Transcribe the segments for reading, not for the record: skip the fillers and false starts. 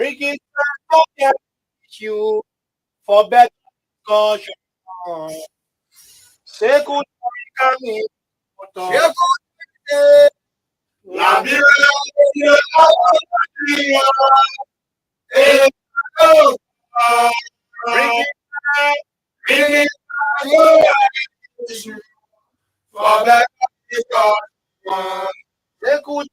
Bringing you for better discussion. Say good morning, bringing for better discussion. Say good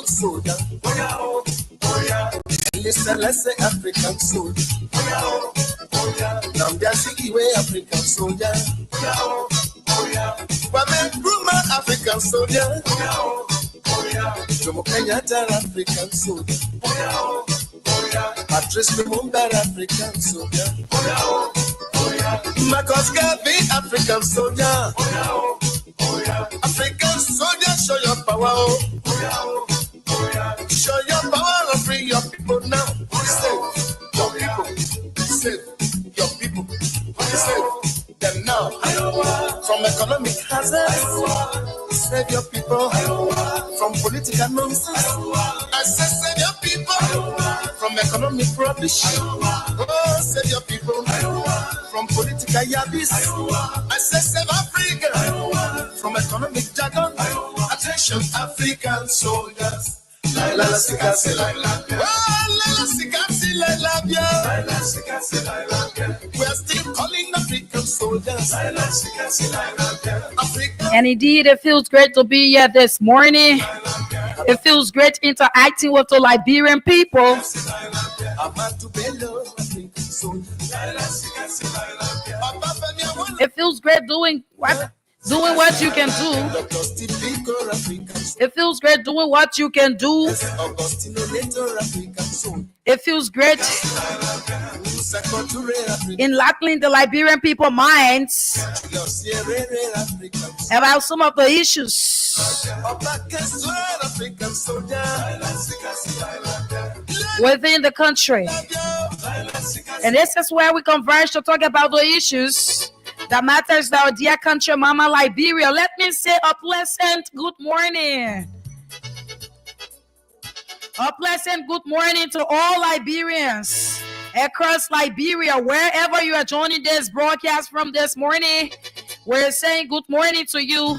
African soldier. Listen, let's say African soldier. Now there's the way African soldier. Kwame Nkrumah African soldier. Jomo Kenyatta African soldier. Patrice Lumumba African soldier. Marcus Garvey African soldier. African soldier, show your power. Show your power and free your people now. Save your people. Save your people. Save them now. From economic hazard. Save your people. From political nonsense. I say save your people. From economic rubbish. Oh, save your people. From political yabis. I say save Africa. From economic jargon. Attention, African soldiers. La la sika se la la. Oh, la sika se la la. La sika se la la. We are still calling African soldiers. La sika se la la. And indeed, it feels great to be here this morning. It feels great interacting with the Liberian people. It feels great doing what you can do. It feels great doing what you can do. It feels great enlightening the Liberian people minds about some of the issues within the country. And this is where we converge to talk about the issues that matters to our dear country, Mama Liberia. Let me say a pleasant good morning. A pleasant good morning to all Liberians across Liberia, wherever you are joining this broadcast from this morning. We're saying good morning to you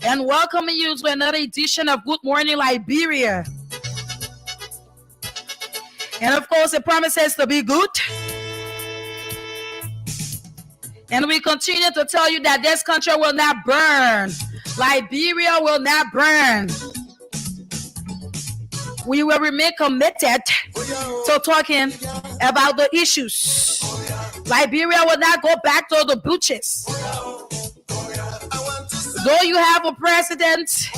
and welcoming you to another edition of Good Morning Liberia. And of course, it promises to be good. And we continue to tell you that this country will not burn. Liberia will not burn. We will remain committed to talking about the issues. Liberia will not go back to the butches. Though you have a president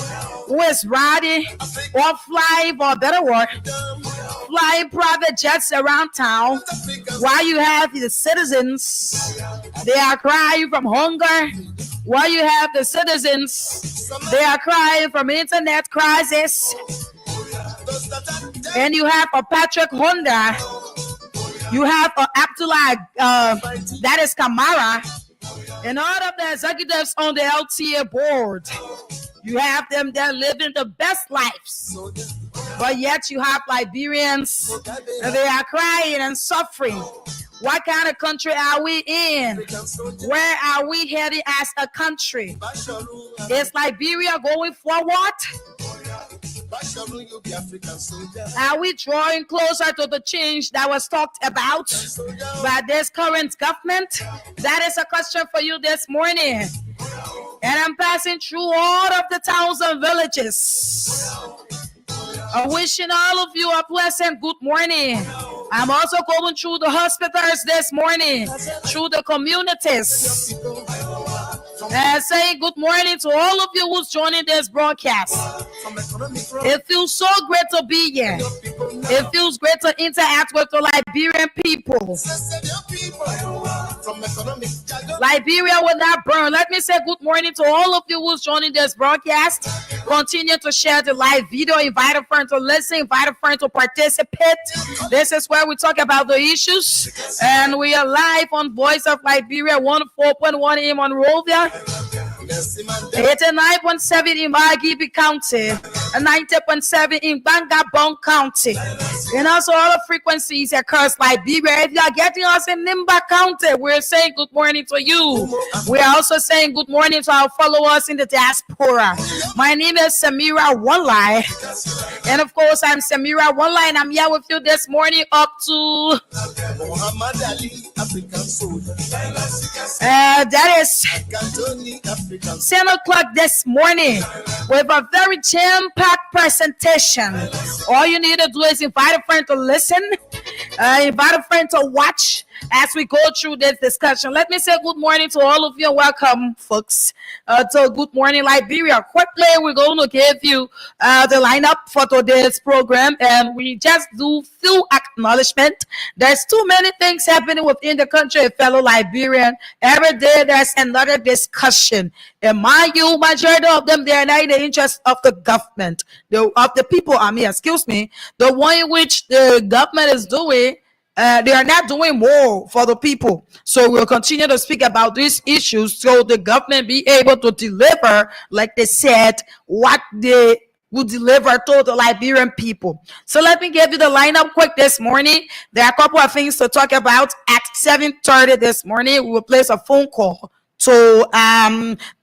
who is riding or flying, for a better word, flying private jets around town, while you have the citizens, they are crying from hunger. While you have the citizens, they are crying from internet crisis. And you have a Patrick Honda. You have a Abdullah, that is Kamara. And all of the executives on the LTA board. You have them there living the best lives. But yet you have Liberians, and they are crying and suffering. What kind of country are we in? Where are we heading as a country? Is Liberia going forward? Are we drawing closer to the change that was talked about by this current government? That is a question for you this morning. And I'm passing through all of the towns and villages. I'm wishing all of you a pleasant good morning. I'm also going through the hospitals this morning, through the communities. And saying good morning to all of you who's joining this broadcast. It feels so great to be here. It feels great to interact with the Liberian people. Liberia will not burn. Let me say good morning to all of you who's joining this broadcast. Continue to share the live video. Invite a friend to listen. Invite a friend to participate. This is where we talk about the issues. And we are live on Voice of Liberia, 104.1 in Monrovia, 89.7 in Margibi County, and 90.7 in Bangabong County. And also all the frequencies across Liberia. If you are getting us in Nimba County, we're saying good morning to you. We are also saying good morning to our followers in the diaspora. My name is Samira Onelai. And of course, I'm Samira Onelai, and I'm here with you this morning up to that is 10 o'clock this morning with a very jam-packed presentation. All you need to do is invite a friend to listen, invite a friend to watch as we go through this discussion. Let me say good morning to all of you. Welcome, folks, to Good Morning Liberia. Quickly, we're going to give you the lineup for today's program, and we just do few acknowledgement. There's too many things happening within the country, fellow Liberian. Every day there's another discussion. And mind you, majority of them, they are not in the interest of the government, of the people. The one in which the government is doing. They are not doing more for the people. So we'll continue to speak about these issues so the government be able to deliver, like they said, what they would deliver to the Liberian people. So let me give you the lineup quick this morning. There are a couple of things to talk about. At 7:30 this morning, we will place a phone call to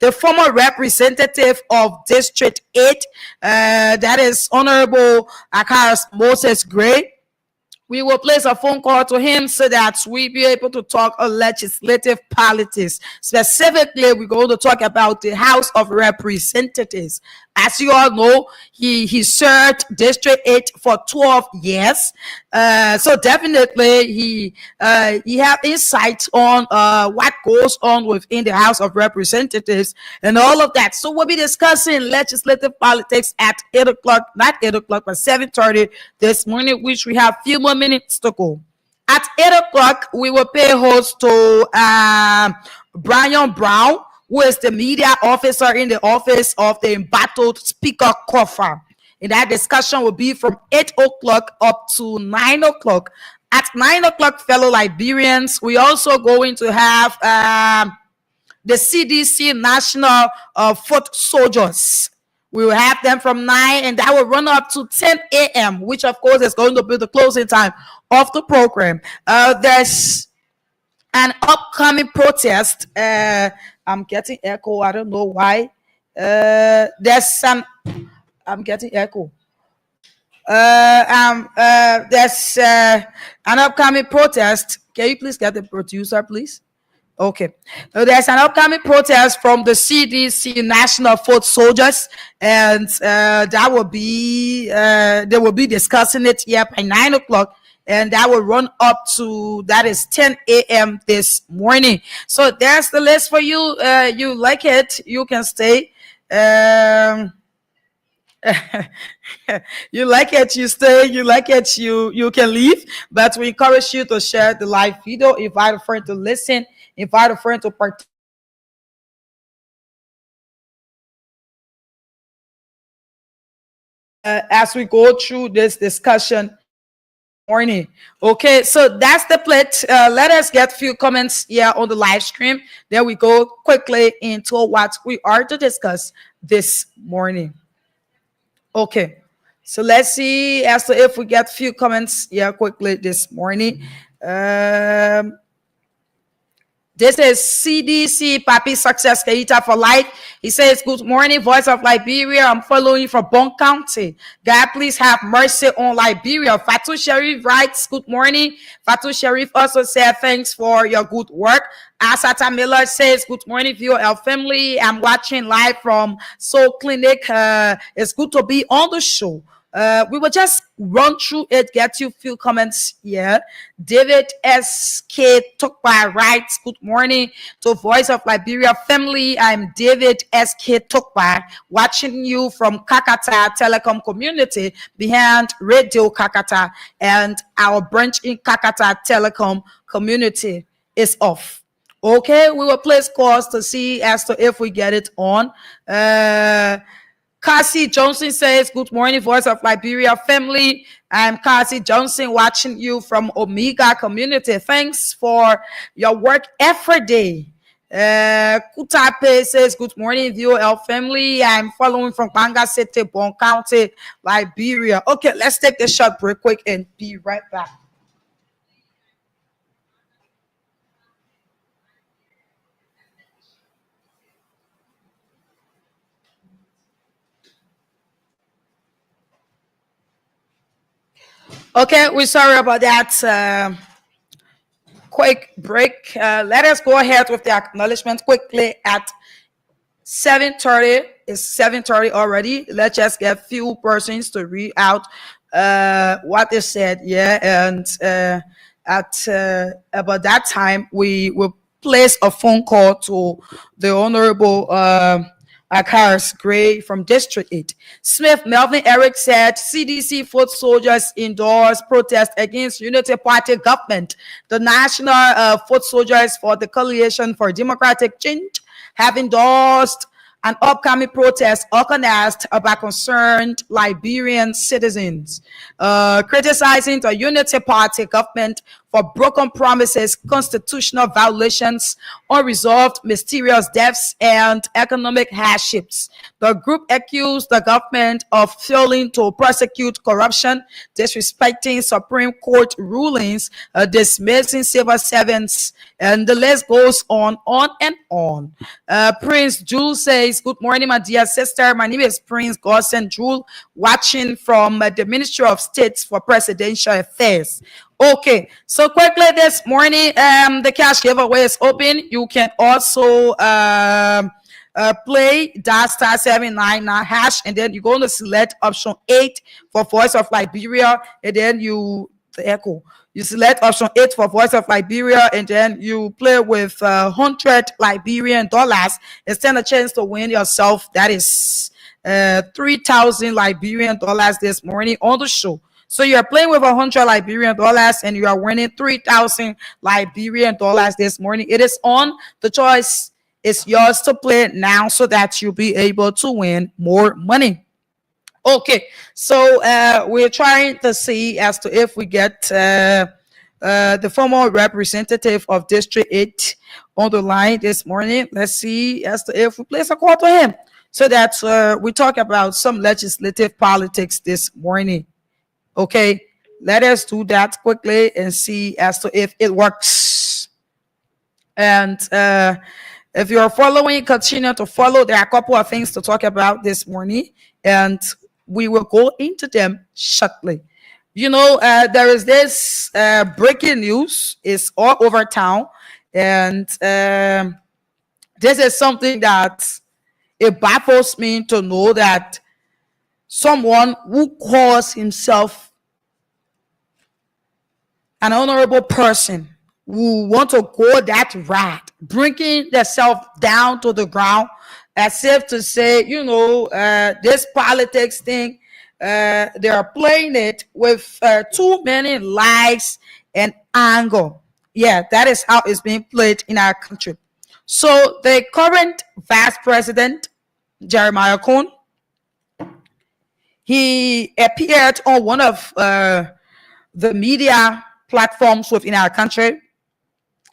the former representative of District 8, that is Honorable Akaras Moses Gray. We will place a phone call to him so that we be able to talk legislative politics. Specifically, we're going to talk about the House of Representatives. As you all know, he served District 8 for 12 years. So definitely he have insight on what goes on within the House of Representatives and all of that. So we'll be discussing legislative politics at 8 o'clock, not 8 o'clock, but 7:30 this morning, which we have few more minutes to go. At 8 o'clock, we will pay host to Brian Brown, who is the media officer in the office of the embattled Speaker Kofa. And that discussion will be from 8 o'clock up to 9 o'clock. At 9 o'clock, fellow Liberians, we also going to have the CDC National Foot Soldiers. We will have them from 9, and that will run up to 10 a.m., which, of course, is going to be the closing time of the program. There's an upcoming protest. I'm getting echo. I don't know why. I'm getting echo. There's an upcoming protest. Can you please get the producer, please? Okay. There's an upcoming protest from the CDC National Foot Soldiers, and that will be they will be discussing it here by 9 o'clock. And that will run up to, that is 10 a.m. this morning. So there's the list for you. You like it, you can stay. You like it, you stay. You like it, you can leave. But we encourage you to share the live video, invite a friend to listen, invite a friend to participate. As we go through this discussion morning. Okay, so that's the plate. Let us get a few comments here on the live stream. Then we go quickly into what we are to discuss this morning. Okay, so let's see as to if we get a few comments here quickly this morning. This is CDC Papi Success Keita for Life. He says, good morning, Voice of Liberia. I'm following you from Bon County. God, please have mercy on Liberia. Fatu Sharif writes, good morning. Fatu Sharif also said, thanks for your good work. Asata Miller says, good morning, viewer and family. I'm watching live from Soul Clinic. It's good to be on the show. We will just run through it, get you a few comments here. David S.K. Tukpa writes, good morning to Voice of Liberia family. I'm David S.K. Tukpa, watching you from Kakata Telecom Community behind Radio Kakata, and our branch in Kakata Telecom Community is off. Okay, we will place calls to see as to if we get it on. Cassie Johnson says, good morning, Voice of Liberia family. I'm Cassie Johnson, watching you from Omega Community. Thanks for your work every day. Kutape says, good morning, VOL family. I'm following from Banga City, Bon County, Liberia. Okay, let's take the short break quick and be right back. Okay, we're sorry about that. Quick break. Let us go ahead with the acknowledgement quickly at 7:30. It's 7:30 already. Let's just get few persons to read out what they said. Yeah, and at about that time, we will place a phone call to the Honorable Akaris Gray from District 8. Smith Melvin Eric said CDC foot soldiers endorse protest against Unity Party government. The National Foot Soldiers for the Coalition for Democratic Change have endorsed an upcoming protest organized by concerned Liberian citizens, criticizing the Unity Party government for broken promises, constitutional violations, unresolved mysterious deaths, and economic hardships. The group accused the government of failing to prosecute corruption, disrespecting Supreme Court rulings, dismissing civil servants, and the list goes on and on. Prince Jules says, "Good morning, my dear sister. My name is Prince Godson Jules, watching from the Ministry of State for Presidential Affairs." Okay, so quickly this morning, the cash giveaway is open. You can also play *799# and then you're going to select option 8 for Voice of Liberia, and then you select option 8 for Voice of Liberia, and then you play with 100 Liberian dollars and stand a chance to win yourself. That is 3,000 Liberian dollars this morning on the show. So you're playing with 100 Liberian dollars and you are winning 3,000 Liberian dollars this morning. It is on. The choice is yours to play now so that you'll be able to win more money. Okay, so we're trying to see as to if we get the former representative of District 8 on the line this morning. Let's see as to if we place a call to him so that we talk about some legislative politics this morning. Okay, let us do that quickly and see as to if it works. And if you're following, continue to follow. There are a couple of things to talk about this morning, and we will go into them shortly. You know, there is this breaking news. It's all over town, and this is something that it baffles me to know that someone who calls himself an honorable person who want to go that route, bringing themselves down to the ground, as if to say, you know, this politics thing, they are playing it with too many lies and anger. Yeah, that is how it's being played in our country. So the current vice president, Jeremiah Cohn, he appeared on one of the media platforms within our country,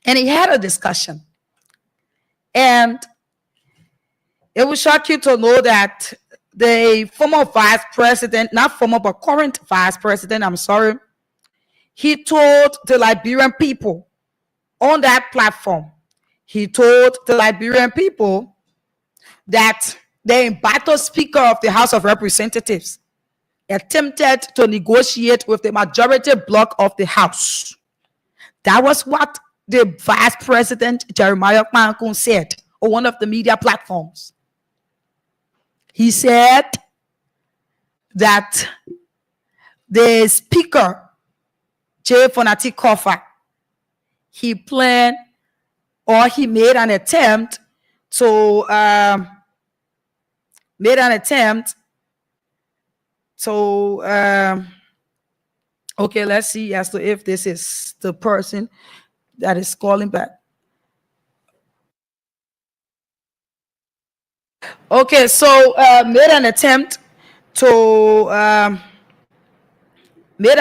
and he had a discussion. And it will shock you to know that the former vice president, not former, but current vice president, I'm sorry, he told the Liberian people on that platform, he told the Liberian people that the embattled Speaker of the House of Representatives attempted to negotiate with the majority bloc of the House. That was what the Vice President Jeremiah Mankun said on one of the media platforms. He said that the Speaker, J. Fonati Kofa, he planned or he made an attempt to okay, let's see as to if this is the person that is calling back. Okay, so made an attempt to made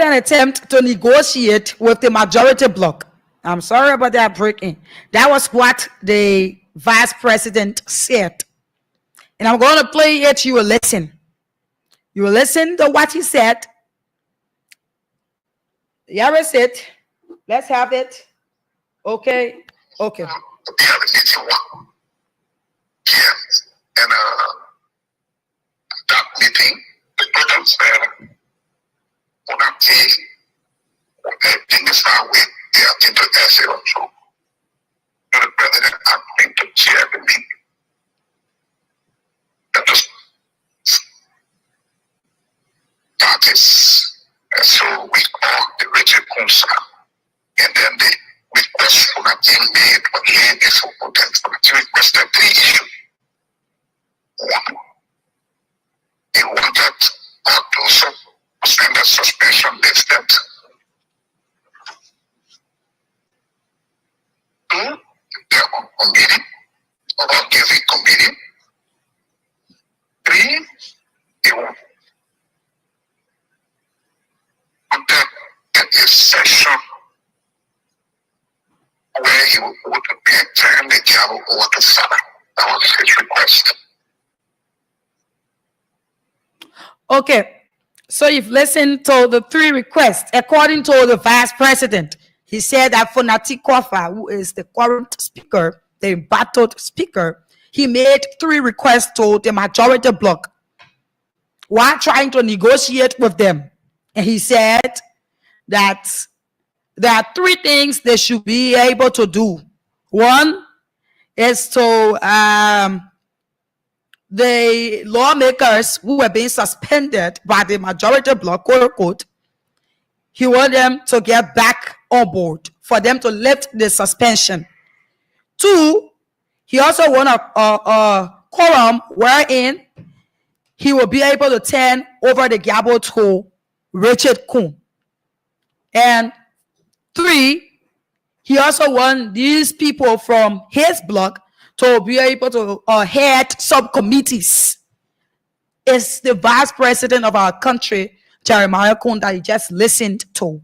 an attempt to negotiate with the majority bloc. I'm sorry about that breaking. That was what the vice president said. And I'm going to play it. You will listen. You will listen to what he said. Here is it. Let's have it. Okay. Okay. And that meeting, the president said, on that day, everything is how we get into essay or so. he made or laid is important for the three requested three issues. One, he wanted to suspend the suspension instead. Two, they are convening or giving convening. Three, he wanted a session where he would turn the gavel over to Father. That was his request. Okay, so you've listened to the three requests. According to the vice president, he said that Fonati Kofa, who is the current speaker, the embattled speaker, he made three requests to the majority bloc while trying to negotiate with them. And he said that there are three things they should be able to do. One is to the lawmakers who were being suspended by the majority bloc, quote unquote, he wanted them to get back on board for them to lift the suspension. Two, he also wanted a quorum wherein he will be able to turn over the gavel to Richard Kuhn. And three, he also wants these people from his bloc to be able to head subcommittees. It's the vice president of our country, Jeremiah Kuhn, that he just listened to.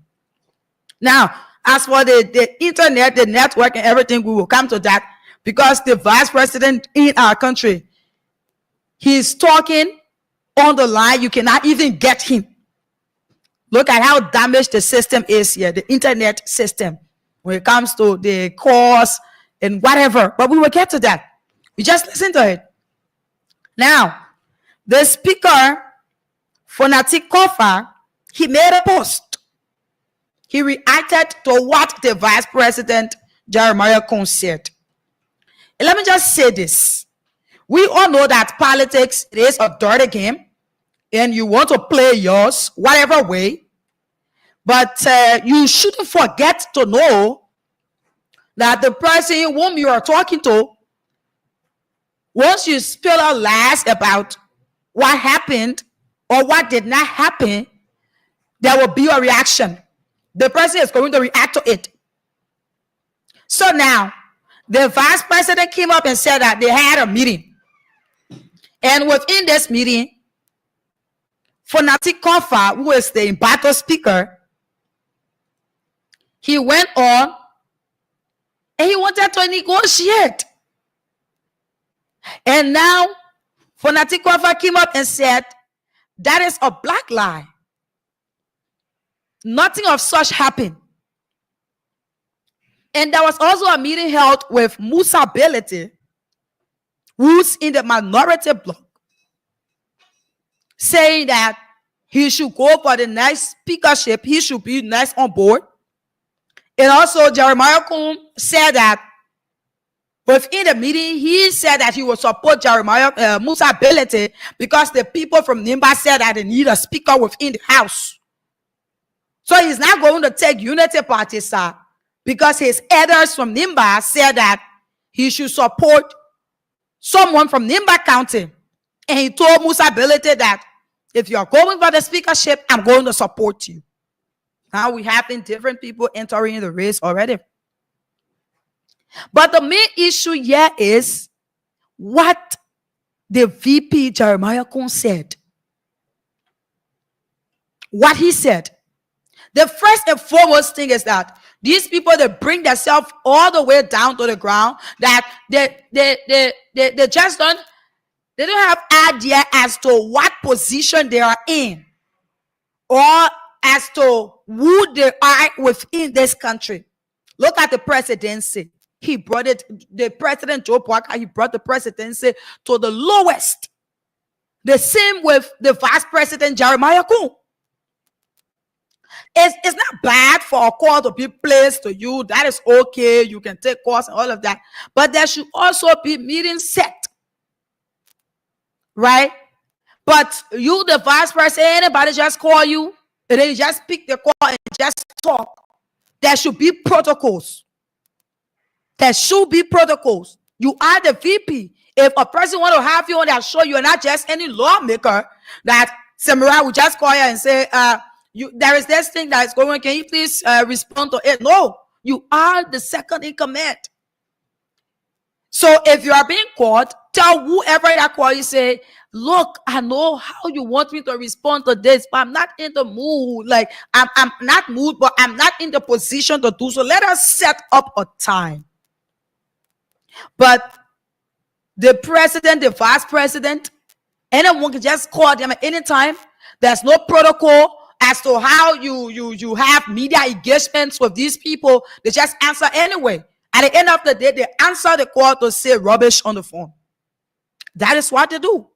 Now, as for the internet, the network, and everything, we will come to that because the vice president in our country, he's talking on the line. You cannot even get him. Look at how damaged the system is here, the internet system, when it comes to the calls and whatever. But we will get to that. We just listen to it. Now, the speaker, Fonati Kofa, he made a post. He reacted to what the vice president, Jeremiah Kuhn, said. And let me just say this. We all know that politics is a dirty game, and you want to play yours whatever way. But you shouldn't forget to know that the person whom you are talking to, once you spill out lies about what happened or what did not happen, there will be a reaction. The person is going to react to it. So now, the vice president came up and said that they had a meeting. And within this meeting, Fonati Kofa, who is the embattled speaker, he went on and he wanted to negotiate. And now, Fonati Kofa came up and said, that is a black lie. Nothing of such happened. And there was also a meeting held with Musa Belete, who's in the minority bloc, saying that he should go for the next speakership. He should be next on board. And also, Jeremiah Kuhn said that within the meeting, he said that he would support Musa Belete because the people from Nimba said that they need a speaker within the house. So he's not going to take Unity Party, sir, because his elders from Nimba said that he should support someone from Nimba County. And he told Musa Belete that if you're going for the speakership, I'm going to support you. Now we have different people entering the race already. But the main issue here is what the VP Jeremiah Kuhn said. What he said. The first and foremost thing is that these people, they bring themselves all the way down to the ground, that they just don't have idea as to what position they are in or as to who they are within this country. Look at the presidency. He brought it, the president Joe Parker, he brought the presidency to the lowest. The same with the vice president Jeremiah Kuhn. It's not bad for a call to be placed to you. That is okay. You can take calls and all of that. But there should also be meetings set. Right? But you, the vice president, anybody just call you, and then you just pick the call and just talk. There should be protocols. There should be protocols. You are the VP. If a person want to have you on that show, you're not just any lawmaker that Samara will just call you and say, there is this thing that is going on. Can you please respond to it? No, you are the second in command. So if you are being called, tell whoever that call you, say, look, I know how you want me to respond to this, but I'm not in the mood. Like, I'm not mood, but I'm not in the position to do so. Let us set up a time. But the president, the vice president, anyone can just call them at any time. There's no protocol as to how you have media engagements with these people. They just answer anyway. At the end of the day, they answer the call to say rubbish on the phone. That is what they do.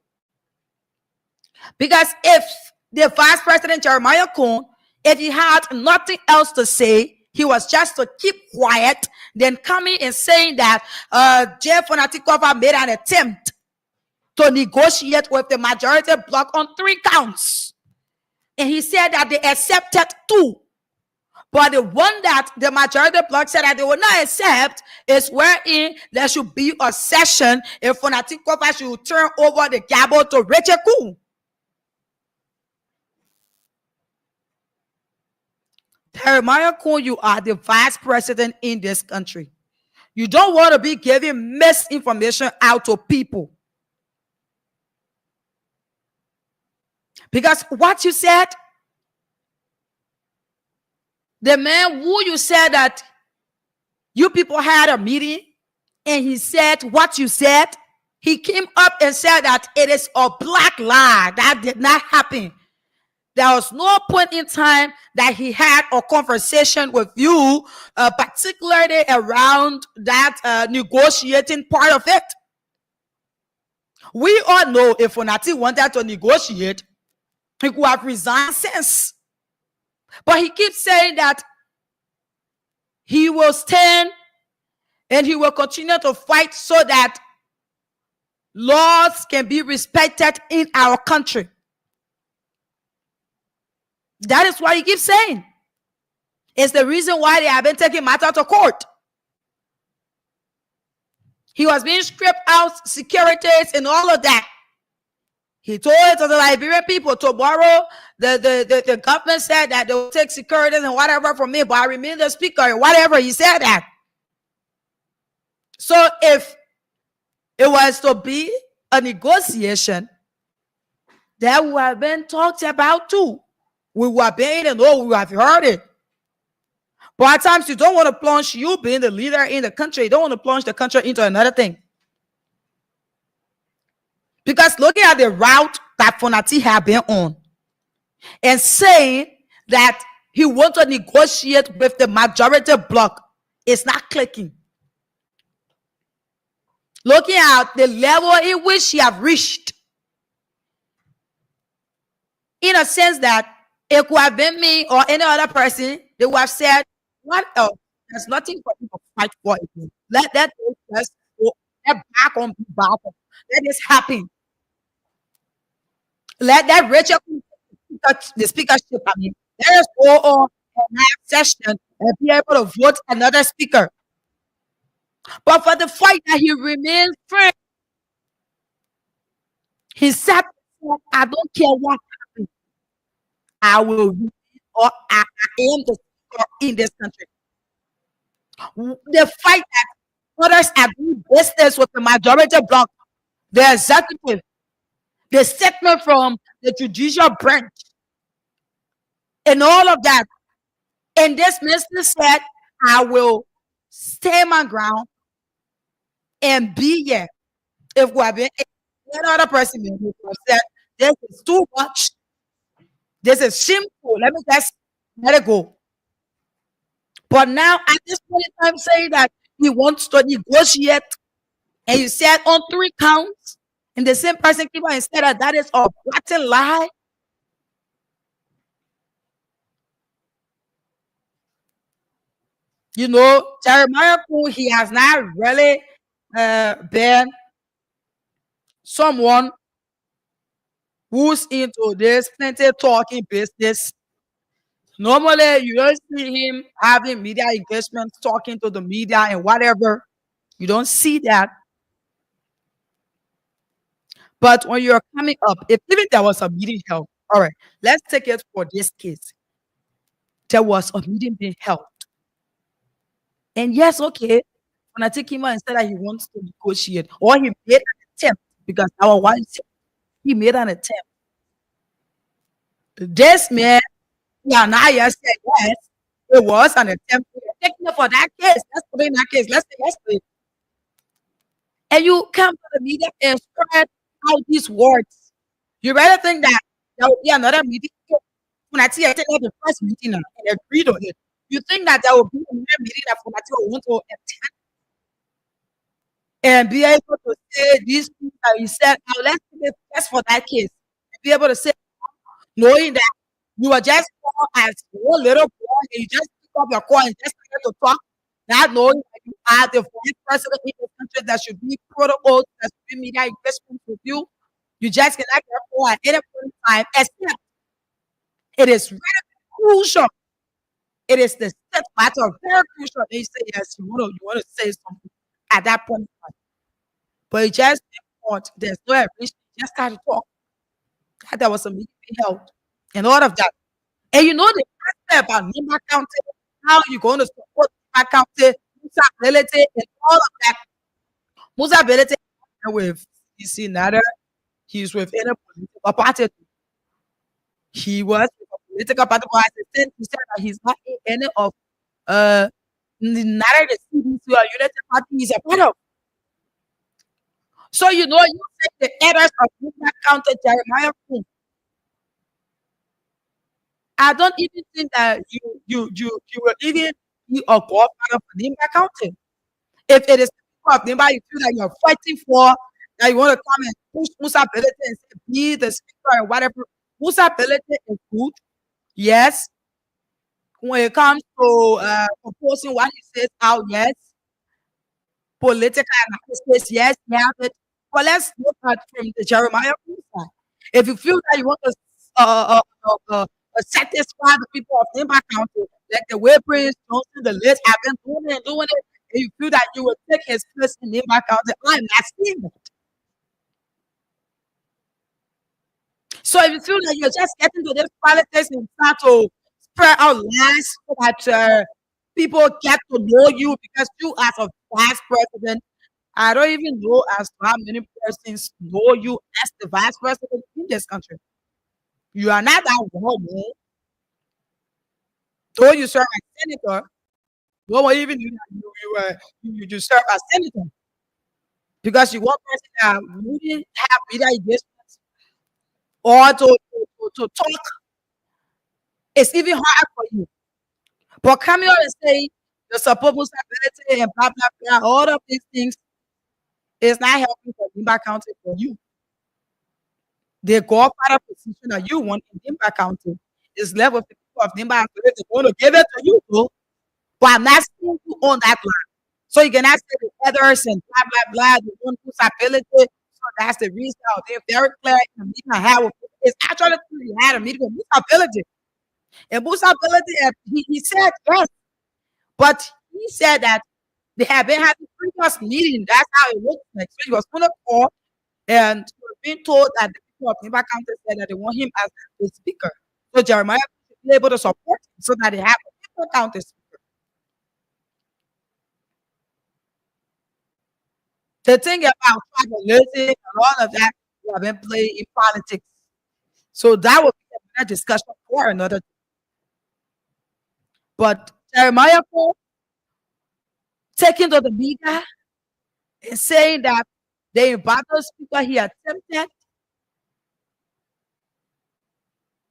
Because if the vice president Jeremiah Cohn, if he had nothing else to say, he was just to keep quiet, then coming and saying that Jeff Fonatikova made an attempt to negotiate with the majority bloc on 3 counts. And he said that they accepted 2. But the one that the majority bloc said that they will not accept is wherein there should be a session if Fonatikova should turn over the gavel to Rachel Coon. Jeremiah Cohn, you are the vice president in this country. You don't want to be giving misinformation out to people. Because what you said, the man who you said that you people had a meeting and he said what you said, he came up and said that it is a black lie. That did not happen. There was no point in time that he had a conversation with you, particularly around that negotiating part of it. We all know if Fonati wanted to negotiate, he could have resigned since. But he keeps saying that he will stand and he will continue to fight so that laws can be respected in our country. That is what he keeps saying. It's the reason why they have been taking matter to court. He was being stripped out, securities and all of that. He told it to the Liberian people tomorrow. The government said that they will take securities and whatever from me, but I remain the speaker and whatever. He said that. So if it was to be a negotiation, that would have been talked about too. We were being and all, we have heard it. But at times you don't want to plunge, you being the leader in the country, you don't want to plunge the country into another thing. Because looking at the route that Fonati had been on and saying that he wants to negotiate with the majority bloc, it's not clicking. Looking at the level in which he have reached, in a sense that it could have been me or any other person, they would have said, what else? There's nothing for you to fight for. Let that just go. Let back on back. Let this happen. Let that Rachel the speakership. I mean, let us go on and have session and be able to vote another speaker. But for the fight that he remains firm, he said, I don't care what happens. I will win, or I am the speaker in this country. The fight that others are doing business with the majority bloc, the executive, the statement from the judicial branch, and all of that. And this minister said, I will stay my ground and be here. If we have been another person who said, this is too much. This is shameful. Let me just let it go. But now, at this point in time, saying that he wants to negotiate, and you said on 3 counts, and the same person came out and said that is a blatant lie. You know, Jeremiah Cohn, he has not really been someone who's into this plenty talking business. Normally, you don't see him having media engagements, talking to the media and whatever. You don't see that. But when you're coming up, if even there was a meeting held, all right, let's take it for this case. There was a meeting being held. And yes, okay, when I take him out and said that he wants to negotiate, or he made an attempt, because our wife said he made an attempt. This man, yeah, now you said yes, it was an attempt. Taking it for that case. Let's put in that case. Let's say yes. And you come to the media and spread out these words. You rather think that there will be another meeting. When I see I take the first meeting and agreed on it. You think that there will be another meeting that Funati will want to attend and be able to say these things that you said. Now let's take it just for that case. And be able to say, knowing that you were just born as one little boy and you just pick up your call and just started to talk, not knowing that you are the vice president in the country that should be protocols, that should be media investment with you. You just cannot get a call at any point in time, except it is very crucial. It is the set matter, very crucial. They say yes, you want to say something at that point in time. But it just didn't want, there's no evidence, you just started to talk. That there was a meeting being held and all of that. And you know the aspect about Nimba County, how you're going to support Nimba County, Musa ability, and all of that. Musa ability with CC Nada, he's with any political party. He was with a political party assistant. He said that he's not in any of neither the CDC or United Party he's a part of. So you know you take the errors of Nimba County Jeremiah Queen. I don't even think that you will even be a godfather for Nimba County. If it is people of Nimba you feel that you're fighting for, that you want to come and push Musa Belete and say, be the speaker or whatever. Musa Belete is good, yes. When it comes to proposing what he says out, yes. Political analysis, yes, you have it. But let's look at from the Jeremiah side. If you feel that you want to satisfy the people of Nimba County, like the way Prince Johnson, the list have been doing it, and you feel that you will take his place in Nimba County, I'm not seeing that. So if you feel that you're just getting to this politics and start to spread out lies so that people get to know you because you as a vice president, I don't even know as how many persons know you as the vice president in this country. You are not that woman. Though you serve as senator, no one even knew that you serve as senator because you one person that wouldn't have media engagement or to talk. It's even hard for you. But coming out and say the support stability and blah blah blah, all of these things is not helping for Nimba County for you. The godfather position that you want in Nimba County is left with the people of Nimba County. They're going to give it to you, though, but I'm not seeing you on that line. So you cannot say the others and blah blah blah. The one whose ability. So that's the reason how they're very clear in the meeting I had with it's actually he had a meeting with Musa ability. And Musa ability, he said yes, but he said that they have been having previous meeting. That's how it looks like. So he was going to call and he was being told that the people of Nimba County said that they want him as the speaker. So Jeremiah was able to support him so that they have a Nimba County speaker. The thing about tribalism and all of that, we have been playing in politics. So that would be another discussion for another. But Jeremiah taking to the media and saying that the embattled speaker he attempted,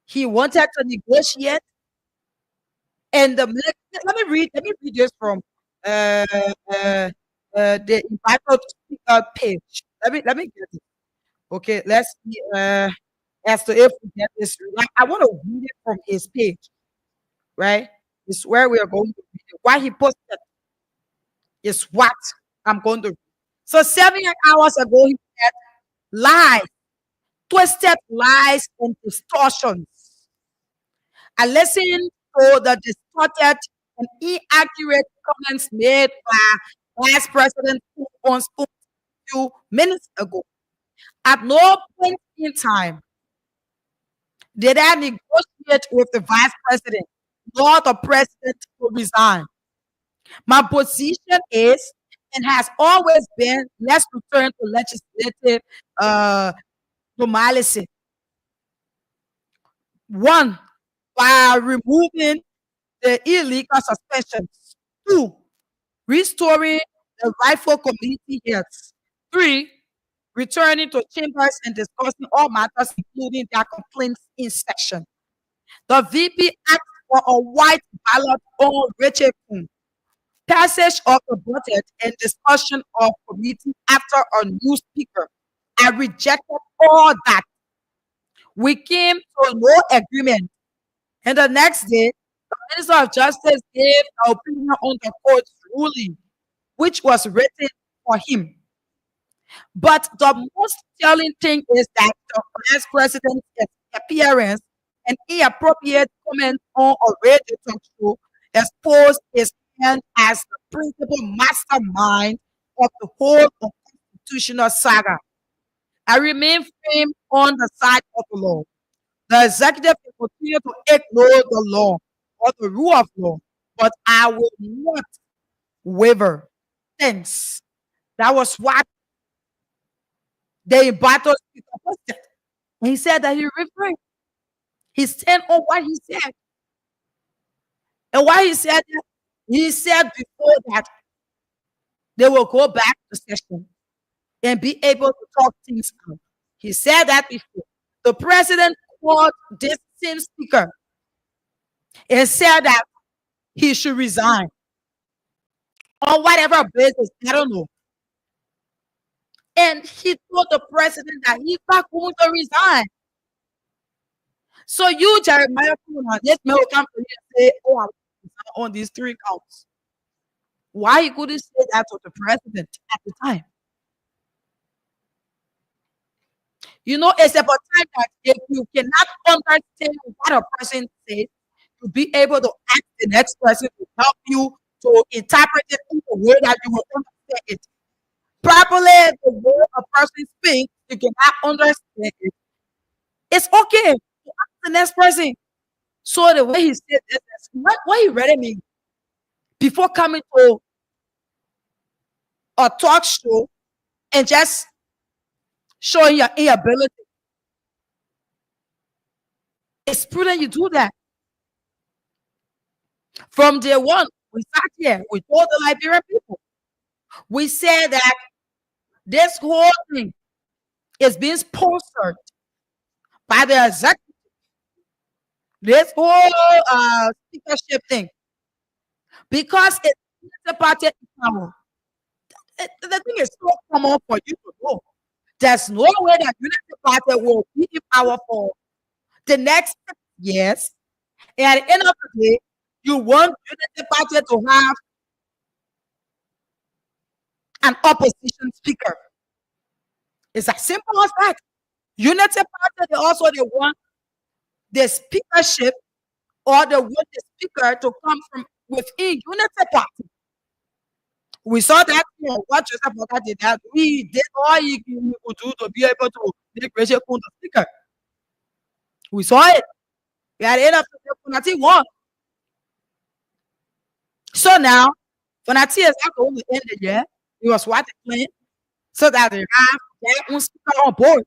he wanted to negotiate, and let me read this from the embattled speaker page. Let me get it. Okay, let's see. As to if we get this, I want to read it from his page, right? It's where we are going to read it. Why he posted is what I'm going to read. So 7 hours ago, he said lies, twisted lies and distortions. I listened to the distorted and inaccurate comments made by Vice President on spoke few minutes ago. At no point in time did I negotiate with the vice president nor the president to resign. My position is and has always been let's return to legislative normalcy. One, by removing the illegal suspensions. Two, restoring the rightful community heads. Three, returning to chambers and discussing all matters, including their complaints in session. The VP asked for a white ballot on Richard Kuhn, passage of the budget and discussion of committee after a new speaker. I rejected all that. We came to no agreement. And the next day, the Minister of Justice gave an opinion on the court's ruling, which was written for him. But the most telling thing is that the vice president's appearance and inappropriate comment on a radio talk show exposed his hand as the principal mastermind of the whole constitutional saga. I remain firm on the side of the law. The executive will continue to ignore the law or the rule of law, but I will not waver. Thanks. That was what the embattled speaker posted. And he said that he refrained. He stand on what he said. And why he said that? He said before that they will go back to session and be able to talk things out. He said that before. The president called this same speaker and said that he should resign on whatever basis, I don't know. And he told the president that he's not going to resign. So you, Jeremiah, this man will come to you and say, oh, I'm on these 3 counts. Why he couldn't say that to the president at the time? You know, it's about time that if you cannot understand what a person says, to be able to ask the next person to help you to interpret it in a way that you will understand it. Properly, the way a person speaks, you cannot understand it. It's okay to ask the next person. So the way he said this, what he read me before coming to a talk show and just showing your inability. It's prudent you do that. From day one, we sat here, we told the Liberian people, we said that this whole thing is being sponsored by the executive. This whole speakership thing, because it's a party power. The thing is so common for you to know. There's no way that Unity Party will be in power for the next 6 years. And at the end of the day, you want Unity Party to have an opposition speaker. It's as simple as that. Unity Party, they want the speakership or they want the speaker to come from within Unity Party. We saw that, what Joseph Boga did, that we did all we could do to be able to make Richard Kuhn the speaker. We saw it. We had enough to Fonati won. So now, Fonati is not going to end the year. It was what they planned so that they have their own speaker on board.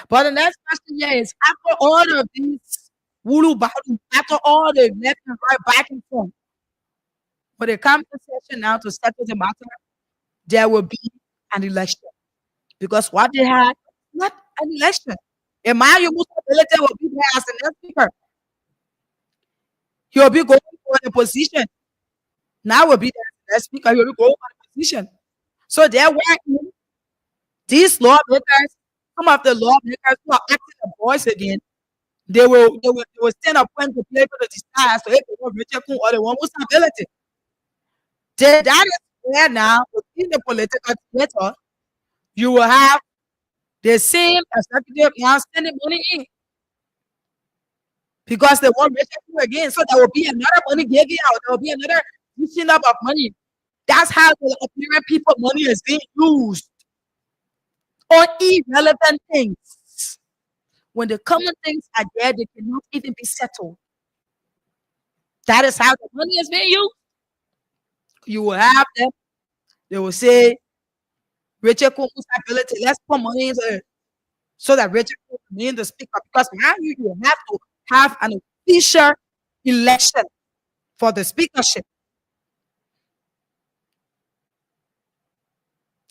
But the next question here is after all of these wulu balu, after all the left and right back and forth, when they come to session now to settle the matter, there will be an election. Because what they had, not an election. Emmanuel Musa will be there as the next speaker. He will be going for the position. Now will be the next speaker. He will be going for the position. So there were these lawmakers, some of the lawmakers who are acting the voice again, they will stand up when to be able to decide so if they want Richard Kuhn or they want Musa ability. That is where now, within the political theater, you will have the same executive now sending money in. Because they want Richard Kuhn again. So there will be another money given out. There will be another pushing up of money. That's how the Liberian people money is being used on irrelevant things. When the common things are there, they cannot even be settled. That is how the money is being used. You will have them. They will say, Richard Kumu's ability, let's put money into it so that Richard Kumu can be the speaker. Because now you have to have an official election for the speakership.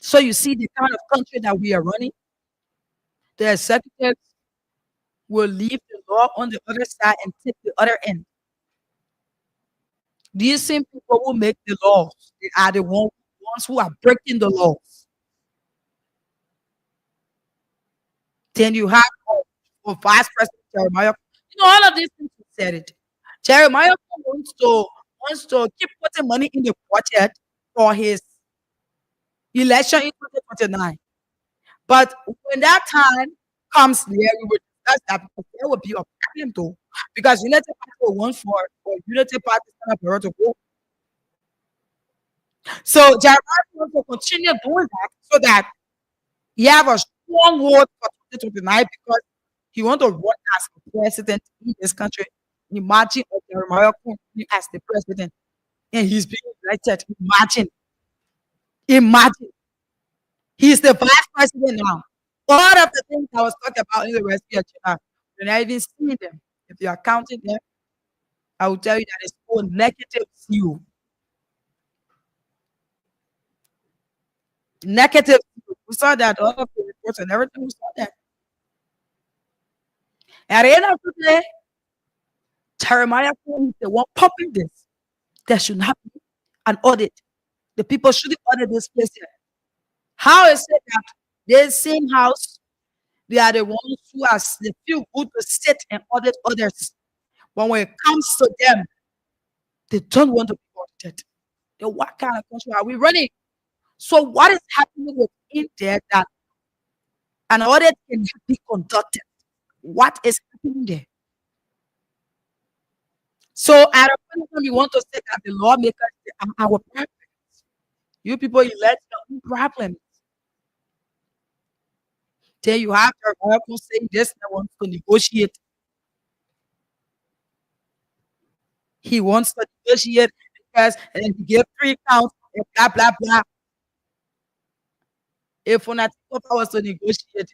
So you see the kind of country that we are running. The executives will leave the law on the other side and take the other end. These same people who make the laws, they are the ones who are breaking the laws. Then you have Vice President Jeremiah. All of these things you said it. Jeremiah wants to keep putting money in the budget for his election in 2029. But when that time comes there, we will discuss that because there will be a problem too. Because United Party will want for United Party to go. So Jeremiah wants to continue doing that so that he have a strong vote for 2029 because he want to run as a president in this country. Imagine Jeremiah as the president and he's being elected. Imagine. He's the vice president now. All of the things I was talking about in the recipe agenda, you're not even seeing them. If you are counting them, I will tell you that it's all negative zero. Negative zero. We saw that all of the reports and everything. We saw that. At the end of the day, Jeremiah is the one popping this. There should not be an audit. The people shouldn't audit this place here. How is it that this same house, they are the ones who are they feel good to sit and audit others. But when it comes to them, they don't want to be audited. Then what kind of country are we running? So what is happening within there that an audit can be conducted? What is happening there? So at a point when we want to say that the lawmakers are our problems. You people elect your own problems. Then you have your uncle saying this and wants to negotiate. He wants to negotiate because and then he gave 3 counts and blah blah blah. If I was to negotiate,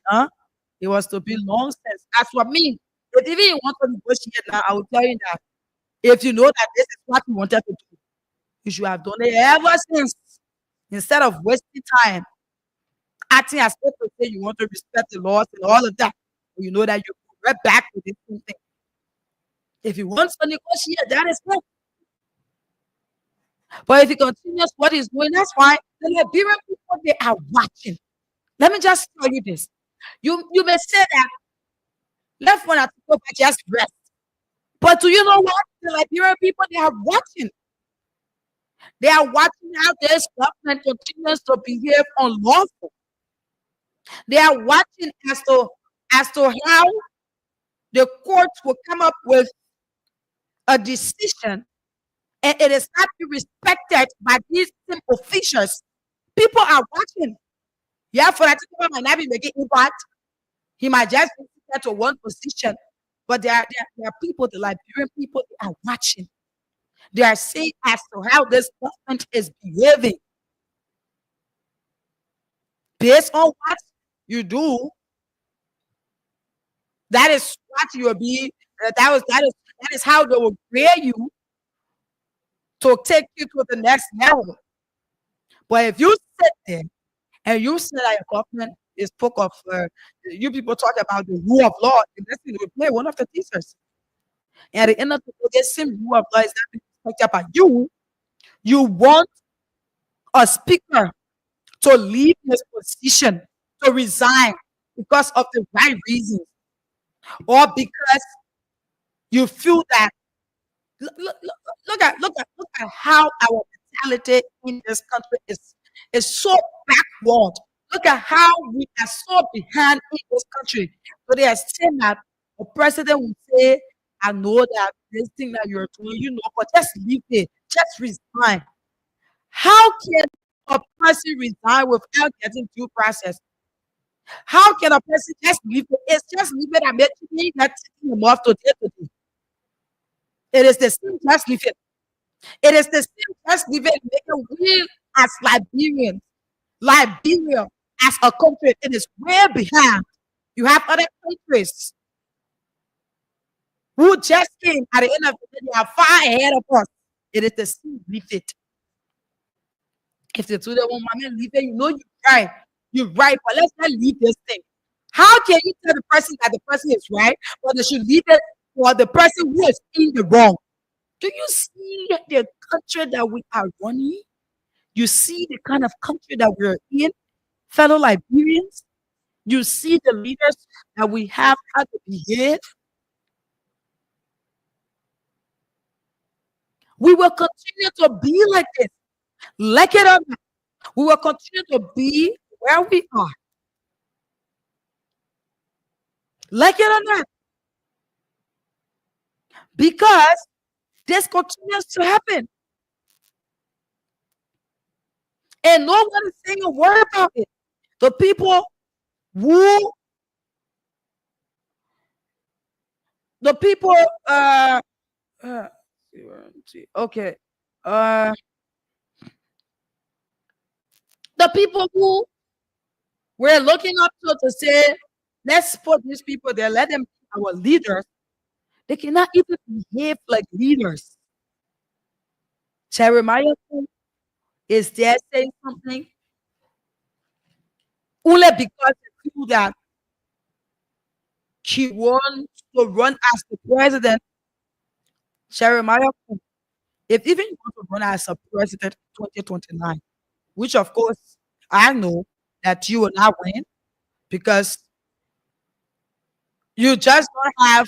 it was to be nonsense. That's what I mean. But even you want to negotiate now, I will tell you that if you know that this is what you wanted to do, you should have done it ever since. Instead of wasting time acting as if to say you want to respect the laws and all of that, you know that you go right back to this same thing. If you want to negotiate, that is fine. But if he continues what he's doing, that's fine. The Liberian people, they are watching. Let me just tell you this. You may say that left one at the just rest. But do you know what? The Liberian people, they are watching. They are watching how this government continues to behave unlawful. They are watching as to how the courts will come up with a decision and it is not be respected by these same officials. People are watching. Yeah, for that people might not be making impact. He might just get to one position, but there are people, the Liberian people, they are watching. They are seeing as to how this government is behaving. Based on what you do, that is what you will be. That is how they will grade you to take you to the next level. But if you sit there and you say that your government is spoke of, you people talk about the rule of law, the next thing will play one of the teachers. And at the end of the day, the same rule of law is not being respected by you. You want a speaker to leave his position, to resign because of the right reasons, or because you feel that look at how our mentality in this country is so backward. Look at how we are so behind in this country. So they are saying that the president will say, I know that this thing that you're doing, but just leave it, just resign. How can a person resign without getting due process? How can a person just leave it? It's just leave it and make me not taking them off today. It is the same just leave it. It is the same just leave it and make it real as Liberia as a country, it is way behind. You have other countries who just came at the end of the day, they are far ahead of us. It is the same leave it. If the two of them want leave it, you know you're right, but let's not leave this thing. How can you tell the person that the person is right, but they should leave it for the person who is in the wrong? Do you see the country that we are running? You see the kind of country that we're in, fellow Liberians? You see the leaders that we have, how to behave? We will continue to be like this. Like it or not, we will continue to be where we are. Like it or not. Because this continues to happen. And no one is saying a word about it. The people who, okay, the people who we're looking up to say, let's put these people there, let them be our leaders. They cannot even behave like leaders. Jeremiah is there saying something only because they feel that he wants to run as the president. Jeremiah, if even you want to run as a president in 2029, which of course I know that you will not win because you just don't have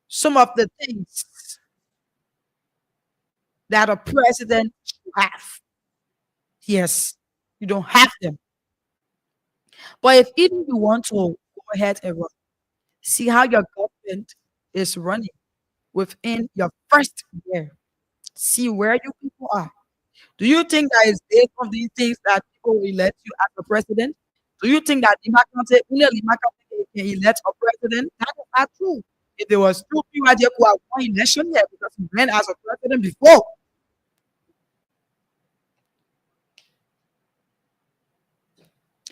some of the things that a president should have. Yes, you don't have them. But if even you want to go ahead and run, see how your government is running within your first year. See where you people are. Do you think that is based on these things that people will elect you as a president? Do you think that Lima County, only Lima County can elect a president? That is not true. If there was two people who have won election here because he ran as a president before.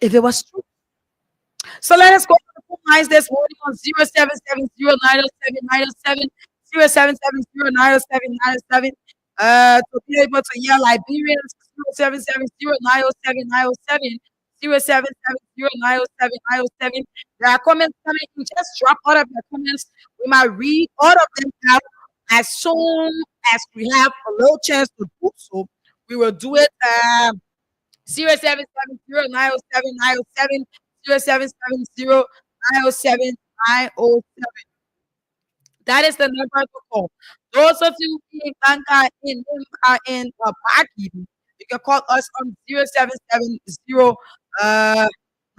If it was true. So let us go to the phone lines this morning on 0770-907-907, 0770-907-907. To be able to hear Liberians, 0770-907-907, 0770-907-907. There are comments coming in. Just drop all of your comments. We might read all of them out as soon as we have a little chance to do so. We will do it. 0770-907-907, 0770-907-907. That is the number to call. Those of you in Banka in Baki, you can call us on 0770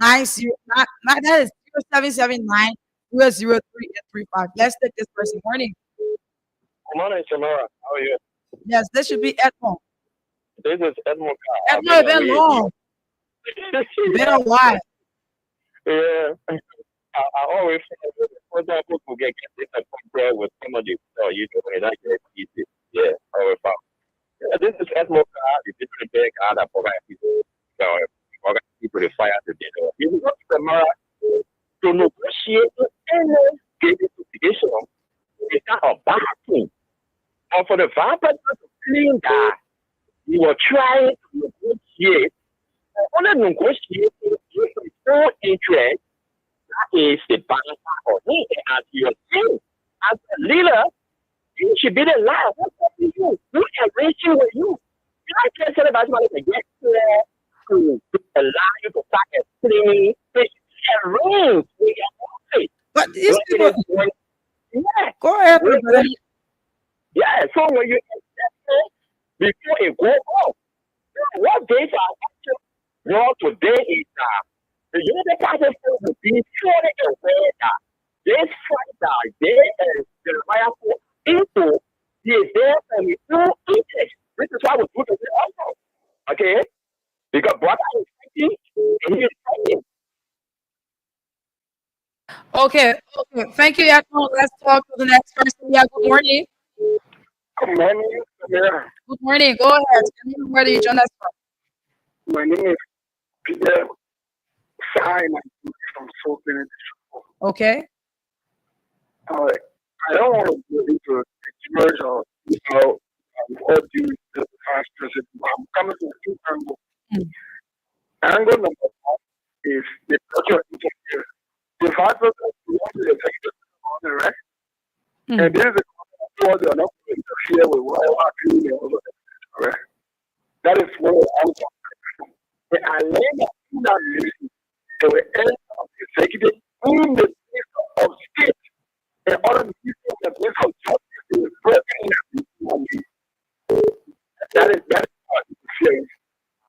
90 that is 0779 003 Let's take this person. Morning. Good morning, Samara. How are you? Yes, this should be Edmond. This is Edmond. Edmond, been long. Been a while. Yeah. I always for that book will get different compare with somebody so you know that get easy. Yeah, always found. Yeah, this is Edmond. The different big other program people the fire to dinner. You want Samara to negotiate and get investigation. It's not a bad thing. And for the vampire to clean that, you will try to negotiate. Only negotiate with full interest. That is the balance for me. As your team, as a leader, you should be the line. What's up with you? You arranging with you. You can't tell about what to get there to allow you to start explaining. Arrange with your office. But these people, yeah, go ahead. Yeah, so when you before it go off, what days are actually well today is the United Party will be surely aware that this fight they and Jeremiah into is there for his own interest. This is is why I was looking at it also. Okay? Because brother is fighting and he is fighting. Okay. Thank you, Yakno. Let's talk to the next person. Yeah, good morning. Good morning. Yeah. Good morning. Go ahead. Tell me where do you join us from? My name is Peter Sai, and I'm from Soul Clinic. Okay. I don't want to go into a merge or what do the past president. I'm coming to two angle. Angle number one is the culture interference. The vice president wants the executive on the rest, and this is the culture they are not going to interfere with whatever happening over the rest. That is what I'm talking about. And I learned that in that meeting, they were end of the executive in the place of state. And all of the people that place of justice in the president of the that is what the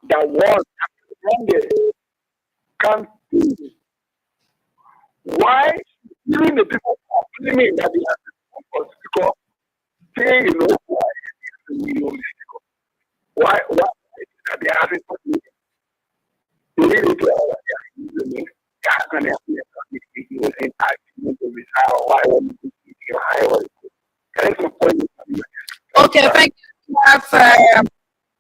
that was when they come to why even the people complaining that they have to because they why that they have it they need to using Okay, thank you. We have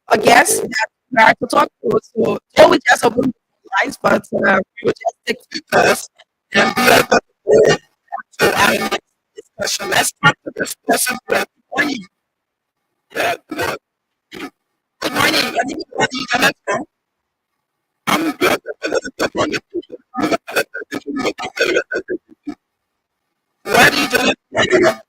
a guest that I could talk to. So we just open the lines, but we will just take the first and be able to our next discussion. Let's start with this person. Good morning. Yeah, good morning. Where do you connect from? I'm glad that one. Where do you connect from? Where do you connect from?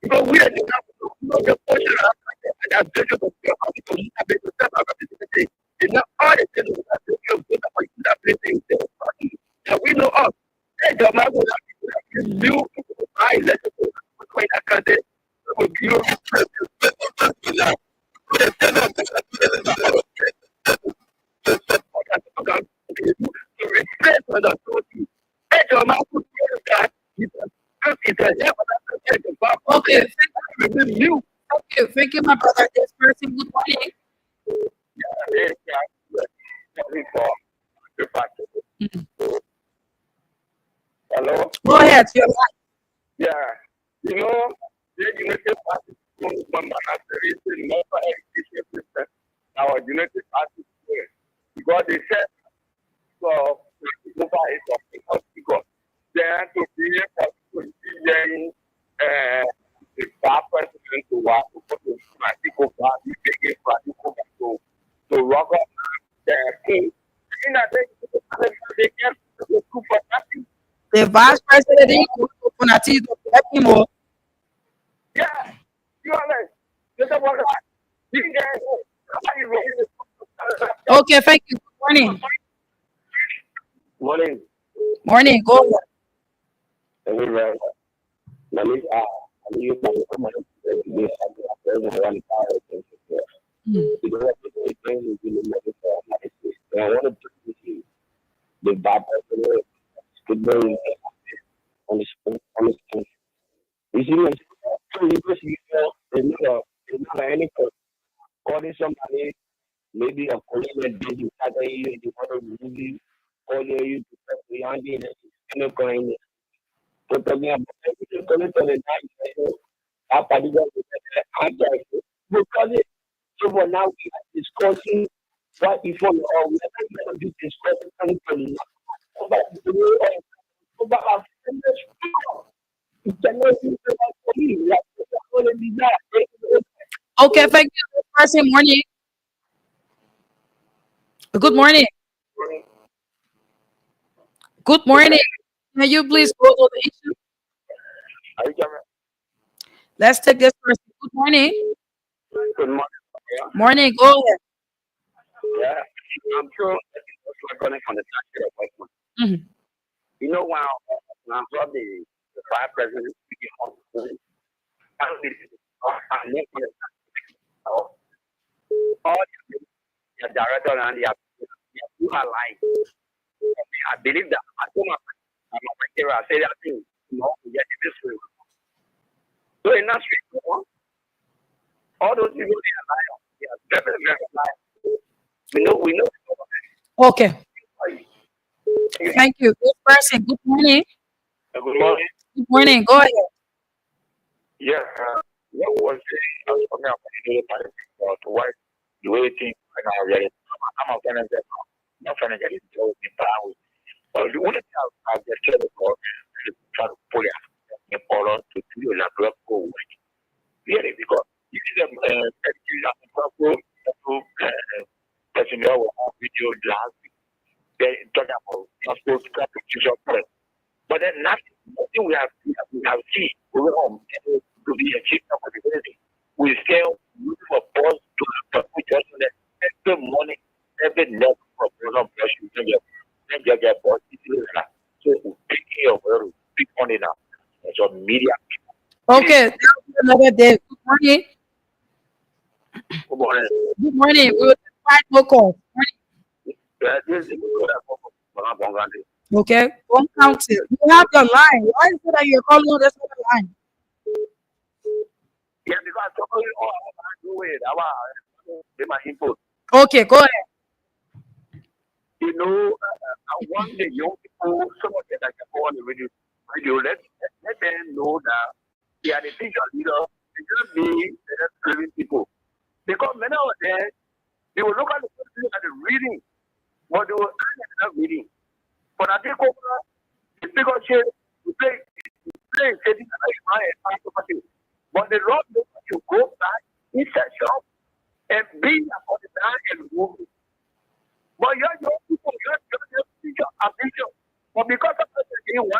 Because we are the we know us. New Okay, thank you, my brother. This person, good morning. Hello? Go ahead. You're right. Yeah. You know, the United Party movement is the local education system. Our United Party because they said so because then to be a the bar president to work to practical party to rock up their king. In a day, they can't do for nothing. The vice president of Yeah, you are like, this is what okay, thank you. Good morning. Morning. Morning. Go ahead. Everywhere. I want to see the bad good on the screen. You see, it's not anything. Calling somebody, maybe a colleague that did you, you want to movie, call you to press beyond it, and you're going. But talking about everything, calling to the night, our particular because so for now we are discussing what if on or we are going to be discussing something about the way of about our it cannot be for me. Like it's already that. Okay, thank you. This person, morning. Good morning. Good morning. Can you please go to the issue? Let's take this person. Good morning. Good morning. Morning. Go ahead. Yeah, I'm sure that's going to connect on the target appointment. You know, when I saw the vice president speaking on the phone, I never all the director and the who are like, I believe that I told my I'm a criteria, I say that thing, get this way. So in that street, all those people they are lying. They are very, very lying. We know. Okay. Thank you. Good person. Good morning. Good morning. Good morning. Go ahead. Yeah, what was I was talking about the way the way things right now really. I'm a friend that my friend that is told me about. Well, the only thing I've just said before is try to pull it and follow to do a lot of work. Really, because this is a personnel on video last week. They talking about transport traffic. But then nothing we have seen going on to be achieved opportunity. We still looking for boss to just every morning, every next proposal pressure then get boss so we pick here where we pick on it now. So media people. Okay, another day. Good morning. Good morning. Good morning. We will take 5 more calls. Okay, one count it. You have your line. Why is it that you're calling on this other line? Yeah, because I told you all I do it. I want my input. Okay, go ahead. You know, I want the young people, some of them that can go on the radio, let them know that they are the future leader. They just be the living people. Because many of them, they will look at the reading, but they will not reading. But I think over the bigger share, we play setting but the Lord makes you go back in session and be about the time and move. But you're young people, you're future ambition. But because of the day 1,000,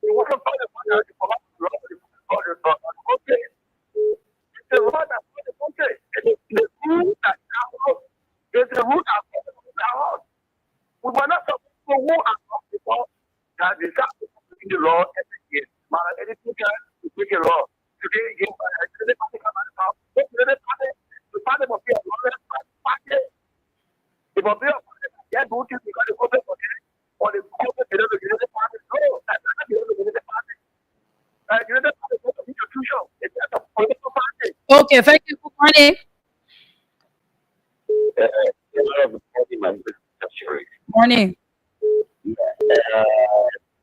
you want to find a mother to come up with the country. It's the road that's for the country. The root that's our house. There's the root that's for our house. We were not supposed to who are people that deserve to be the law every year. But anything can break the law. Today, you the party come out. The party must be a party. It must be a party. Yeah, do you because the government or the government the party? No, that's not the party. The party is a institution. It's a political party. Okay, thank you. Good morning. Morning.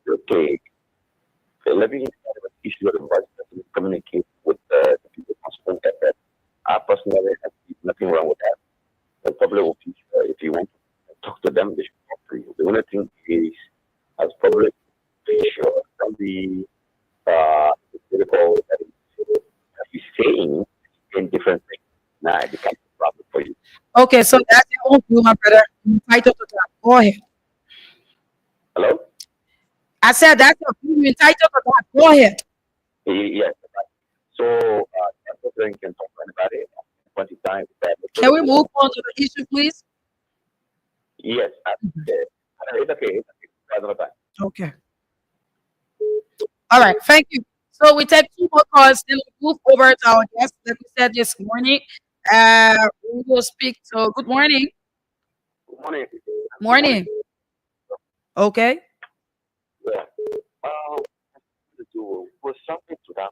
Okay. Let me issue the communicate with the people that I personally have nothing wrong with that. The public official, if you want to talk to them, they should talk to you. The only thing is, as public official, don't be critical that he's saying in different things. Now it becomes a problem for you. Okay, so that's your own view, my brother. Entitled to that. Go ahead. Hello? I said that's your view. Entitled to that. Go ahead. Yes. So, the president can talk to anybody at 20 times. Can we move on to the issue, please? Yes. It's okay. Another time. Okay. All right. Thank you. So we take 2 more calls, then we move over to our guest that we said this morning. We will speak. So good morning. Good morning. Morning. Okay. Yeah. Was something to that.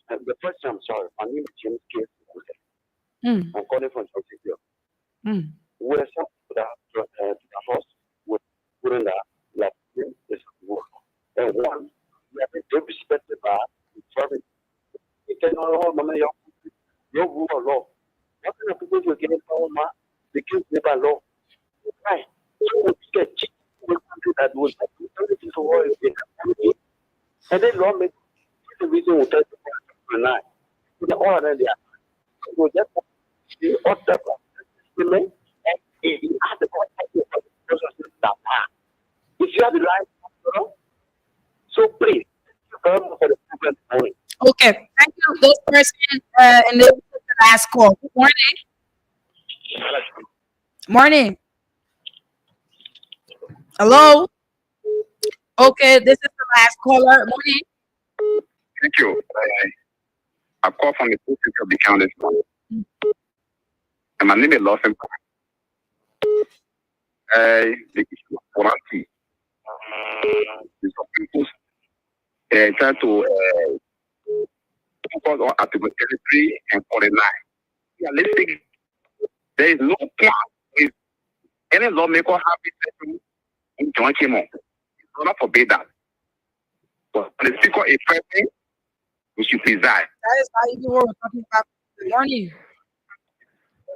The first time, sorry, my name is James K. I'm calling from Georgia. Where something to that house with putting that is work. And one, we have been disrespected by the service. You can know, Mama, your rule of law. What kind of people you get from the kids live by law? Right. So we get cheap that would have everything to worry about. And then law makes the reason we try to tonight. The order there. So just the order and you have the if you have the right, so please, for the program. Okay, thank you. This person, and then the last call. Good morning. Morning. Hello. Okay, this is the last caller. Morning. Thank you. I call from the district of the county. And my name is Lawson. The issue of warranty. Some people try to focus on Article 33 and 49. Realistically, there is no point with any lawmaker having settled in John Chimon. It's not forbid that. But when the speaker is present, we should preside. That is how you were talking about. Good morning.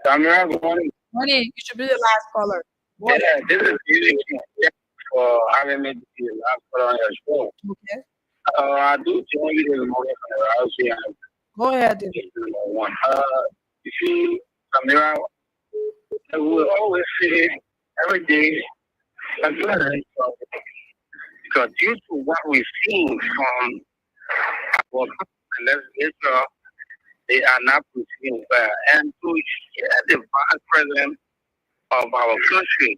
Samira, good morning. Morning. You should be the last caller. Yeah, this is really for having me the last caller on your show. Okay. I do join you this morning from the house here. Go ahead. One. You see, Samira, I will always say every day, because due to what we've seen from our legislature, they are not proceeding well. And to hear the vice president of our country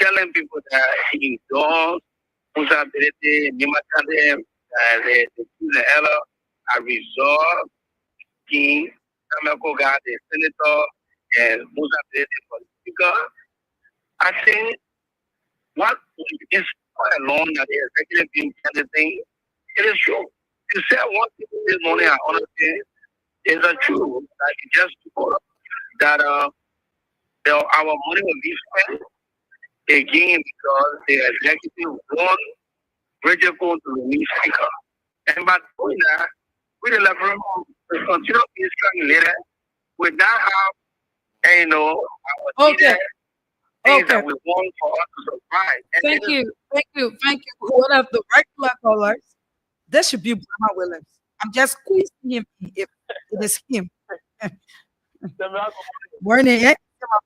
telling people that he does responsibility, the elder are resolved, King, Samakoga, the senator, and responsibility for the speaker. I think what is quite alone that the executive team can thing, it is true. You said one thing this morning, I honestly is a true, like just that our money will be spent again because the executive won Bridget to the new speaker. And by doing that, we the referendum will continue to be strong later. We now have, our things that we want for us to survive. Thank you. One of the regular callers, this should be Brahma Williams. I'm just squeezing him if it is him. Morning, my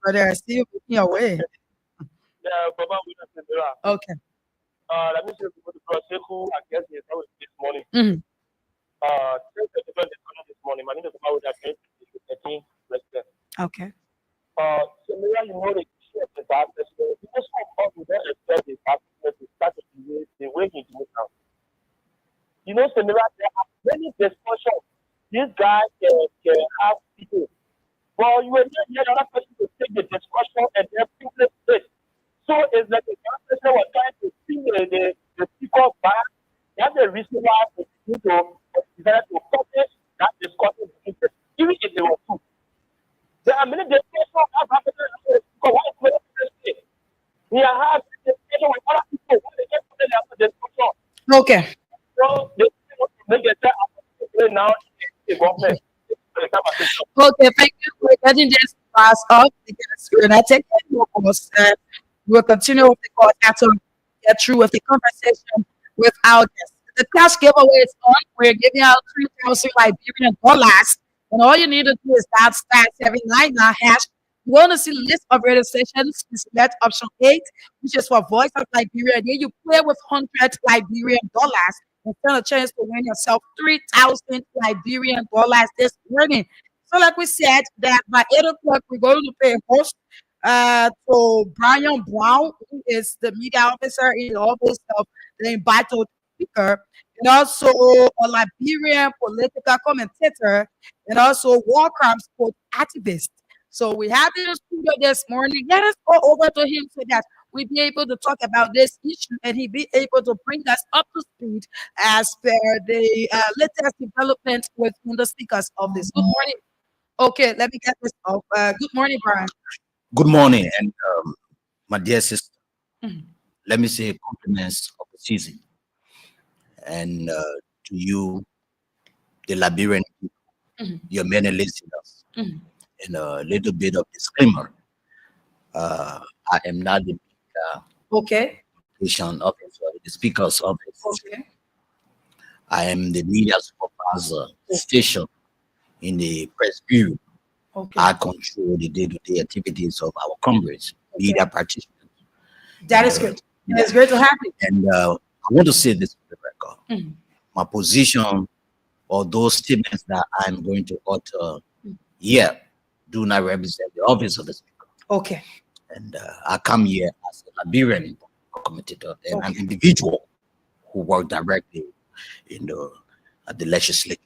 brother. I see you looking away. Okay. Let me say who I guess is this morning. Mm-hmm. This morning. My name is president. Okay. Samira, you know the issue of the bad president. Because we don't expect the bad president to start the way he do it now. You know, Samira, there are many discussions. This guy can have people. But you will not hear another person to take the discussion and then simply it. So it's like the person was trying to see the speaker back. That's the reason why we need to decided to publish that discussion. Even if they were true. There are many discussions that have happened in the speaker. We have had discussion with other people when they get to the discussion. Okay. So they make a now the government. Okay, thank you for getting this class up because we're not taking more calls. We'll continue with the call after we get through with the conversation with our guests. The cash giveaway is on. We're giving out 3,000 Liberian dollars. And all you need to do is dial *799# You want to see the list of radio stations, you select option 8, which is for Voice of Liberia. Then you play with 100 Liberian dollars and stand a chance to win yourself 3,000 Liberian dollars this morning. So like we said, that by 8 o'clock, we're going to pay host to Brian Brown, who is the media officer in the office of the invited speaker, and also a Liberian political commentator, and also war crimes court activist. So we have in the studio this morning. Let us go over to him so that we be able to talk about this issue and he be able to bring us up to speed as per the latest development within the speakers of this. Good morning. Okay, let me get this off. Good morning, Brian. Good morning, and my dear sister. Let me say compliments of the season, and to you, the Liberian people, your many listeners. And a little bit of disclaimer. I am not the official office or the speaker's office. Okay. I am the media supervisor station in the press bureau. Okay. I control the day-to-day activities of our comrades, media practitioners. That is good. It's great to have you. And I want to say this for the record. My position or those statements that I'm going to utter here do not represent the office of the speaker. Okay. And I come here as a Liberian commentator and an individual who work directly in the at the legislature.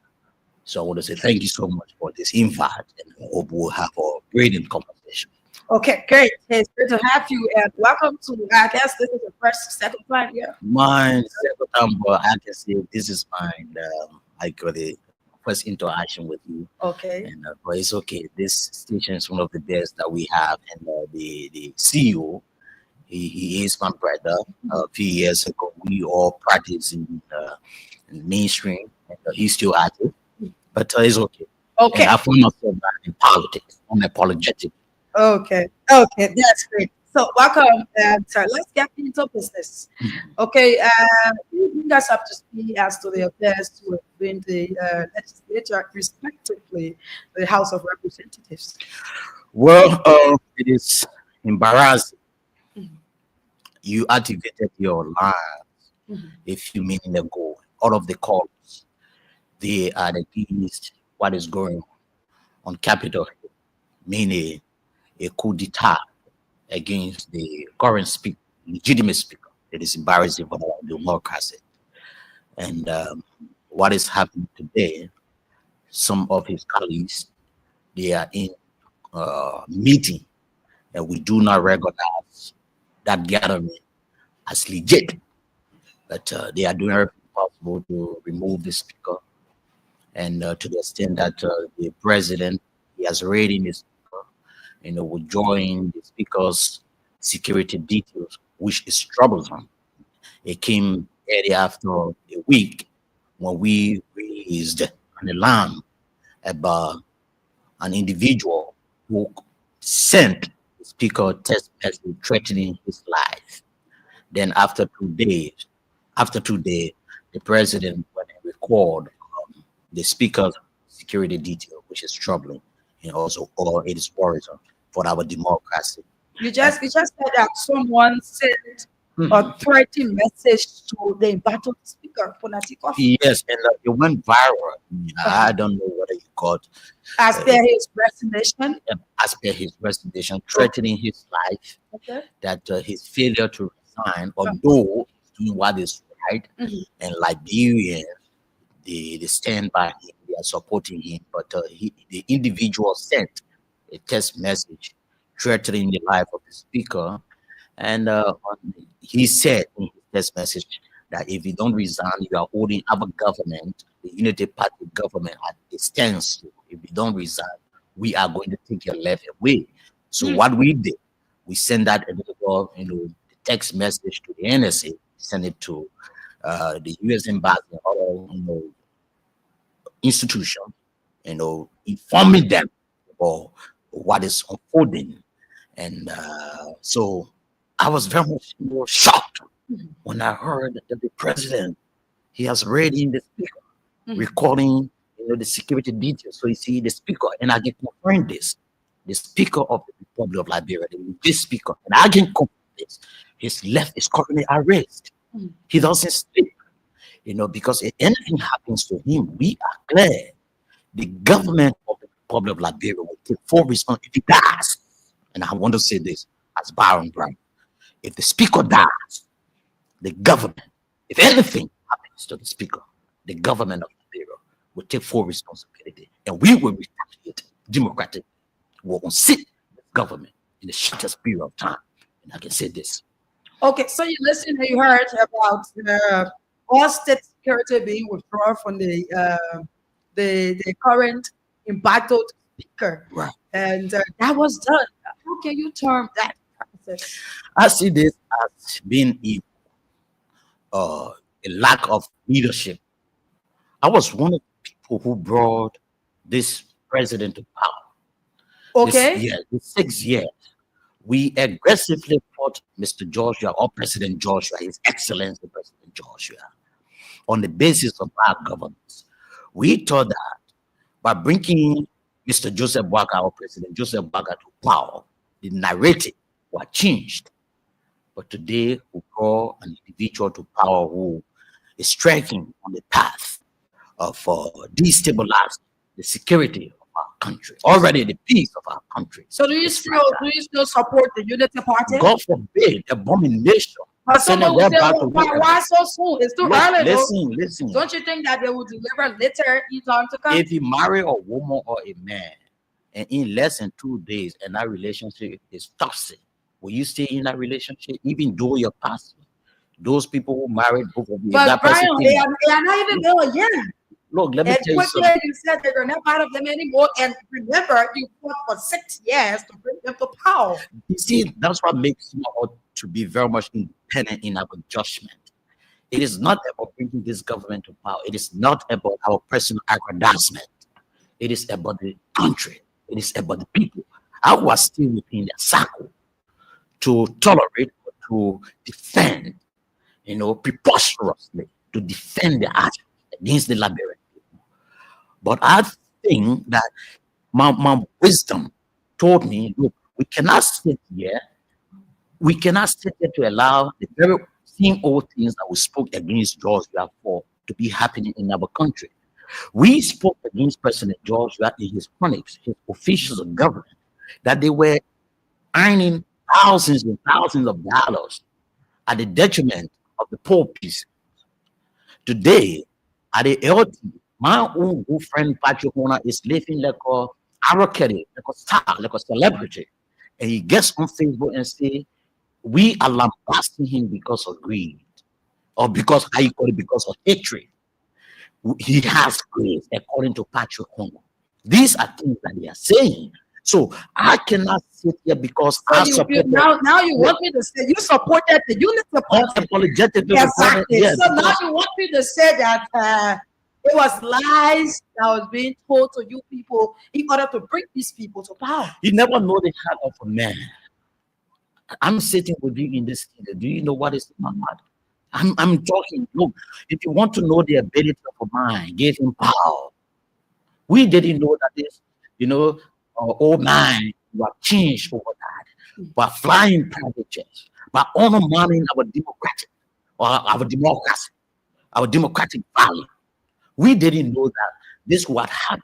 So I want to say thank you so much for this invite, and I hope we'll have a brilliant conversation. Okay, great. It's good to have you, and welcome to. I guess this is the second time here. My second time, but I can say this is my I got the first interaction with you. Okay. And but it's okay. This station is one of the best that we have, and the CEO, he is my brother. A few years ago, we all practiced in mainstream, and he's still active, but it's okay. Okay. And I find myself back in politics, unapologetic. Okay, that's great. So welcome, sir. Let's get into business. Okay, you bring us up to speed as to the affairs within the legislature, respectively, the House of Representatives. Well, it is embarrassing. You activated your lines a few minutes ago. All of the calls, they are against what is going on Capitol Hill, meaning a coup d'etat against the current speaker, legitimate speaker. It is embarrassing for our democracy. And what is happening today, some of his colleagues, they are in meeting, and we do not recognize that gathering as legit. But they are doing everything possible to remove the speaker. And to the extent that the president, he has already missed, would join the speaker's security details, which is troublesome. It came early after a week when we raised an alarm about an individual who sent the speaker text message threatening his life. Then after 2 days, the president went and recorded the speaker's security detail, which is troubling, and also it is worrisome for our democracy. You just said that someone sent a threatening message to the embattled speaker, Ponatikoff. Yes, and it went viral. I don't know whether you got as per his resignation. As per his resignation, threatening his life. Okay. That his failure to resign, although he's doing what is right, and Liberians, they stand by him, they are supporting him, but the individual sent a text message threatening the life of the speaker, and he said in his text message that if you don't resign, you are holding our government, the Unity Party government, at a standstill. If you don't resign, we are going to take your life away. So what we did, we sent that the text message to the NSA, send it to the U.S. Embassy, and other institutions, informing them about what is unfolding. And so I was very much more shocked when I heard that the president, he has already in the speaker recording the security details. So you see the speaker, and I can confirm this, the speaker of the Republic of Liberia, this speaker, and I can confirm this, his left is currently arrested. He doesn't sleep, because if anything happens to him, we are glad the government of the Republic of Liberia will take full responsibility if he dies. And I want to say this as Backgrund. If the speaker dies, the government, if anything happens to the speaker, the government of Liberia will take full responsibility, and we will retaliate democratically. We will unseat the government in the shortest period of time. And I can say this. Okay, so you listened and you heard about all state security being withdrawn from the current embattled speaker, right? And that was done. How can you term that process? I see this as being a lack of leadership. I was one of the people who brought this president to power. Okay. This 6 years, we aggressively fought Mr. Joshua, or President Joshua, His Excellency President Joshua, on the basis of our governance. We thought that by bringing Mr. Joseph Boakai, or President Joseph Boakai, to power, the narrative was changed. But today, we brought an individual to power who is striking on the path of destabilizing the security of our country, already the peace of our country. So do you still support the Unity Party? God forbid, abomination. But Send someone it will right say, back oh, to why so soon? It's too Look, early, though. listen. Don't you think that they will deliver later in time to come? If you marry a woman or a man, and in less than 2 days, and that relationship is toxic, will you stay in that relationship, even though your pastor? Those people who married both of you, if But that person Brian, came, they are not even there yet. look, let me And tell you quickly, something. you said that you're not part of them anymore. And remember, you fought for 6 years to bring them to power. You see, that's what makes you ought to be very much independent in our judgment. It is not about bringing this government to power. It is not about our personal aggrandizement. It is about the country. It is about the people. I was still within the circle to tolerate or to defend, preposterously to defend the act against the Liberian people. But I think that my wisdom told me, look, we cannot sit here. We cannot sit here to allow the very same old things that we spoke against Georgia for to be happening in our country. We spoke against President Georgia in his chronics, his officials of government, that they were earning thousands and thousands of dollars at the detriment of the poor people. Today, at the LT, my own good friend Patrick Horner is living like a arrogant, like a star, like a celebrity. And he gets on Facebook and say, we are lambasting him because of greed, or because how you call it, because of hatred. He has greed, according to Patrick Horner. These are things that they are saying. So I cannot sit here because I support. Now you want me to say you supported the unity party. Unapologetically. Exactly. Yes, So now you want me to say that it was lies that was being told to you people in order to bring these people to power. You never know the heart of a man. I'm sitting with you in this studio. Do you know what is in my heart? I'm talking. Look, if you want to know the ability of a man, give him power. We didn't know that this, old man was changed over that by flying private jets, by undermining our democratic or our democracy, our democratic value. We didn't know that this would happen.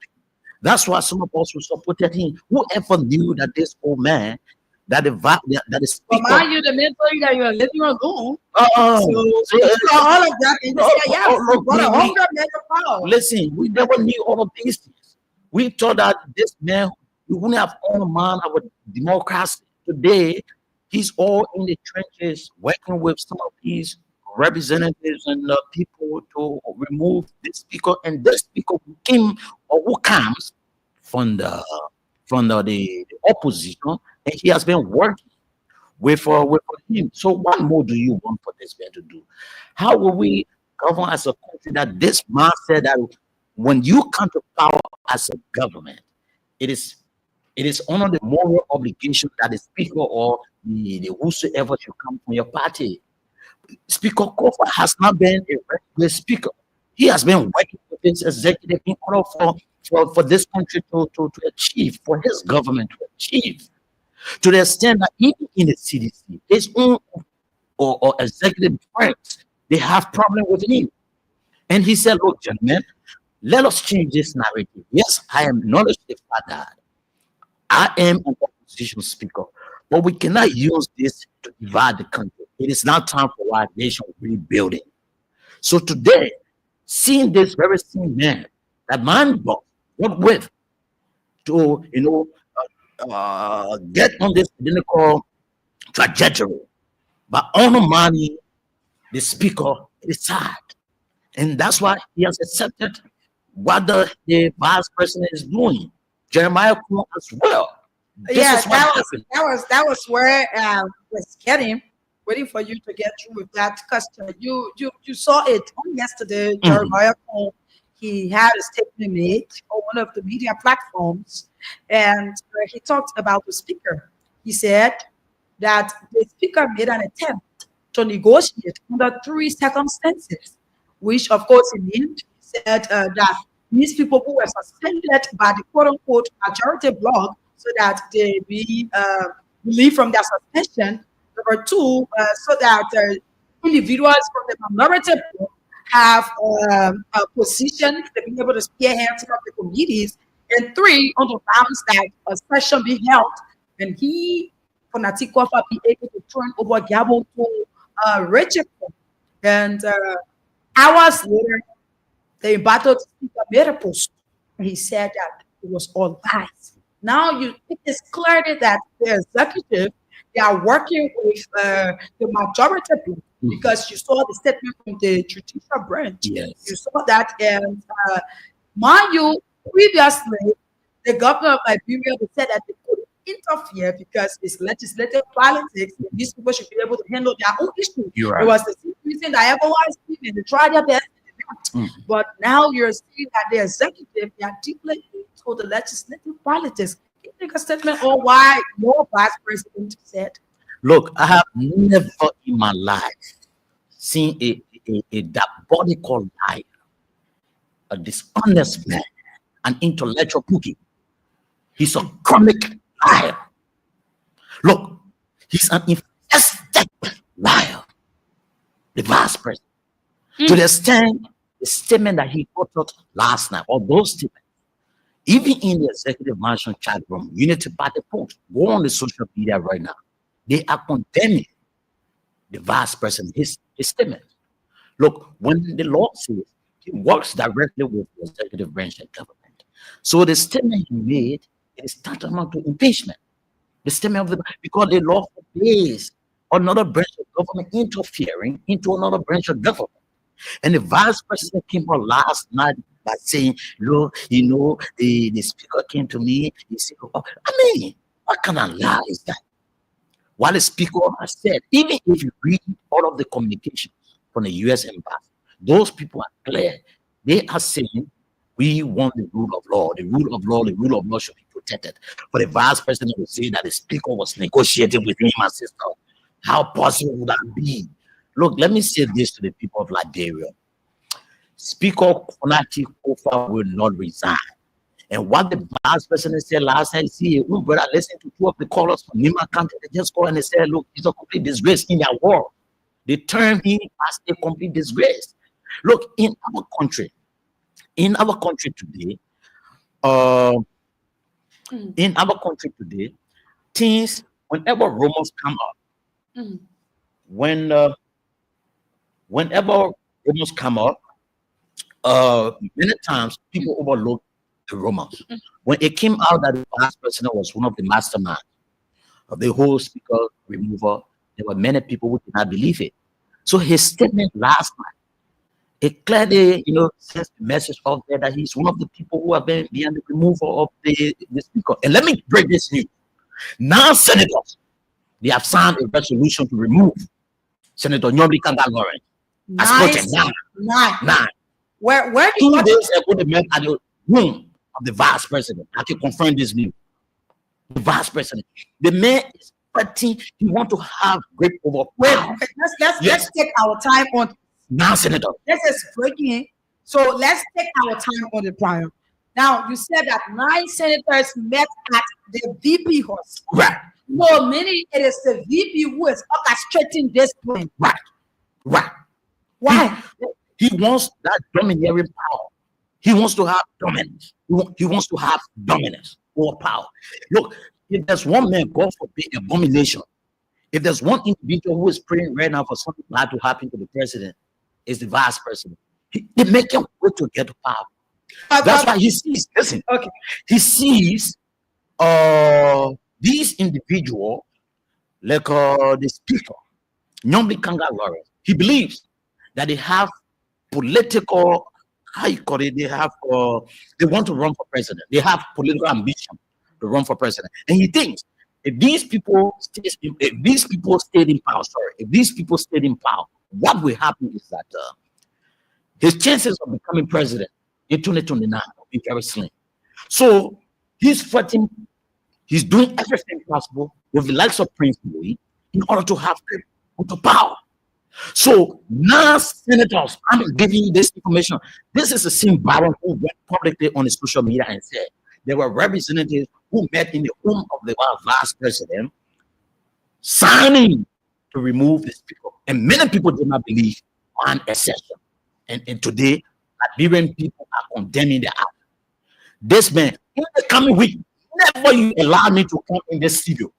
That's why some of us who supported him. Whoever knew that this old man, that the speaker. But mind you, the mentor that you are living alone. So all of that, and you say, yes, what a hunger man of power. Listen, we never knew all of these things. We thought that this man, we wouldn't have undermined our democracy. Today, he's all in the trenches working with some of these representatives and people to remove this speaker. And this speaker who came or who comes from the opposition, and he has been working with him. So what more do you want for this man to do? How will we govern as a country that this man said that when you come to power as a government, it is under the moral obligation that the speaker or the whosoever should come from your party. Speaker Kofa has not been a regular speaker. He has been working with his executive in order for this country to achieve, for his government to achieve. To the extent that even in the CDC, his own or executive friends, they have problem with him. And he said, look, gentlemen, let us change this narrative. Yes, I acknowledge the fact that I am an opposition speaker, but we cannot use this to divide the country. It is now time for our nation rebuilding. So today, seeing this very same man, that man worked with to, get on this identical trajectory, but undermining the speaker, is sad. And that's why he has accepted what the vice president is doing. Jeremiah Kuhn as well. That was where was getting waiting for you to get through with that question. You saw it on yesterday. Jeremiah Kuhn, he had a statement made on one of the media platforms, and he talked about the speaker. He said that the speaker made an attempt to negotiate under 3 circumstances, which of course he meant. He said that these people who were suspended by the quote-unquote majority bloc so that they be relieved from their suspension. Number 2, so that individuals from the minority bloc have a position to be able to spearhead some of the committees. And 3, on the grounds that a session be held and he, Fonatikofa, be able to turn over gavel to Richard, and hours later, the embattled speaker made a post. And he said that it was all lies. Now it is clear that the executive, they are working with the majority bloc, because you saw the statement from the judicial branch. Yes. You saw that, and mind you, previously the governor of Liberia, they said that they couldn't interfere because it's legislative politics. And these people should be able to handle their own issues. You're right. It was the same reason that everyone is speaking. They tried their best. But now you're seeing that the executive, they are deeply into the legislative politics. Can you make a statement on why your vice president said? Look, I have never in my life seen a diabolical liar, a dishonest man, an intellectual cookie. He's a chronic liar. Look, he's an infested liar, the vice president. To the extent, the statement that he uttered last night, or those statements, even in the executive mansion chat room, Unity Party folks, go on the social media right now, they are condemning the vice president, his statement. Look, when the law says he works directly with the executive branch of government, so the statement he made, it is tantamount to impeachment. The statement of because the law forbids another branch of government interfering into another branch of government. And the vice president came out last night by saying, look, the speaker came to me. He said, oh, I mean, what kind of lie is that? While the speaker has said, even if you read all of the communications from the U.S. embassy, those people are clear. They are saying, we want the rule of law. The rule of law should be protected. But the vice president will say that the speaker was negotiating with him and sister. How possible would that be? Look, let me say this to the people of Liberia. Speaker Konati Kofa will not resign. And what the vice president said last night, see, brother, listen to two of the callers from Nima County. They just called and they said, look, it's a complete disgrace in their world. They term him as a complete disgrace. Look, in our country today, things, whenever rumors come up, whenever rumors come up, many times people overlook the rumors. When it came out that the vice president was one of the masterminds of the whole speaker removal, there were many people who did not believe it. So his statement last night, it clearly, sends the message out there that he's one of the people who have been behind the removal of the speaker. And let me break this news. Now, senators, they have signed a resolution to remove Senator Nyomli Kanga-Lawrence. Nine. Where 2 days ago, they met at the room of the vice president. I can confirm this news. The vice president, the man is fighting. He want to have grip over. Let's take our time on. Now, Senator, this is breaking. So let's take our time on the prior. Now, you said that 9 senators met at the VP house. Right. So meaning it is the VP who is orchestrating this plan. Right. Why? He wants that domineering power. He wants to have dominance. He wants to have dominance or power. Look, if there's one man, God forbid, abomination. If there's one individual who is praying right now for something bad to happen to the president, is the vice president. They make him wait to get to power. That's why he sees. Listen. Okay. He sees these individuals like the speaker, Nyomli Kanga-Lawrence. He believes that they have political, how you call it, they want to run for president. They have political ambition to run for president. And he thinks if these people stayed in power, what will happen is that his chances of becoming president in 2029 will be very slim. So he's fighting, he's doing everything possible with the likes of Prince Louis in order to have the power. So now, senators, I'm giving you this information. This is the same Baron who went publicly on the social media and said there were representatives who met in the home of the vice president signing to remove the speaker. And many people did not believe one exception. And today, Liberian people are condemning the act. This man, in the coming week, never you allow me to come in this studio.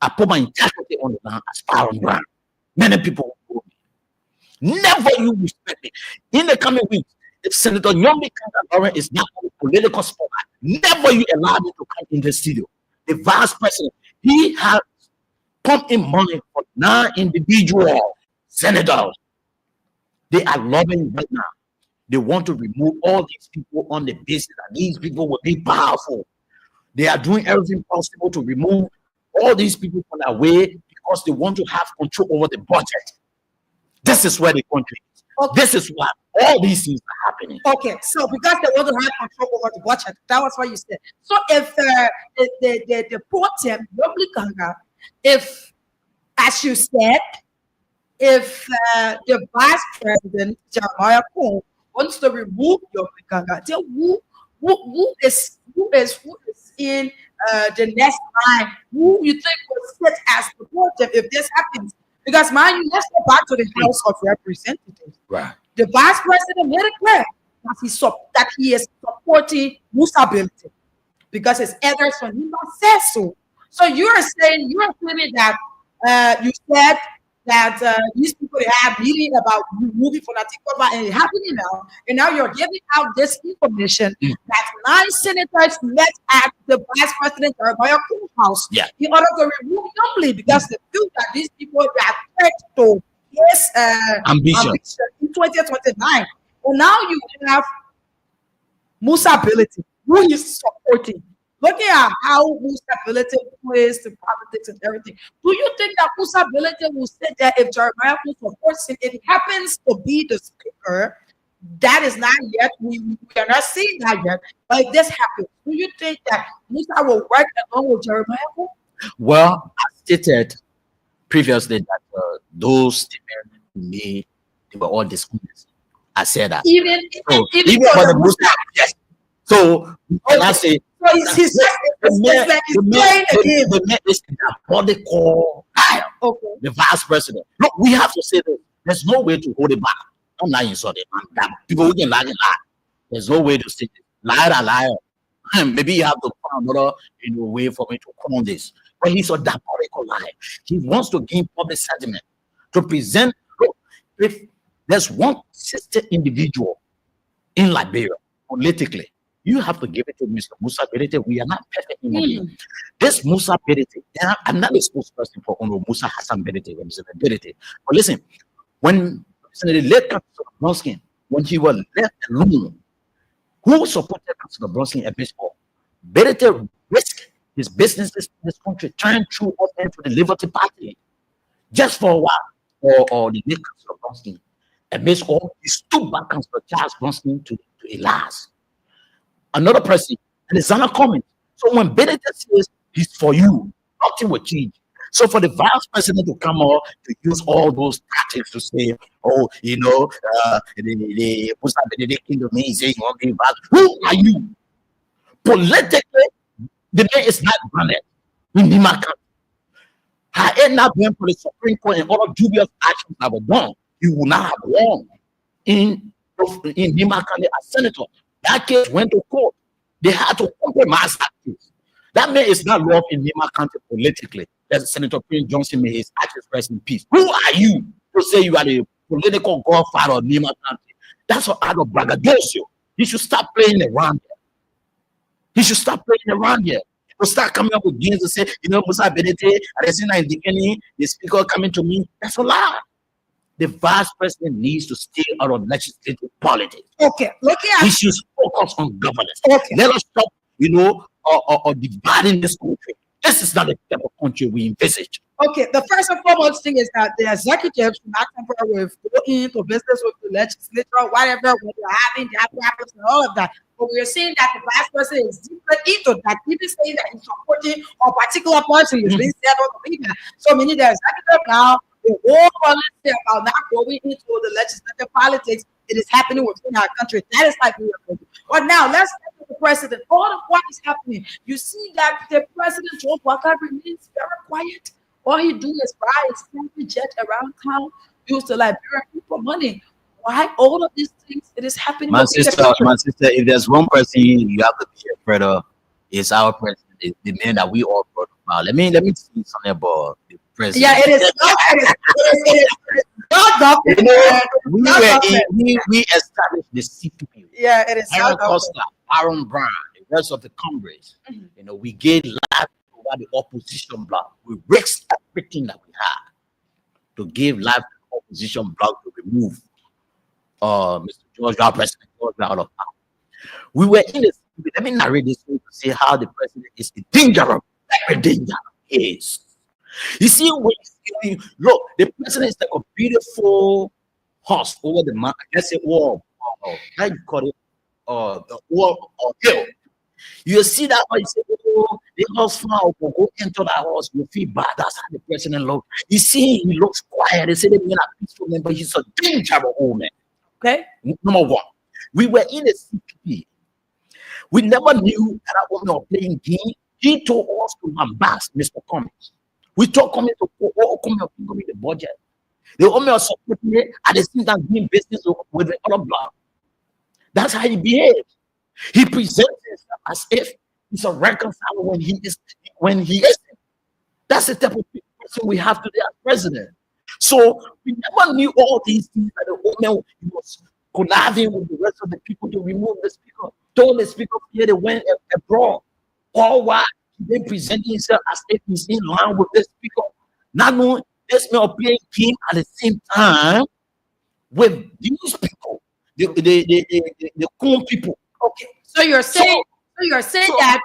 I put my integrity on the ground as far on ground. Many people will vote me. Never you respect me. In the coming weeks, if Senator Nyombi Kangalore is not on the political spotlight, never you allow me to come in the studio. The vice president, he has pumped in money for 9 individual senators. They are lobbying right now. They want to remove all these people on the basis that these people will be powerful. They are doing everything possible to remove all these people from their way because they want to have control over the budget. This is where the country is. Okay. This is why all these things are happening. Okay, so because they want to have control over the budget, that was what you said. So if the pro-tem, if, as you said, if the vice president, Jeremiah Cole, wants to remove Yombi Kanga, then who is in the next line? Who you think will sit as the pro-tem if this happens? Because mind you, let's go back to the House of Representatives. Right. The vice president made it clear that he is supporting Musability because his elders from him said so. So you're claiming that you said that these people have meeting about removing Fonatikova and it happening now, and now you're giving out this information that 9 senators met at the vice president Jeremiah Cole's house in order to remove Youngly because they feel that these people are threat to his ambition in 2029. And now you have Musability, who is supporting. Looking at how Musability plays the politics and everything, do you think that Musability will say that if Jeremiah supports him, if he happens to be the speaker, that is not yet, we are not seeing that yet, but if this happens, do you think that Musa will work along with Jeremiah? Well, I stated previously that those statements made, they were all discriminatory. I said that. Even for the Musa, yes. So, when I say, the man is what they call the vice president. Look, we have to say this. There's no way to hold it back. I'm not insulting. People can lie and lie. There's no way to say it. Liar. Maybe you have to find another way for me to call this. But he's a diabolical liar. He wants to gain public sentiment to present. Look, if there's one sister individual in Liberia politically, you have to give it to Mr. Musability. We are not perfect human beings. This Musability, I'm not a spokesperson for Honorable Musa Hassan Berete, but listen, when the late Councillor Bronskin, when he was left alone, who supported Councillor Bronskin at baseball? Berete risked his businesses in this country, turned through up into the Liberty Party just for a while, or the late Councillor Bronskin. At baseball, he stood back Councillor Charles Bronskin to a last. Another person, and it's not comment. So when Benedict says he's for you, nothing will change. So for the vice president to come out to use all those tactics to say, oh, the Benedict kingdom is saying, okay, but who are you? Politically, the man is not branded in the market. Had it not been for the Supreme Court and all dubious actions that were done, you would not have won in Nima County as senator. That case went to court. They had to compromise that case. That man is not loved in Nima County politically. As Senator Prince Johnson may his actions rest in peace. Who are you to say you are the political godfather of Nima County? That's an act of braggadocio. He should stop playing around here. He should stop playing around here. To start coming up with games to say, Musa Benete, the speaker coming to me. That's a lie. The vice president needs to stay out of legislative politics. Okay, looking at he should focus on governance. Okay. Let us stop, or dividing this country. This is not the type of country we envisage. Okay, the first and foremost thing is that the executives should not compare with go into business with the legislature, whatever, when they're having their apparatus and all of that. But we are saying that the vice president is deeper into that, even saying that he's supporting a particular person is being said on the media. So many the executive now. The whole policy about not going into the legislative politics, it is happening within our country. That is like we are going to. But now let's look at the president. All of what is happening, you see that the president Joe Walker remains very quiet. All he do is fly his private jet around town, use the Liberian people money. Why all of these things? It is happening. My sister, if there's one person you have to be afraid of, it's our president, the man that we all brought about. Let me see something about the president. Yeah, it is not government. You know, we established the CPP. Yeah, it is Aaron not Costa, government. Aaron Brown, the rest of the Congress. You know, we gave life over the opposition bloc. We risked everything that we had to give life to the opposition bloc to remove Mr. George, our president, George out of power. We were in this. Let me narrate this to see how the president is in danger, very dangerous. Is. You see, when you look, the president is like a beautiful horse over the mountain. Let's say, how you call it? The wall or hill. You see that when you say, oh, the horse found will go into that horse, you feel bad. That's how the president looks. You see, he looks quiet. They say they mean a peaceful man, but he's a dangerous old man. Okay. Number one, we were in a CPP. We never knew that woman was playing game. He told us to embarrass Mr. Cummings. We told Cummings to all come the budget. They only are supporting it at the same time doing business with the other bloc. That's how he behaves. He presents himself as if he's a reconciler when he isn't. That's the type of person we have today as president. So we never knew all these things that the woman was collabing with the rest of the people to remove the speaker. Told the speaker here they went abroad. All while they presenting himself as if he's in line with the speaker. Not knowing this man playing game at the same time with these people, the cool people. Okay. So you're saying that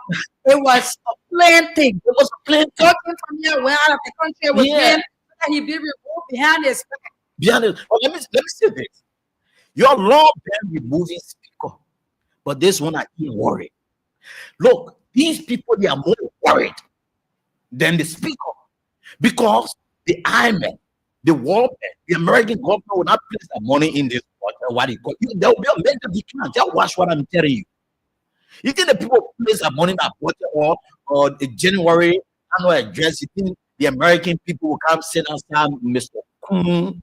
it was a planned thing. It was a planned thing. Talking from here, went out of the country, it was planned that he be removed behind his back. Behind it. Oh, let me say this. Your law been removing speaker, but this one I ain't worried. Look, these people, they are more worried than the speaker because the IMF, the World Bank, the American government will not place their money in this water. What it call you? There will be a major decline. Just watch what I'm telling you. You think the people place their money in that water or the January annual address? You think the American people will come sit outside Mr. Kuhn,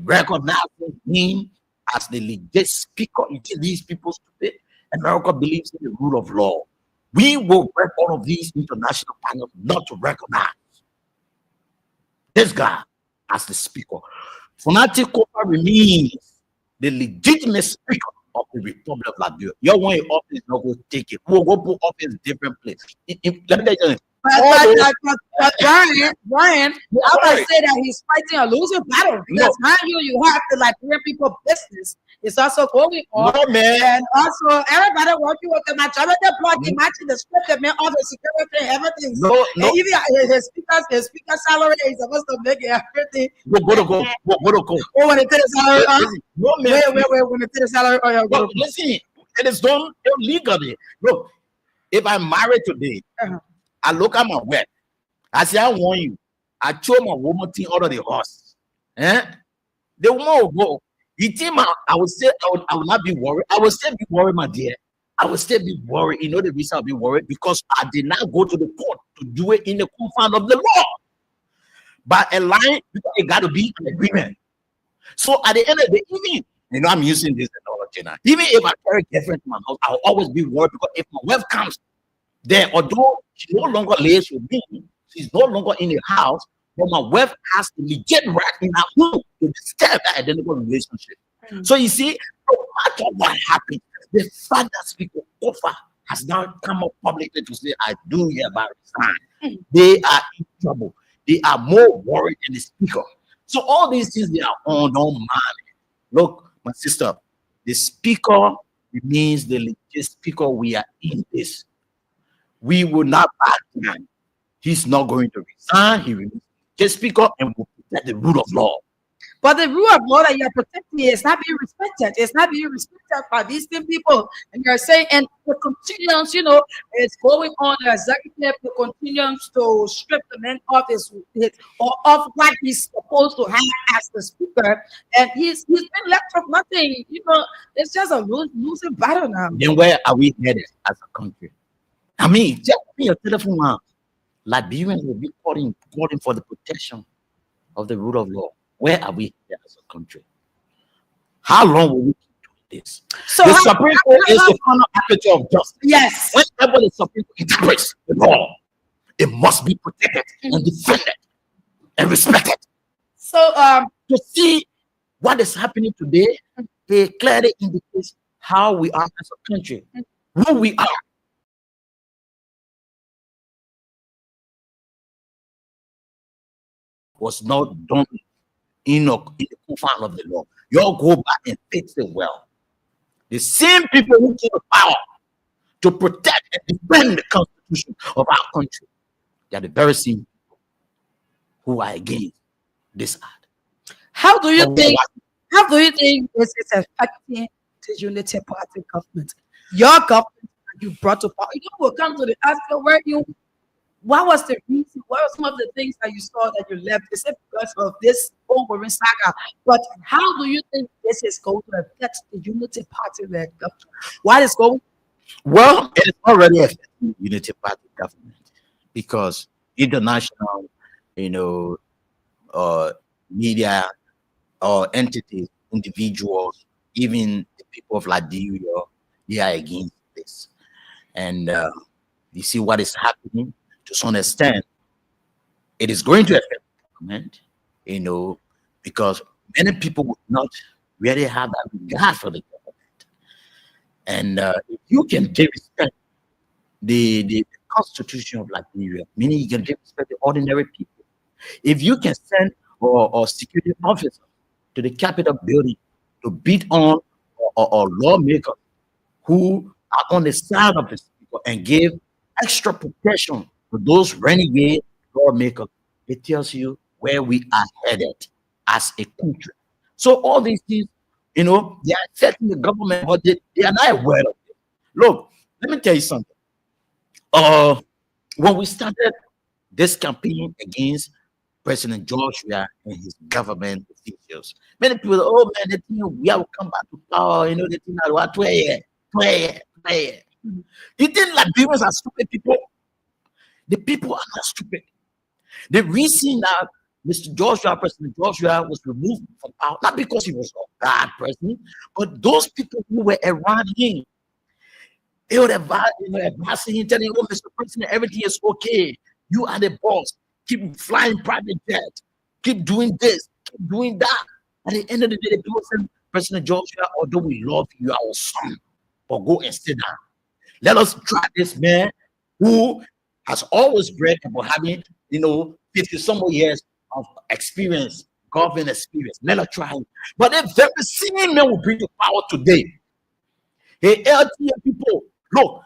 recognizing him as the legit speaker? You think these people stupid? America believes in the rule of law. We will break all of these international partners not to recognize this guy as the speaker. Funati Kopa remains the legitimate speaker of the Republic of Liberia. Your one in office not going to take it. We'll go put office different place. Let me tell you. But Brian, I would say that he's fighting a losing battle because mind you have to like hear people business. It's also going on. No, man. And also everybody working with the majority block, matching the script, the man, all the security, everything. No. And even his speaker salary is supposed to make everything. Go to go. Oh, when it is salary, no, man. Wait, when it is salary, no, listen, it is done illegally. Look, if I'm married today, I look at my wife. I say, I want you. I throw my woman thing out of the horse. The woman will go. You think I would say I would not be worried. I would still be worried, my dear. I would still be worried. You know the reason I'll be worried? Because I did not go to the court to do it in the confines of the law. But a line, it got to be an agreement. So at the end of the evening, you know, I'm using this analogy now. Even if I carry girlfriend to my house, I'll always be worried because if my wife comes there, although she no longer lives with me, she's no longer in the house, but my wife has the legit right in her home to disturb that identical relationship. So you see, no matter what happens, the fact that Speaker Kofa has now come up publicly to say, I do hereby resign, they are in trouble. They are more worried than the speaker. So all these things they are on, don't mind. Look, my sister, the speaker remains the legit speaker. We are in this. We will not back down. He's not going to resign. He remains the speaker and will protect the rule of law. But the rule of law that you're protecting is not being respected. It's not being respected by these same people. And you're saying, and the continuance, you know, is going on. The executive continues to strip the man of his or of what he's supposed to have as the speaker. And he's been left with nothing. You know, it's just a losing battle now. Then where are we headed as a country? I mean, just be your telephone now. Liberians will be calling for the protection of the rule of law. Where are we here as a country? How long will we keep doing this? So the Supreme Court is the final arbiter of justice. Yes. Whenever the Supreme Court interprets the law, it must be protected and defended. and respected. So To see what is happening today, it clearly indicates how we are as a country, who we are. Was not done in the confines of the law. You all go back and fix it well. The same people who came to power to protect and defend the constitution of our country, they are the very same people who are against this act. how do you think this is affecting the Unity Party government? Your government that you brought to power. You will come to the answer where you. What was the reason? What were some of the things that you saw that you left? Is it because of this ongoing saga? But how do you think this is going to affect the Unity Party led government? What is going? Well, it is already affecting the Unity Party government because international, media or entities, individuals, even the people of Liberia, they are against this. And you see what is happening to some extent. It is going to affect the government, because many people would not really have that regard for the government. And if you can give respect the constitution of Liberia, meaning you can give respect to ordinary people. If you can send or security officers to the Capitol building to beat on or lawmakers who are on the side of the people and give extra protection to those renegade lawmakers, it tells you where we are headed as a country. So all these things, they are affecting the government, but they are not aware of it. Look, let me tell you something. When we started this campaign against President George Weah and his government officials, many people, oh man, the thing we will come back to power, the thing that what 20 years. You think Liberians are stupid people? The people are not stupid. The reason that President George Weah was removed from power, not because he was a bad president, but those people who were around him, they would advising him, telling him, oh, Mr. President, everything is okay. You are the boss. Keep flying private jet. Keep doing this. Keep doing that. At the end of the day, the people said, President George Weah, although we love you, our son, but go and sit down. Let us try this man who has always bragged about having, 50 some more years of experience, government experience. Let us try him. But if the same man will bring to power today, hey, LTM people, look,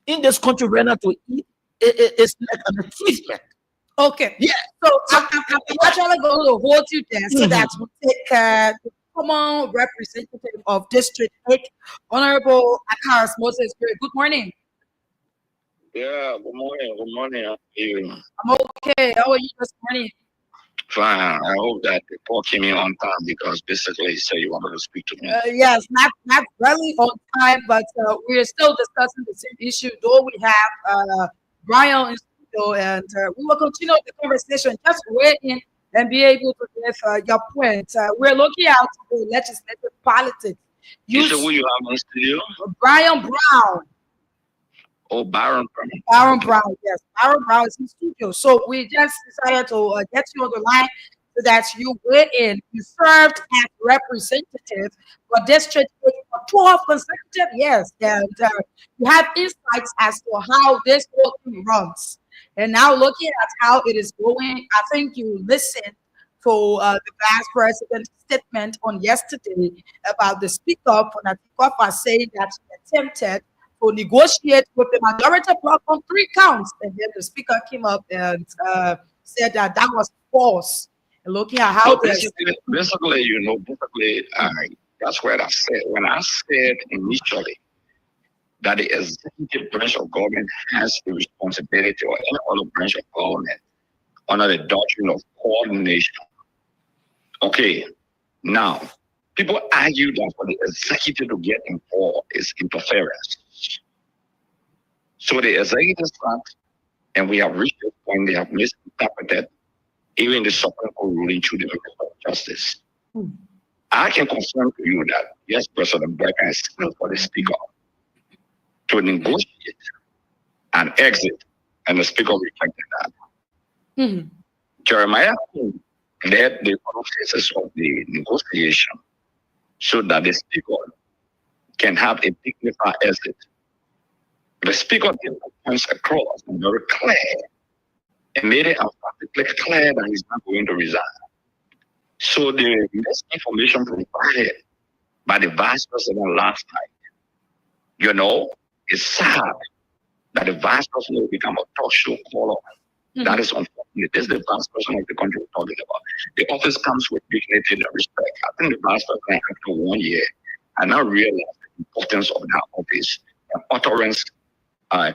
in this country right now to eat, it's like an achievement. Okay. Yeah. So I'm actually going to hold you there so that we take the common representative of District 8, Honorable Akaras Moses. Good morning. Yeah, good morning. Good morning. How are you? I'm okay. How are you this morning? Fine. I hope that the call came in on time because basically you said you wanted to speak to me. Yes, not really on time, but we're still discussing the same issue. Though we have Brian in studio, and we will continue the conversation. Just wait in and be able to give your point. We're looking out for legislative politics. You said who you have in studio? Brian Brown. Oh, Baron Brown. Baron Brown, yes. Baron Brown is in studio. So we just decided to get you on the line so that you weigh in. You served as representative for District 8 for 12 consecutive years. And you have insights as to how this whole thing runs. And now looking at how it is going, I think you listened to the Vice President's statement on yesterday about the Speaker for Natikofa saying that he attempted to negotiate with the majority bloc on 3 counts. And then the Speaker came up and said that was false. And looking at how basically, that's what I said. When I said initially that the executive branch of government has the responsibility, or any other branch of government, under the doctrine of coordination. Okay, now, people argue that for the executive to get involved is interference. So the executive side, and we have reached this point, they have misinterpreted even the Supreme Court ruling through the Minister of Justice. I can confirm to you that, yes, President Brecker is still for the Speaker to negotiate and exit, and the Speaker reflected that. Jeremiah led the processes of the negotiation so that the speaker can have a dignified exit. The speaker then points across and very clear and made it emphatically clear that he's not going to resign. So the misinformation provided by the vice president last night, it's sad that the vice president will become a talk show caller. Mm-hmm. That is unfortunate. This is the vice president of the country we're talking about. The office comes with dignity and respect. I think the vice president, after 1 year, I now realize the importance of that office. And utterance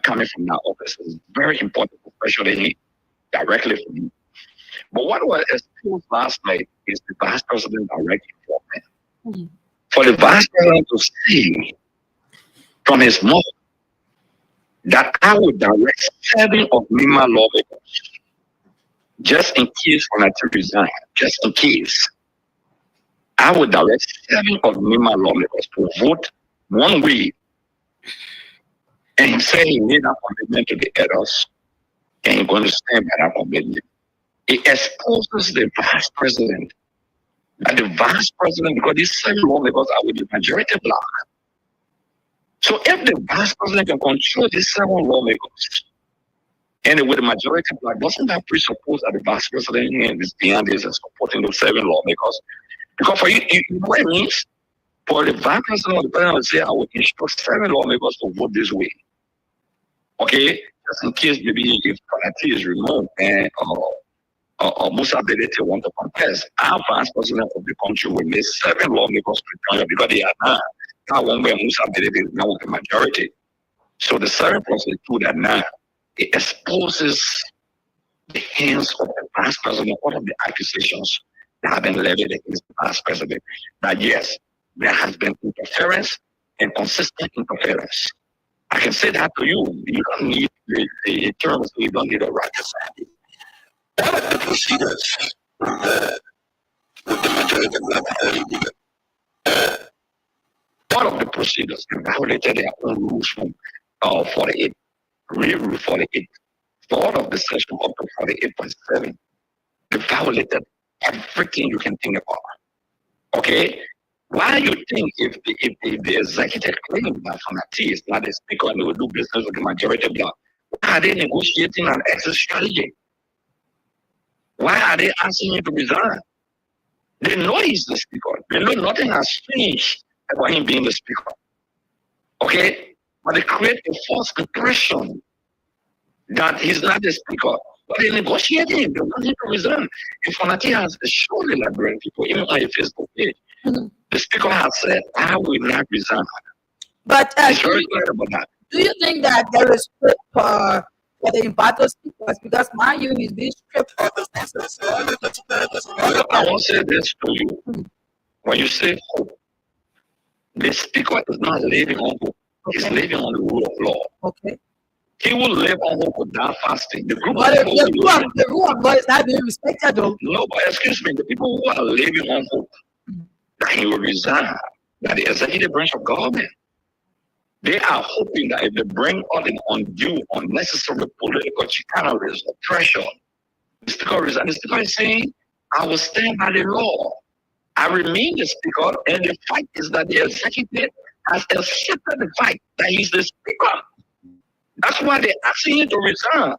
coming from that office is very important, especially directly from me. But what was exposed last night is the vice president direct involvement. Mm-hmm. For the vice president to say from his mouth that I would direct 7 of NEMA lawmakers, just in case when I resign, just in case, I would direct 7 of NEMA lawmakers to vote one way. And he said he made that commitment to the others, and he's going to stand by that commitment. It exposes the vice president, that the vice president, because these 7 lawmakers are with the majority bloc. So if the vice president can control these 7 lawmakers, and with the majority bloc, doesn't that presuppose that the vice president is behind this and supporting those 7 lawmakers? Because for you know what it means? For the vice president or the president to say, I will instruct 7 lawmakers to vote this way. Okay? Just in case maybe if Fanati is removed and Musa Bedete want to contest, our vice president of the country will make 7 lawmakers to join because they are now. One way Musa Bedete is now with the majority. So the 7 plus 2 that now, it exposes the hands of the vice president, all of the accusations that have been levied against the vice president. That yes, there has been interference and consistent interference. I can say that to you. You don't need the terms, you don't need a rocket scientist. One of the procedures with the majority of one of the procedures violated their own rules from 48, Rule 48, for all of the section up to 48.7. They violated everything you can think about. Okay? Why do you think if the executive claim that Fanati is not a speaker and they will do business with the majority bloc, why are they negotiating an exit strategy? Why are they asking him to resign? They know he's the speaker. They know nothing has changed about him being the speaker. Okay? But they create a false impression that he's not the speaker. But they're negotiating. They want him to resign. If Fanati has surely liberated people, even on a Facebook page, the speaker has said, I will not resign. But it's very clear about that. Do you think that there is hope for the Imparto speakers? Because my union is being stripped of the census. I want to say this to you. When you say hope, the speaker is not living on hope. Okay. He's living on the rule of law. Okay. He will live on hope without fasting. The group but the rule of law is not being respected, though. No, but excuse me, the people who are living on hope that he will resign, that the executive branch of government, they are hoping that if they bring on an undue, unnecessary political chicanery or pressure, the speaker resigns. The speaker is saying, I will stand by the law. I remain the speaker, and the fact is that the executive has accepted the fact that he's the speaker. That's why they're asking him to resign.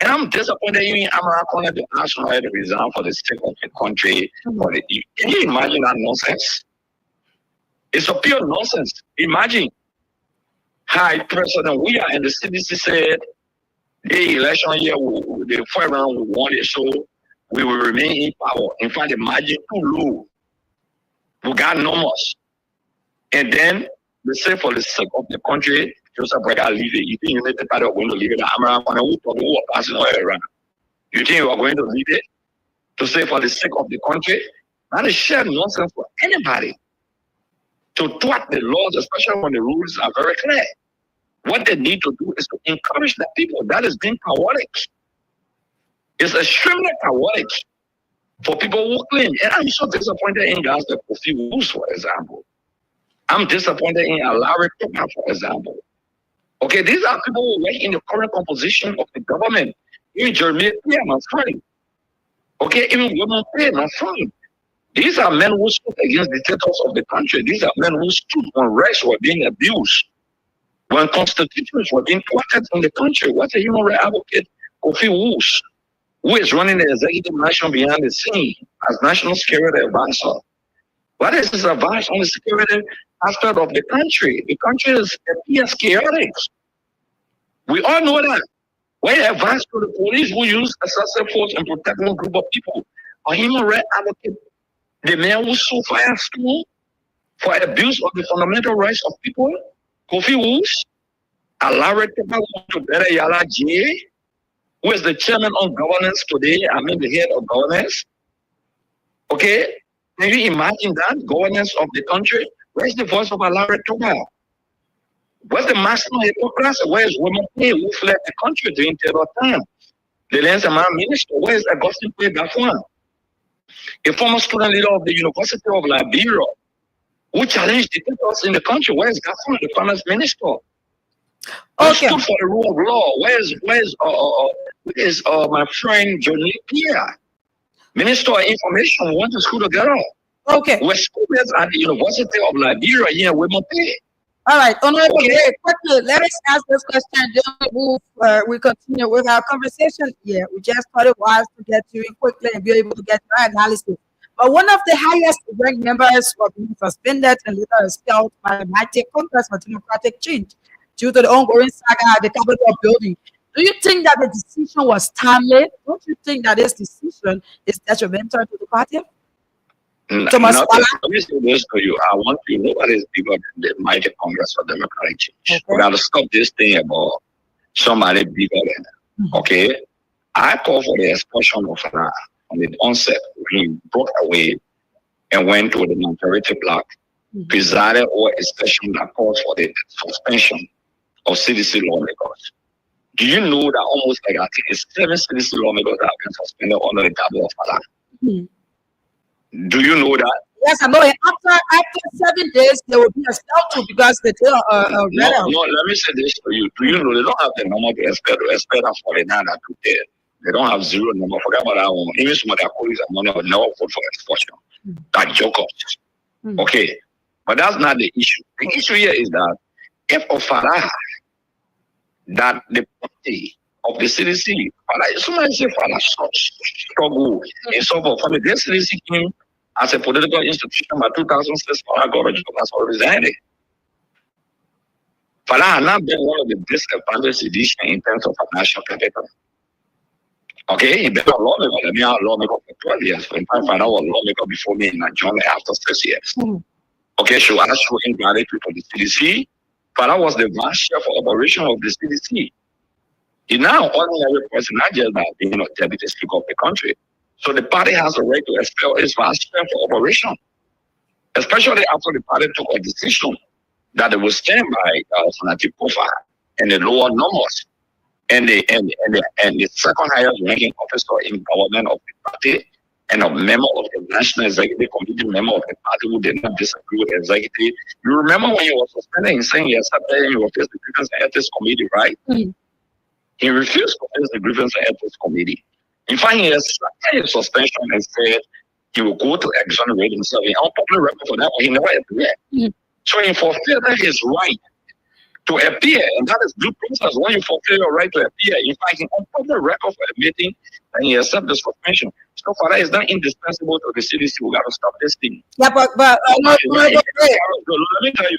And I'm disappointed in America to ask him to resign for the sake of the country. Can you imagine that nonsense? It's a pure nonsense. Imagine. Hi, President, we are in the CDC said the election year, the first round we won it, so we will remain in power. In fact, the margin too low. We got numbers. And then they say for the sake of the country, Joseph Brega leave it. You think you need the party are going to leave it? Who are passing all around? You think you are going to leave it to say for the sake of the country? That is sheer nonsense for anybody to thwart the laws, especially when the rules are very clear. What they need to do is to encourage the people. That is being chaotic. It's extremely chaotic for people who claim. And I'm so disappointed in guys like Kofi Woods, for example. I'm disappointed in Larry Toma, for example. Okay, these are people who work in the current composition of the government. In Germany, my friend. Okay, even women pay, my friend. These are men who stood against dictators of the country. These are men who stood when rights were being abused, when constitutions were being thwarted in the country. What's a human rights advocate, Kofi Woods, who is running the executive mansion behind the scene as national security advisor? What is his advice on the security aspect of the country? The country appears chaotic. We all know that. What advice to the police who use excessive force in protecting a group of people? A human rights advocate, the man who sued fire school for abuse of the fundamental rights of people, Kofi Woods, Alare Toba Yala J, who is the chairman on governance today, the head of governance. Okay, can you imagine that? Governance of the country? Where's the voice of Alare Toba? Where's the maximum hypocrisy? Where's women who fled the country during terror time? The Lands and Minister, where's Augustine P. Gafwan? A former student leader of the University of Liberia, who challenged dictators in the country. Where's Gafwan, the finance minister? Who stood for the rule of law? Where's my friend Johnny Pierre, Minister of Information? We went to school together. Okay. We're students at the University of Liberia here in Women Pay. All right, Honorable, very quickly, let us ask this question. We continue with our conversation here. We just thought it was to get to you quickly and be able to get your analysis. But one of the highest ranked members was being suspended and later expelled by the Mighty Congress for Democratic Change due to the ongoing saga at the Capitol building. Do you think that the decision was timely? Don't you think that this decision is detrimental to the party? Let me say this to you. I want you to know what is bigger than the Mighty Congress for Democratic Change. Okay. We got to stop this thing about somebody bigger than that. Okay? I call for the expulsion of Farah on the onset when he broke away and went to the majority bloc, presided over a session that calls for the suspension of CDC lawmakers. Do you know that almost like I think it's 7 CDC lawmakers that have been suspended under the tableau of Farah? Do you know that? Yes, I know. After 7 days, there will be a spell too because they tell no, let me say this to you. Do you know they don't have the number to expect us 49 to 10. They don't have zero number. Forget about that one. Even some of their colleagues are money will never vote for expulsion. That jokers. Okay. But that's not the issue. The issue here is that if Farah, that the party of the CDC, somebody say Farah struggle in some of the CDC came as a political institution by 2006, Farah got a job as a resigning. Farah has not been one of the disadvantaged editions in terms of financial capital. Okay, he been a lawmaker. Let me have a lawmaker for 12 years. In fact, Farah was a lawmaker before me in Nigeria after 6 years. Okay, so I show him gratitude for the CDC. Farah was the vice chair for operation of the CDC. He now ordinary person, not just that, deputy speaker of the country. So the party has a right to expel its vice chair for operation, especially after the party took a decision that they will stand by Sanati Kofa and the lower numbers and the second highest ranking officer in government of the party and a member of the National Executive Committee, member of the party who did not disagree with the executive. You remember when he was suspended and saying he accepted and he refused the Grievance and Ethics Committee, right? He refused to face the Grievance and Ethics Committee. In fact, he accepted his suspension and said he will go to exonerate himself. In unpopular record for that, but he never appeared. So he fulfilled his right to appear, and that is due process. When you fulfill your right to appear, in fact, in unpopular record for admitting and he accepted the suspension. So far, that is not indispensable to the CDC. We got to stop this thing. Yeah, but let me tell you,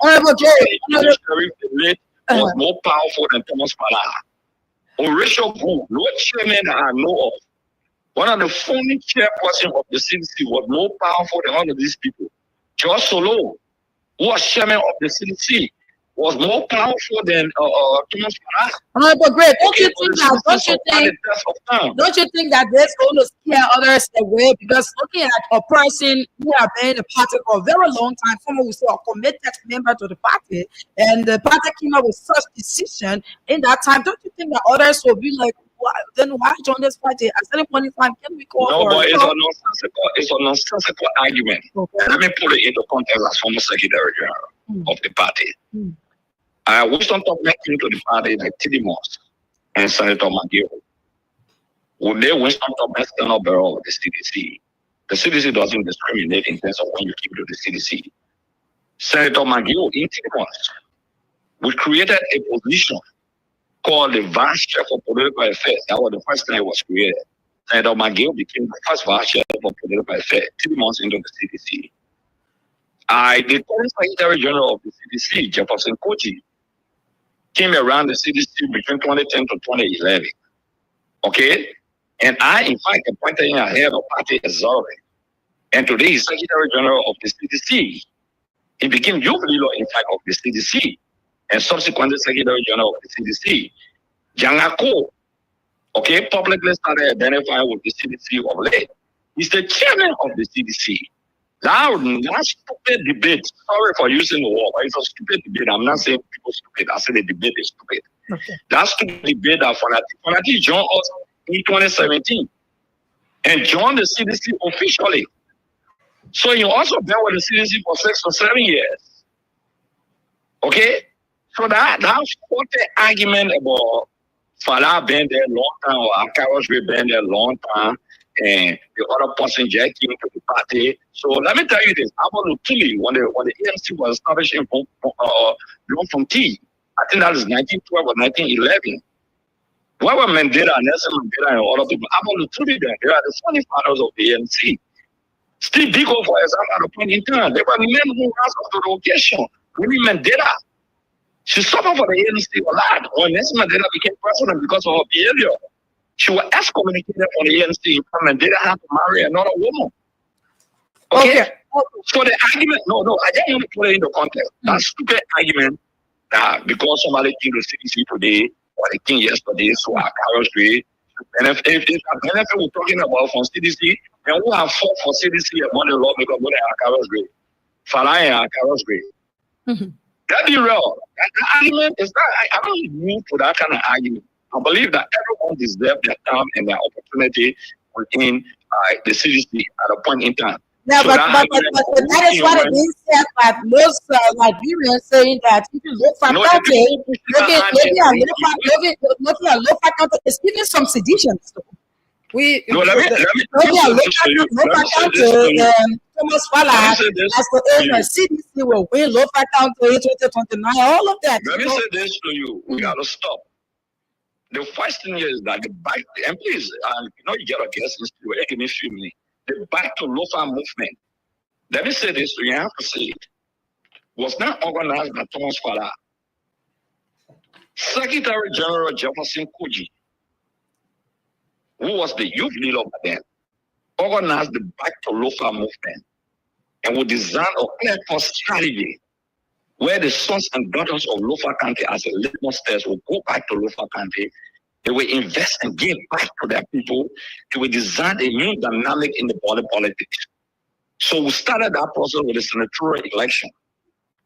the was more powerful than Thomas Farah. Horatio Group, no chairman that I know of. One of the founding chairperson of the CDC was more powerful than all of these people. George Solo, who was chairman of the CDC, was more powerful than Thomas Farah. But great. Don't you think that this going to scare others away? Because looking at a person who has been in the party for a very long time, someone who say a committed member to the party, and the party came up with such decision in that time, don't you think that others will be like, then why join this party? At any point in time, can we call? No, but it's a nonsensical argument. Okay. Let me put it into context as former secretary general of the party. Winston Top came to the party like T.D. Moss and Senator McGill. Would they win some top external bureau of the CDC? The CDC doesn't discriminate in terms of when you keep to the CDC. Senator McGill, in 3 months, we created a position called the Vice Chair for Political Affairs. That was the first time it was created. Senator McGill became the first Vice Chair for Political Affairs 3 months into the CDC. The current Secretary General of the CDC, Jefferson Koji, came around the CDC between 2010 to 2011. Okay? And I, in fact, appointed him ahead of party executive. And today he's Secretary General of the CDC. He became youth leader, in fact, of the CDC. And subsequently Secretary General of the CDC. Jangako, okay, publicly started identifying with the CDC of late. He's the chairman of the CDC. Now, that stupid debate, sorry for using the word, but it's a stupid debate. I'm not saying people stupid. I say the debate is stupid. Okay. That stupid debate that Fonati joined us in 2017 and joined the CDC officially. So you also been with the CDC for 6 or 7 years. Okay? So that's what the argument about Fala been there a long time or Akaros been there a long time and the other person just came to the party. So let me tell you this. Absolutely, when the ANC was established in Bloemfontein, I think that is 1912 or 1911. When were Mandela, Nelson Mandela, and all of people, absolutely, they are the founding fathers of the ANC. Steve Biko, for example, at a point in time, they were men who ran after the occasion. Winnie Mandela, she suffered for the ANC a lot when Nelson Mandela became president because of her behavior. She was excommunicated from the ANC and Mandela had to marry another woman. Okay? So the argument, no, I just want to put it in the context. That stupid argument that because somebody came to CDC today or they came yesterday, so our carriers rate. And if we're talking about from CDC, and who have fought for CDC among the lawmakers, what are our carriers rate? Fala and our carriers rate. That'd be real. That argument is that I don't move for that kind of argument. I believe that everyone deserves their time and their opportunity within the CDC at a point in time. Yeah, so but that is what it is said by most Liberians saying that if you look for country, looking at local country, it's giving some seditions. Thomas Fala as the CDC will win local country in 2029, all of that. Let me say this to you. We got to stop. The first thing is that the back, and please, you get a guest list to it, the back to local movement. Let me say this, you have to say it. Was not organized by Thomas Fala. Secretary General Jefferson Koji, who was the youth leader by then, organized the back to local movement and would design a clear-cut strategy where the sons and daughters of local country as a litmus test will go back to local country. They will invest and give back to their people. They will design a new dynamic in the body politics. So we started that process with the senatorial election.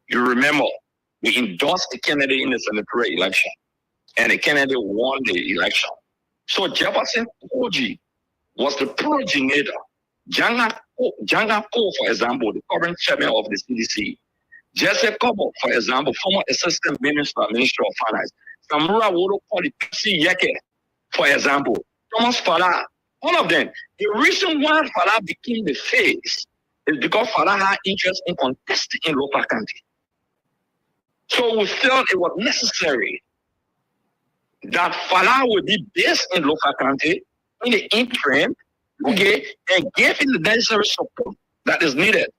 You remember, we endorsed the candidate in the senatorial election, and the candidate won the election. So Jefferson Koji was the progenitor. Janga Ko, for example, the current chairman of the CDC. Jesse Kobo, for example, former assistant minister of finance. Samura Wodo Polipsi Yeke, for example. Thomas Fala, all of them. The reason why Fala became the face is because Fala had interest in contesting in local country. So we felt it was necessary that Fala would be based in local country in the interim, okay, and give him the necessary support that is needed.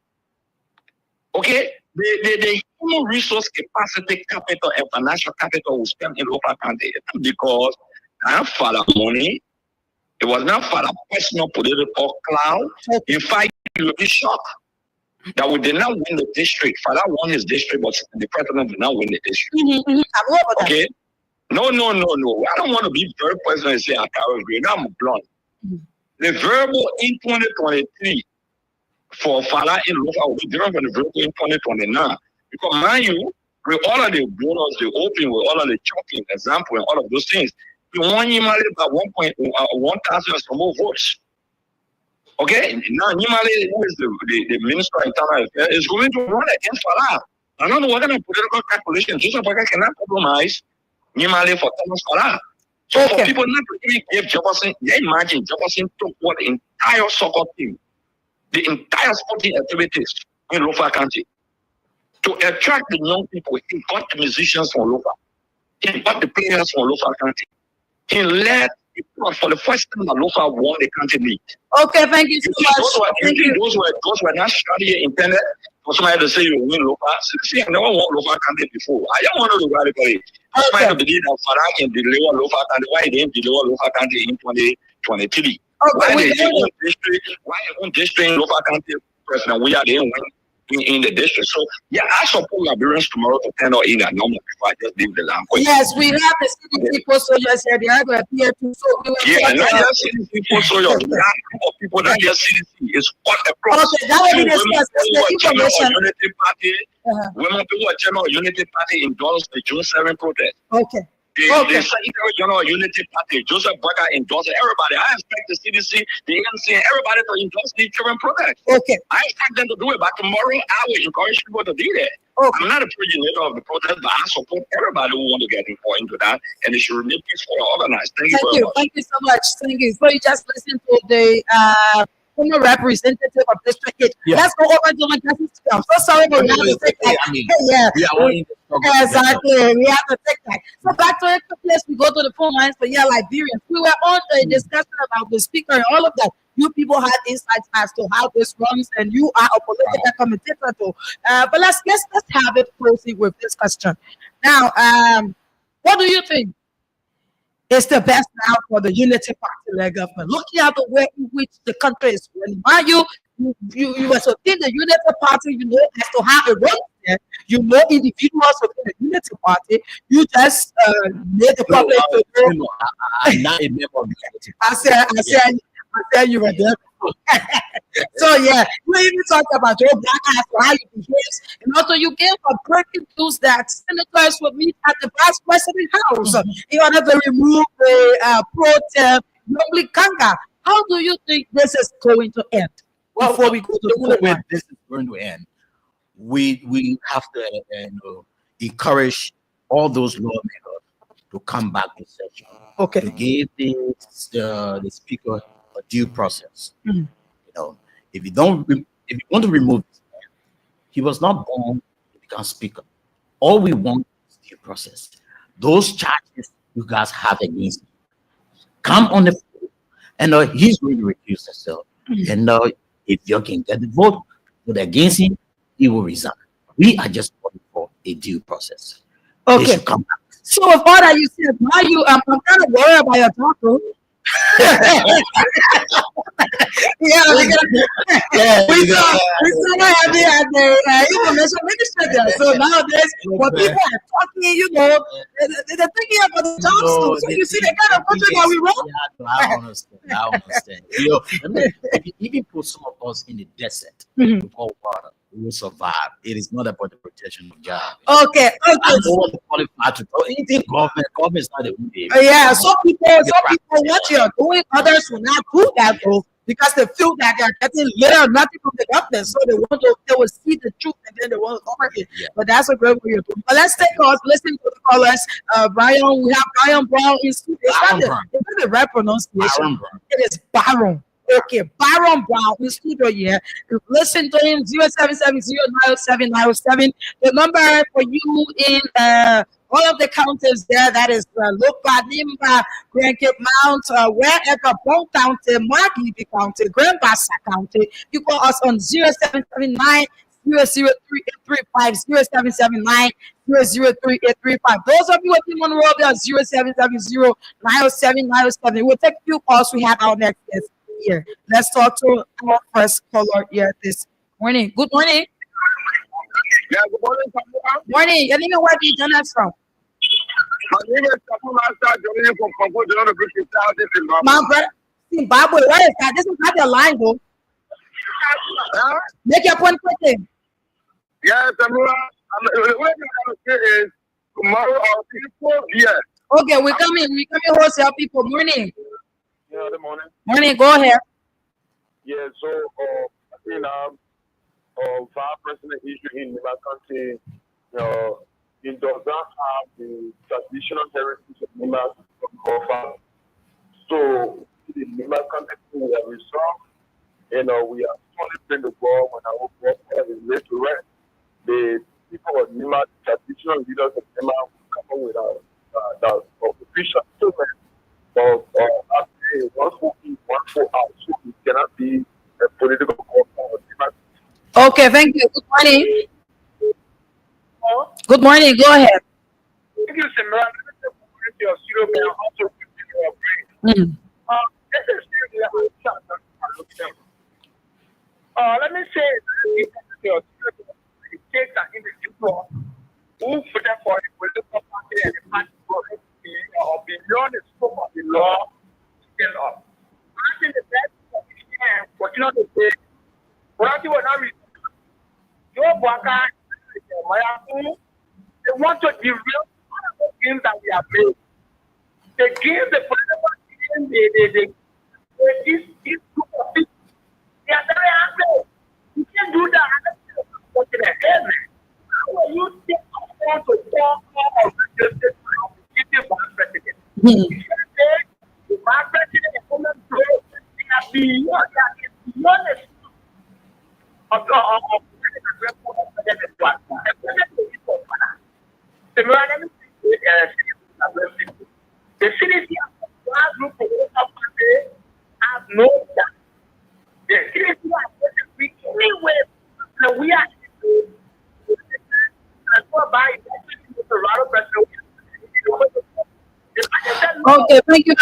Okay? The human resource capacity, capital, and financial capital was spent in local country because I for the money. It was not for a personal political clout. In fact, you will be shocked that we did not win the district. Father won his district, but the president did not win the district. Okay? No. I don't want to be very personal and say I can't agree. I'm blunt. The verbal in 2023 for Fala in local will be different from the verbal in 2029. Because mind you, with all of the bonus, the open, with all of the choking example and all of those things, you won Nimale by 1,000 some more votes. Okay? Now Nimale, who is the Minister of Internal Affairs, is going to run against Fala. I don't know what kind of political calculation Joseph Baka cannot compromise Nimale for Thomas Fala. So for people not to even give Jefferson, imagine Jefferson took what the entire soccer team, the entire sporting activities in Lofa County to attract the young people. He got the musicians from Lofa. He got the players from Lofa County. He led for the first time that Lofa won the county league. Okay, thank you so much. Those were not studying intended for somebody to say you win Lofa. See, I never won Lofa County before. I don't want to do radically. Somebody to believe that Farah can deliver Lofa County. Why he didn't deliver Lofa County in 2023? Why won't district in Lofa County president? We are the win in the district. So yeah, I support Liberians tomorrow to turn out in that number before I just leave the language. Yes, we have the CDC post soldiers here. They are going to appear too. So we will not just CDC post soldiers. We have people that just CDC is quite a problem. Okay, that will be discussed. The information. Unity Party, women who are General Unity Party endorsed the June 7 protest. Okay. The Secretary General Unity Party, Joseph Burger, endorsed everybody. I expect the CDC, the ANC, everybody to endorse the children protest. Okay. I expect them to do it, but tomorrow I will encourage people to do that. Okay. I'm not a originator of the protest, but I support everybody who want to get involved into that, and it should remain peaceful and organized. Thank you very much. Thank you so much. Thank you. So you just listened to the former representative of District 8. Yeah. Let's go over to my cousin's. I'm so sorry, but we have to take that. Exactly. We have to take that. So back to the place, we go to the phone lines for Liberians. We were on a discussion about the speaker and all of that. You people had insights as to how this runs, and you are a political commentator too. But let's have it closely with this question. Now, what do you think is the best now for the Unity Party-led government? Looking at the way in which the country is running, you were within the Unity Party, you know as to how it runs there. You know individuals within the Unity Party. You just made the public to know. I'm not a member of the Unity Party. I said you were there. So yeah, we even talked about your black ass, how you behave, and also you gave a breaking news that senators would meet at the vice president house in order to remove the pro-tem Yomli Kanga. How do you think this is going to end? Well, before we go to the way this is going to end, we have to encourage all those lawmakers to come back to session. Okay. To give the speaker a due process. You know, if you want to remove this man, he was not born to become speaker. All we want is due process. Those charges you guys have against him, come on the floor, and he's going to recuse himself. And if you can get the vote against him, he will resign. We are just voting for a due process. Okay. They should come back. So with all that you said, now I'm kind of worried about your talk. We still have the information ministry there. So nowadays, when people are talking, they're thinking about the jobs. So you see the kind of country that we run. I understand. If you even put some of us in the desert without water, we will survive. It is not about the protection of jobs. Okay. I'm not qualified to do anything. Government is not a way. Yeah, some people, what you're doing, others will not do that though, because they feel that they're getting little or nothing from the government. So they will see the truth and then they want to cover it. Yeah. But that's a great way you're doing. But let's take us, listen to the callers. Brian, we have Brian Brown in studio. It's not the right pronunciation. It is Baron. Okay, Baron Brown in studio here. Listen to him, 0770-907-907. The number for you in all of the counties there, that is Lopa, Nimba, Grand Cape Mount, wherever, Bon County, Margibi County, Grand Bassa County. You call us on 0779 003-835, 0779 003-835. Those of you in Monrovia, 0770-907-907. We'll take a few calls. We have our next guest here. Let's talk to our first caller here this morning. Good morning. Yeah, good morning. Morning. Your name and where do you join us from? My name is from My brother, Zimbabwe. Where is that? This is not your line, though. Make your point quickly. Yeah, Tamura. The way I'm going to say is tomorrow our people here. Okay, we come in wholesale people. Morning. Yeah, good morning. Morning, go ahead. Yeah, so I think our president issue in the country, it does not have the traditional heritage of Nima to offer. So the Nima context we have resolved, we are only playing the ball when our work is ready to rest. The people of Nima, the traditional leaders of Nima, will come up with the official statement of actually one for in, one for out. So it cannot be a political call. Okay, thank you. Good morning. Good morning. Go ahead. Thank you, Samara. Your studio man also your Mm. brain. This is let me say it takes an individual who put up for a political party and the party or beyond the scope of the law to stand up. I think the best of the can continue to say, what you will not read. Your worker, they want to derail all of the things that we have made. They give the political team this group of people. They are very angry. You can't do that. How will you take on to form of the justice of the city president? You can't say the vice president is going to grow. They are beyond the of the city of group has no doubt. The city is we anyway we are Okay, thank you.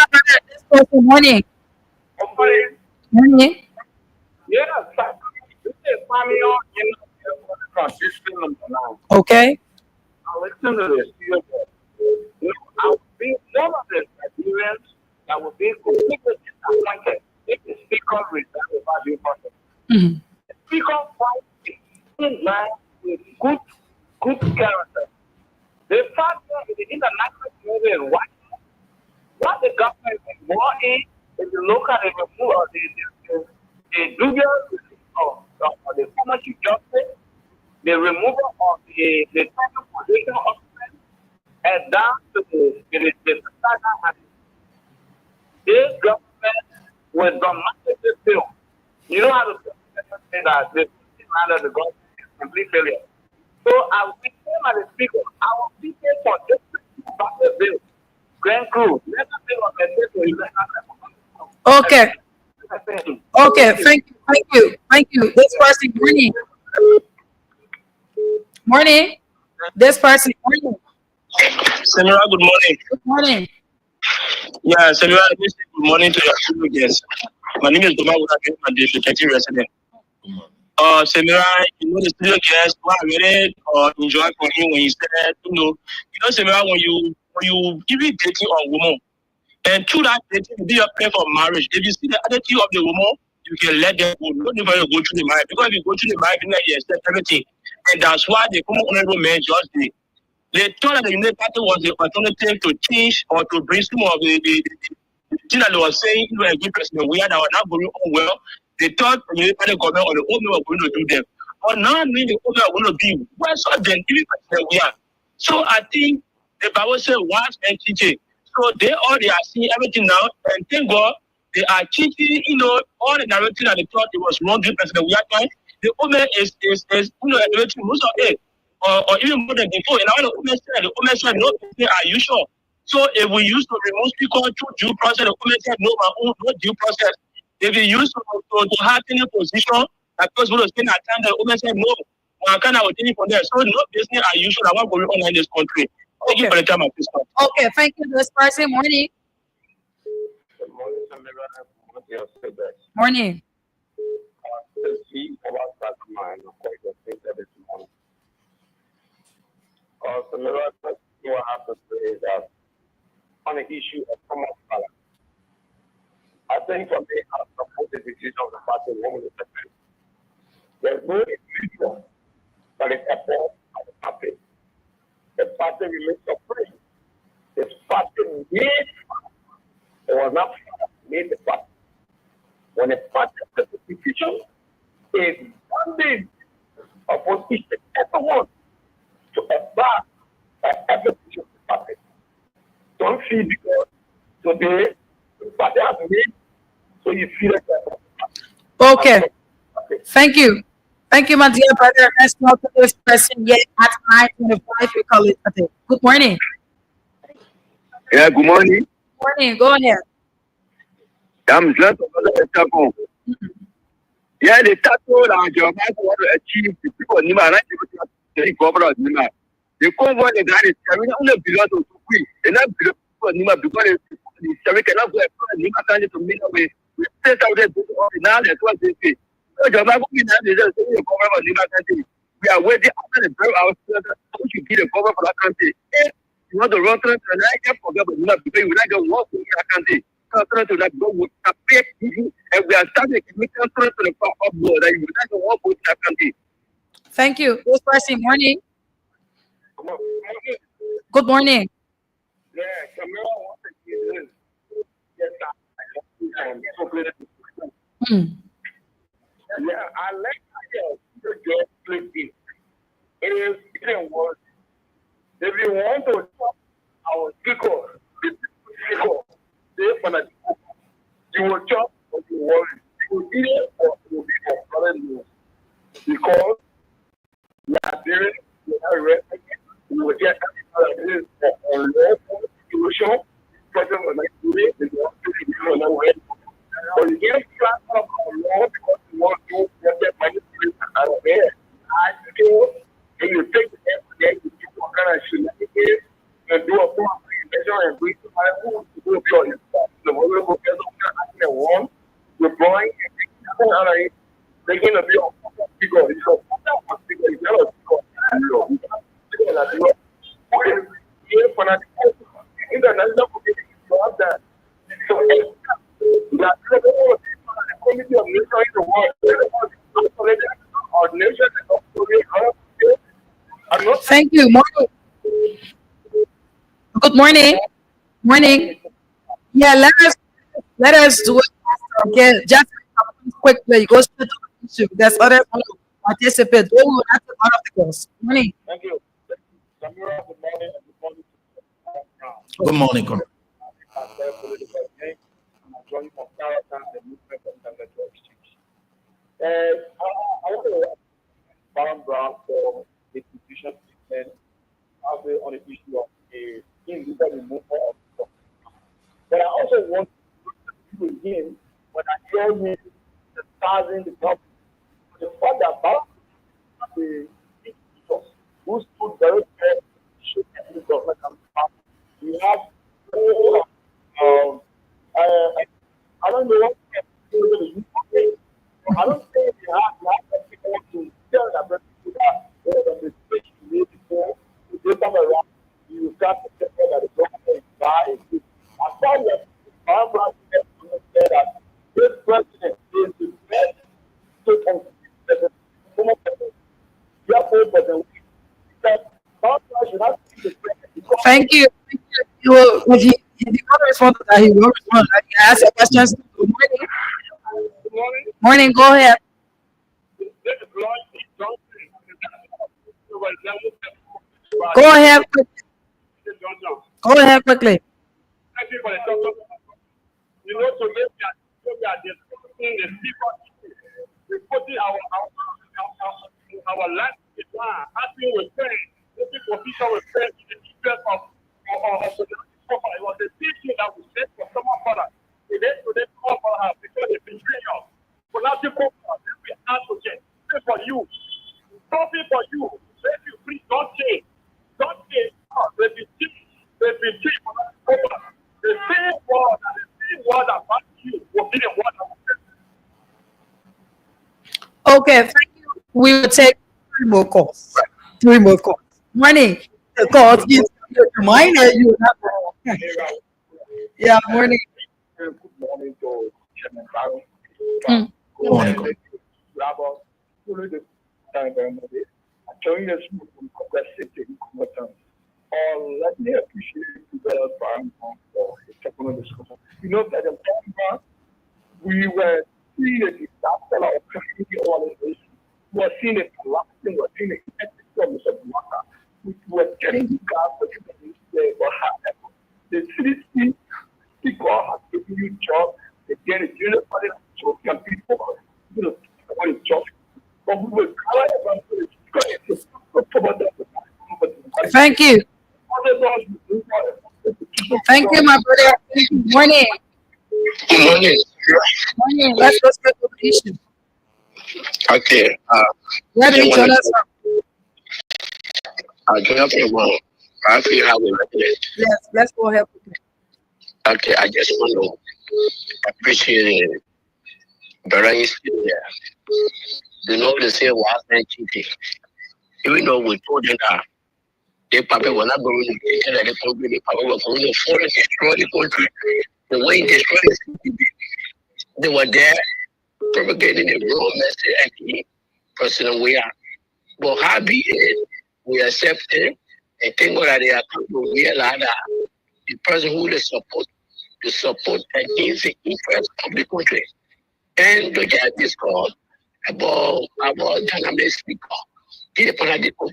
This person, morning. Morning. Okay. Listen to this. I will be one of the Nigerians that will be completely disappointed if the speaker resigns without due process. The speaker fights in line with good character. The fact that in the international community in Washington, what the government is more in the local review of the dubious of the former chief justice, the removal of the special position officer, and down to the societal habit. This government was dramatically failed. You know how to say that the government is complete failure. So I will be as a speaker. I will be for this bill. Grand Crew, let us be on the Okay. Okay, thank you. This person, morning. Morning. This person, morning. Senora, good morning. Good morning. Yeah, Senora, good morning to your studio guests. My name is Doma Wutakin, I'm the detective resident. Senora, the studio guests, what I really enjoy from him when he said, Senora, when you give it dating on woman, and through that dating, you be a plan for marriage. If you see the attitude of the woman, you can let them go. You don't even go through the marriage. Because if you go through the marriage, you accept everything. And that's why the common honorable men just did. They thought that the United Party was the alternative to change or to bring some of the thing that they were saying, a good president, we are not going on well. They thought the United Party government or the old men were going to do them. But now the old men are going to be worse than even president we are. So I think the Bible says, watch and teach it. So they are seeing everything now, and thank God they are teaching, all the narrative that they thought it was wrong doing president we are trying. The old man is elevating most of it. Or even more than before. And now the women said, no, are you sure? So if we used to remove speaker through due process, the women said, no, no due process. If we used to have any position, that person would spend our time, the women said, no, I can't have anything from there. So no business are usual. I want going on in this country. Thank you for the time of this one. Okay, thank you. This person, morning. Morning. What I have to say is that on the issue of common balance, I think for me, I support the decision of the party woman is different. There's no individual that is above the party. The party remains supreme. This party was not made the party. When the party of the decision is bonding upon each and everyone to abide everything should be perfect. Don't feel because today, but they have made, so you feel like that. Okay. Thank you. Thank you, my dear brother. Let's talk to this person yet at 9:25. We call it a day. Good morning. Yeah, good morning. Morning. Go ahead. I'm glad to know the tackle. Yeah, the tackle and your man want to achieve the people in Nima, not the government of Nima. The convoy the guy is carrying on the below to free, and not below Nima because the Sari cannot go and Nima can't to meet away. We set out there now, that's what they say. So, your man will be now the government of Nima country. We are waiting after the break ourselves, who should be the government for that country. You want to run through and I can't forget about Nima because you like to walk in that country. To that go with a fake TV, and we are starting to make transfer to the top of the that you like to walk with that country. Thank you. This person, morning. Good morning. Yeah, Camilla wants to get in. Yes, yeah, I like how your job sleeping. It didn't work. If you want to talk our speaker, you will chop or you worry. You will eat it or you will be for foreign news. Because Liberia, you are ready, you will get everything on lawful situation, present on Nigeria, and you want to be on the way. But you can't class up on law because you want to get manipulated out of there. I feel when you take the effort, you do what kind of shit and do a proper measure and bring to my own to go beyond it. The world will get on one, we're blowing and making a bill of figure. It's a figure, it's not a figure. International community to have that. So, that the community of nations in the world, our nation is not. Thank you. Morning. Good morning. Morning. Yeah, let us do it. Okay, just quickly. Go straight to the issue. There's others want to participate. They will ask a lot of the girls. Morning. Thank you. Good morning. Good morning. I want to background for the institution on the issue of a illegal removal of stock. But I also want to begin when I hear him starting the government. The fact that the institutions who stood very fair should get the government and we have I don't know what I don't think we have people to tell that people that the mistake you made before you come around, you start to tell that the government is bad. As far as our president said that this president is the best to consider the former president. Therefore, Thank you. If you want to respond to that, he will respond. I can ask your questions. Good morning. Morning, go ahead. Go ahead quickly. Go ahead quickly. You know, to make that discussing the people, we putting our land in line, asking with friends, looking for people with friends in the interest of the profile. It was a teaching that we set for someone for us. Today, call for her because they betray us. But now, people, we advocate. Pray for you. Something for you. Let you free. Don't change. Don't change. They betray. They betray for us. The same word that back you will be the word that will set. Okay, thank you. We will take 3 more calls. 3 more calls. Morning. The calls is mine or you not wrong. Yeah, morning. Good morning to Chairman Barrow. Good morning. Let me appreciate the Backgrund for the technical discussion. You know that the Backgrund, we were seeing a disaster of community organization. We were seeing a collapsing, we were seeing a ethical water. We were getting the gas for Thank you. Thank you, my brother. Morning. Good morning. Morning. Let's go straight to the issue. Okay. Where do you join us from? I join up in one. I feel how we represent. Yes, let's go ahead. Okay, I just want to appreciate Brian still there. You know, they say was and cheating. Even though we told them that they probably were not going to take care of the country, they probably were going to fall and destroy the country. The way they destroyed the city, they were there propagating the wrong message and personal we are. But how be it, we accept it and thank God that they are come to realize that the person who they support against the interest of the country. And to get this call about dynamic speaker, the political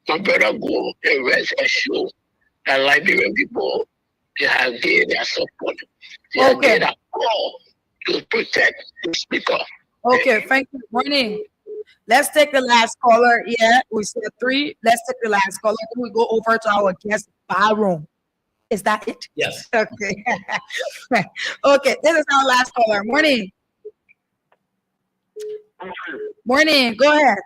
my brother go and rest and show that Liberian people they have given their support. They have given their all to protect the speaker. Okay, thank you. Morning. Let's take the last caller. Yeah, we said 3. Let's take the last caller. Then we go over to our guest Backgrund. Is that it? Yes. Okay. Okay, this is our last caller. Morning. Morning. Go ahead.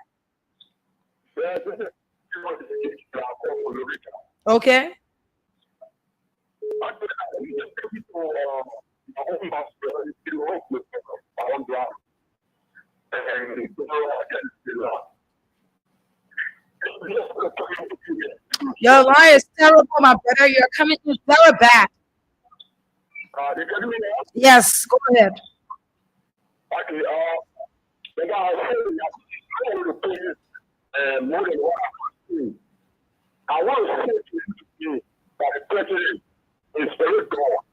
Okay. Your line is terrible, my brother. You're coming in very bad. Yes, go ahead. I want to say to you that the president is very gone.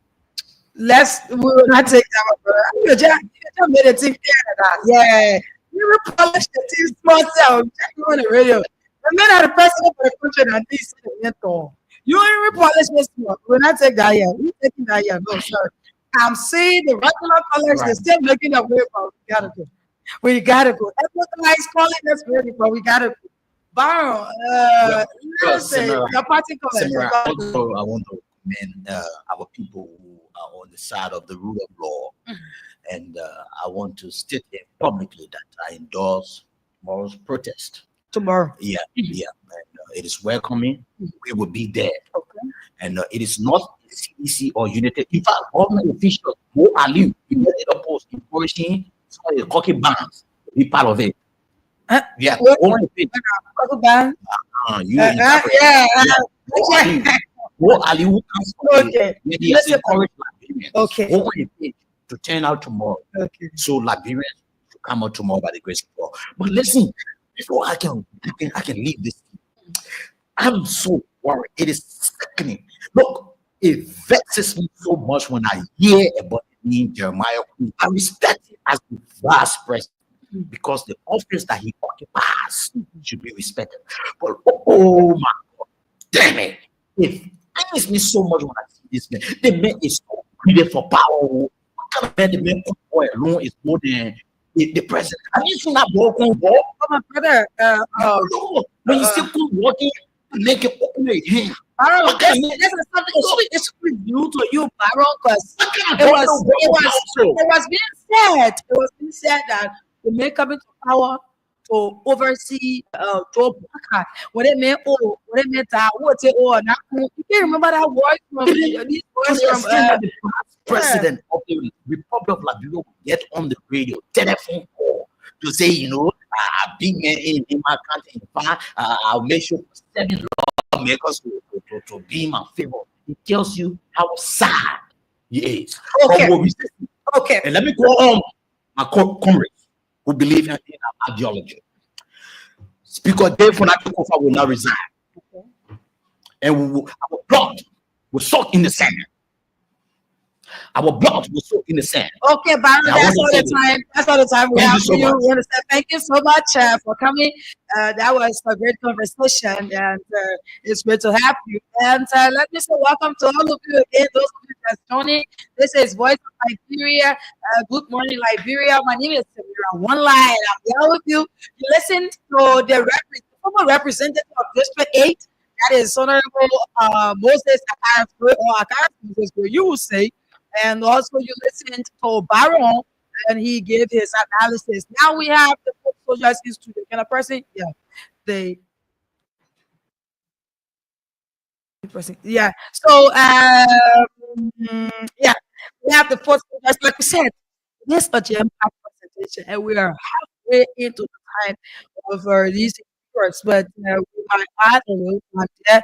We will not take that, my brother. You just made it think that. Yeah. You repolished the team small cell. You on the radio. The man are the president for the country and this you only repolish this small. We will not take that here. We're taking that here. No, sir. I'm seeing the regular colors, they're still making a way, but we gotta go. We gotta go. Everybody's calling us ready, but we gotta go. Baron, listen, your party colors. I want to commend our people who are on the side of the rule of law. And I want to state here publicly that I endorse tomorrow's protest. Tomorrow. Yeah, yeah. And, it is welcoming. We will be there. Okay. And it is not CDC or United. In fact, government officials who are live in the opposed encouraging some of the cocky bands be part of it. Yeah, to turn out tomorrow. Okay. So Liberians to come out tomorrow by the grace of God. But listen, before I can leave this, I'm so worried. It is sickening. Look, it vexes me so much when I hear about the name Jeremiah. I respect him as the vice president because the office that he occupies should be respected. But oh my God, damn it! It pains me so much when I see this man. The man is so greedy for power. What kind of man the man boy alone is more than the president? Have you seen that ball going ball? Oh, my brother. When you see him walking, make it open your hand. Baron, this is something it's new to you, Baron, because it was being said that the man coming to power to oversee Joe Black. What it meant, that you can't remember that voice from these voices from the president of the Republic of Liberia will get on the radio, telephone call to say, big man in my country, I'll make sure 7 lawmakers to be in my favor. It tells you how sad he is. Okay. And let me go on my comrades who believe in our ideology. Speaker Dave Fonakikofa will not resign. Okay. And our blood will soak in the sand. Our blood will soak in the sand. Okay, Baron, that's all the time we have for you. We want to say thank you so much for coming. That was a great conversation, and it's great to have you. And let me say welcome to all of you again, those of you that's joining. This is Voice of Liberia. Good morning, Liberia. My name is Samira One Line. I'm here with you. You listened to the former representative of District 8, That is Honorable Moses Moses, you will say, and also you listened to Baron, and he gave his analysis. Now we have the foot soldiers institute. Can a person? Yeah, they. Yeah. So yeah, we have the foot soldiers. Like we said, this a jam-packed presentation, and we are halfway into the time of these reports, but we might add a little time there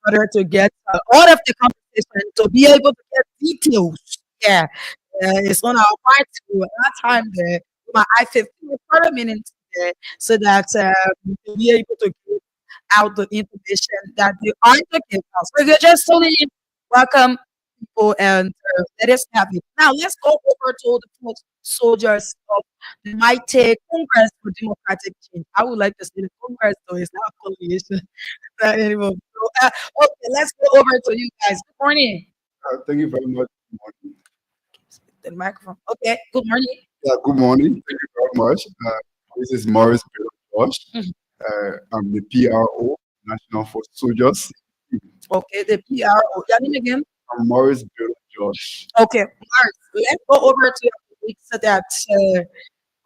in order to get all of the conversation to be able to get details. Yeah, it's on our part to that time there. My I 15 or 30 minutes there so that we can be able to give out the information that they aren't to give us. So they're just totally welcome people and let us have it. Now let's go over to the foot soldiers of the mighty Congress for Democratic Change. I would like to say the Congress, though it's not affiliation anymore. So, okay, let's go over to you guys. Good morning. Thank you very much. Good morning. The microphone. Okay. Good morning. Yeah, good morning. Thank you very much. This is Morris Josh. I'm the PRO, National Foot Soldiers. Okay, the PRO. Your name again? I'm Morris Josh. Okay, Mark, let's go over to your colleague so that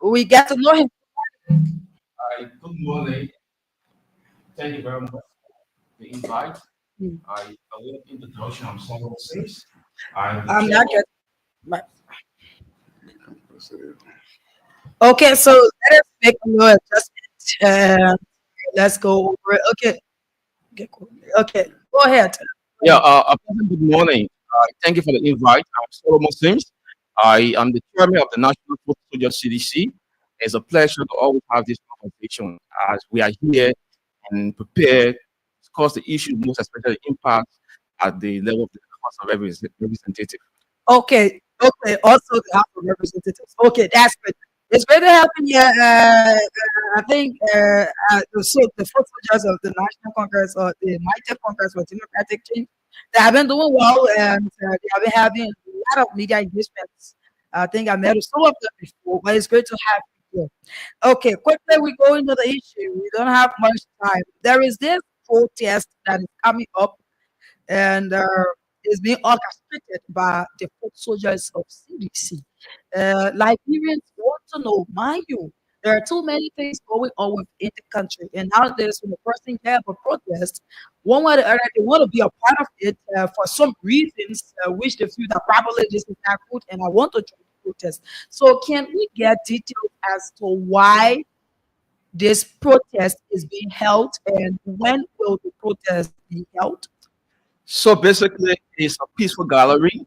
we get to know him. Hi, good morning. Thank you very much for the invite. I will introduction of several things. I'm not getting. Okay, so let us make a little adjustment. Let's go over it. Okay. Okay, go ahead. Yeah, good morning. Thank you for the invite. I'm Solomon Sims. I am the chairman of the National Foot Soldiers CDC. It's a pleasure to always have this conversation as we are here and prepared to discuss the issue, most especially impact at the level of the House of Representatives. Okay, also the House of Representatives. Okay, that's good. It's great to have you here. I think the foot soldiers of the National Congress or the Mighty Congress for Democratic Change, they have been doing well and they have been having a lot of media engagements. I think I met some of them before, but it's great to have you here. Okay, quickly we go into the issue. We don't have much time. There is this protest that is coming up and is being orchestrated by the foot soldiers of CDC. Liberians want to know, mind you, there are too many things going on within the country. And nowadays, when a person have a protest, one way or the other, they want to be a part of it for some reasons, which they feel that probably this is not good, and I want to join the protest. So, can we get details as to why this protest is being held, and when will the protest be held? So basically, it's a peaceful gallery.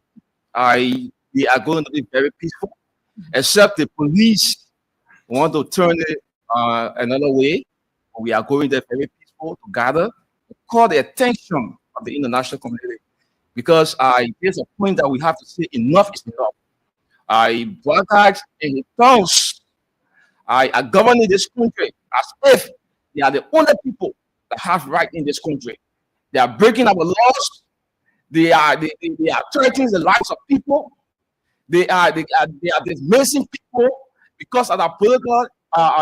We are going to be very peaceful, except the police want to turn it another way. We are going there very peaceful to gather, to call the attention of the international community, because there's a point that we have to say enough is enough. Black guys and the tongues are governing this country as if they are the only people that have right in this country. They are breaking our laws. They are threatening the lives of people. They are dismissing people because of our political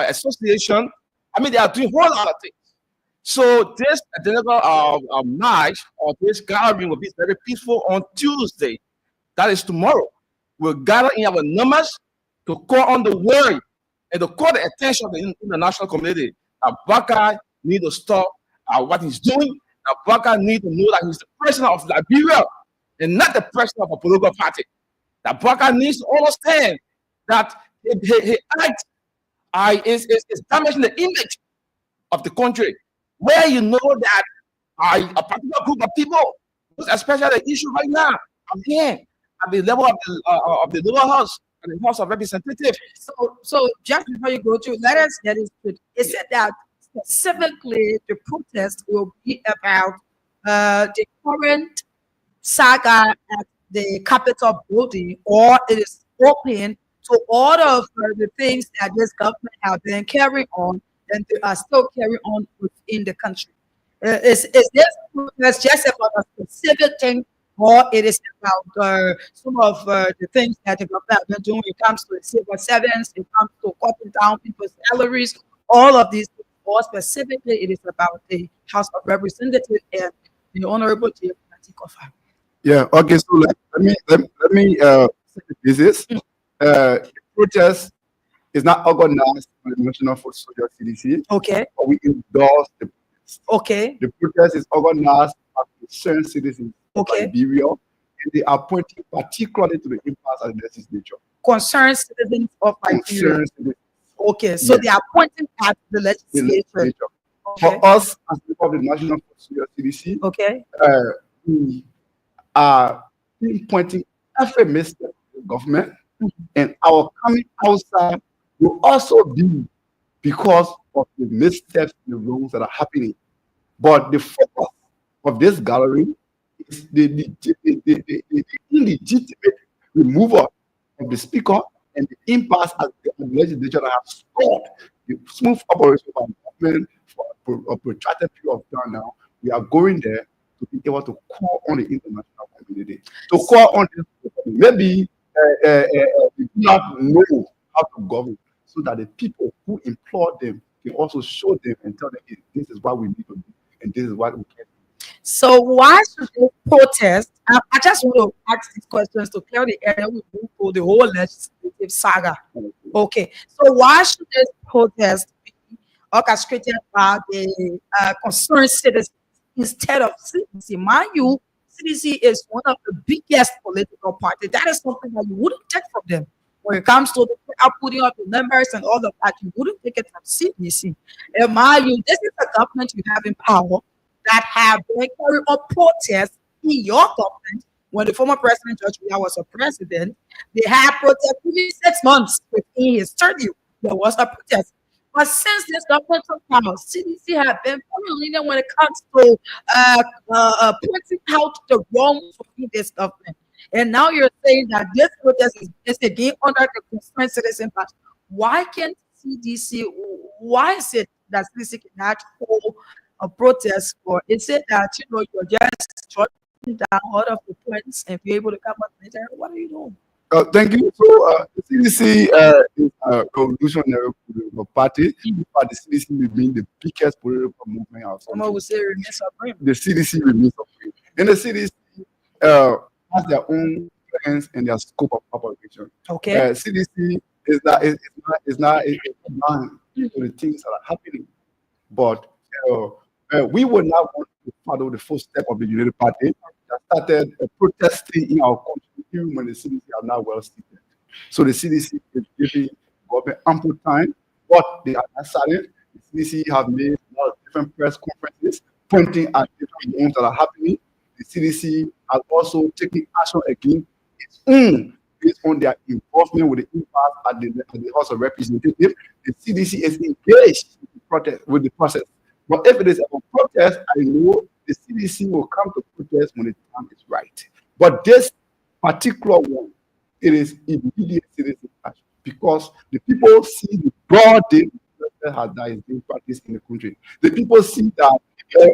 association. I mean, they are doing a whole lot of things. So this night or this gathering will be very peaceful on Tuesday. That is tomorrow. We'll gather in our numbers to call on the word and to call the attention of the international community that Baka need to stop what he's doing. That Baka need to know that he's the president of Liberia and not the president of a political party. That Baka needs to understand that his act is damaging the image of the country, where you know that a particular group of people, especially the issue right now, I'm here at the level of the lower house and the House of Representatives. So just before you go to, let us get into it. It said that specifically the protest will be about the current saga at the Capitol building, or it is open to all of the things that this government have been carrying on and they are still carrying on within the country. Is this protest just about a specific thing, or it is about some of the things that the government have been doing? It comes to civil servants, it comes to cutting down people's salaries, all of these things. or specifically it is about the House of Representatives and the Honorable J. Kofa. Yeah. Okay. So let me say this is the protest is not organized by the National Food Soldier CDC, Okay. but we endorse the protest. Okay. The protest is organized by concerned citizens of Okay. Liberia, and they are pointing particularly to the impasse at the legislature. Concerned citizens of Liberia. Concerned citizens. Okay, so Yes. they are pointing at the The legislature. legislature. Okay. For us, as people of the National Food Soldier CDC, Okay. we are pinpointing every mistake of the government, and our coming outside will also be because of the missteps and the wrongs that are happening. But the focus of this gallery is the illegitimate removal of the speaker and the impasse at the legislature that have stalled the smooth operation of our government for a protracted period of time now. We are going there to be able to call on the international community, to call on this maybe we do not know how to govern, so that the people who employ them can also show them and tell them, "Hey, this is what we need to do, and this is what we can do." So why should they protest? I just want to ask these questions to clear the area we move for the whole legislative saga. Okay, so why should this protest be orchestrated by the concerned citizens instead of CDC? Mind you, CDC is one of the biggest political parties. That is something that you wouldn't take from them. When it comes to the putting up the numbers and all of that, you wouldn't take it from CDC. And mind you, this is a government you have in power that have been carrying on protests in your government. When the former president George Weah was a president, they had protests within 6 months within his tenure. There was a protest. But since this government took power, CDC have been very lenient when it comes to pointing out the wrongs within this government. And now you're saying that this protest is again under the concerned citizen. But why can't CDC? Why is it that CDC cannot hold a protest? Or is it that you're just jotting down all of the points and be able to come up later? What are you doing? Thank you. So the CDC is a revolutionary political party, but the CDC remains the biggest political movement outside. Someone would say remain supreme. The CDC remains supreme, and the CDC has their own plans and their scope of operation. Okay. CDC is not blind to the things that are happening, but we would not want to follow the footsteps of the United Party that started protesting in our country even when the CDC are not well seated. So the CDC is giving government ample time, but they are not silent. The CDC have made a lot of different press conferences pointing at different wrongs that are happening. The CDC has also taken action against its own based on their involvement with the impasse at the House of Representatives. The CDC is engaged with the process. But if it is a protest, I know the CDC will come to protest when the time is right. But this particular one, it is immediate citizen action because the people see the broad day that is being practiced in the country. The people see that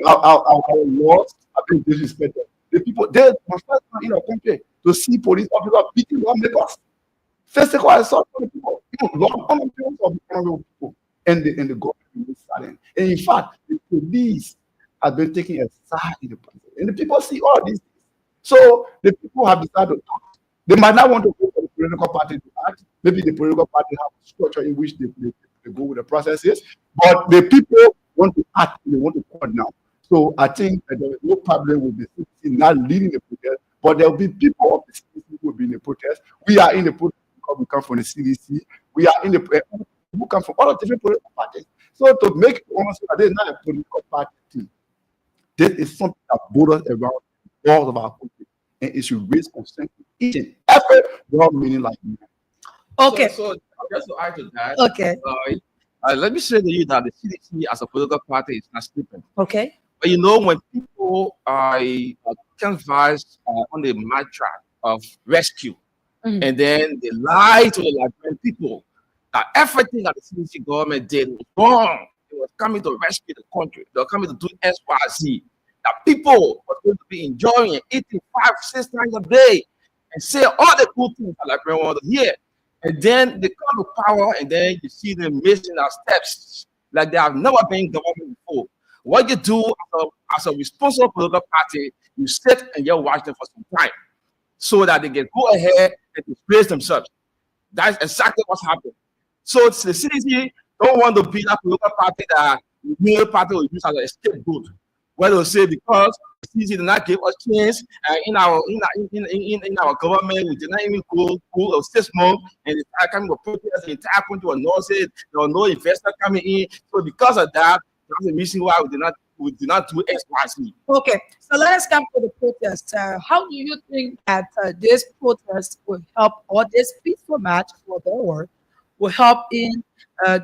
our laws are being disrespected. The people, they must not in our country to see police officers beating lawmakers. Physical assault on the people, on the people, and the government is silent. And in fact, the police have been taking a side in the process. And the people see all these things. So the people have decided to act. They might not want to go for the political party to act. Maybe the political party have a structure in which they go with the processes. But the people want to act. They want to call now. So I think that there is no problem with the city not leading the protest, but there will be people of the city who will be in the protest. We are in the protest because we come from the CDC. We are in the who come from all the different political parties. So to make it honest, that is not a political party team. This is something that borders around the walls of our country, and it should raise concern to each and every well-meaning like me. Okay. So just to add to that, Okay. Let me say to you that the CDC as a political party is not sleeping. Okay. But when people canvass on the mantra of rescue, and then they lie to the Liberian people that everything that the CDC government did was wrong. It was coming to rescue the country. They were coming to do XYZ. That people were going to be enjoying and eating 5-6 times a day and say all the cool things that Liberians want to hear. And then they come to power, and then you see them missing our steps. like they have never been in government before. What you do as a responsible political party, you sit and you watch them for some time so that they can go ahead and displace themselves. That's exactly what's happened. So the CDC don't want to be that political party that the new party will use as a scapegoat. Where they'll say because the CDC did not give us chance in our government, we did not even go 6 months, and the entire coming with protests, the entire country was not said there was no investor coming in. So because of that, that's the reason why we did not do X, Y, Z. Okay, so let us come to the protest. How do you think that this protest will help, or this peaceful march for the world will help in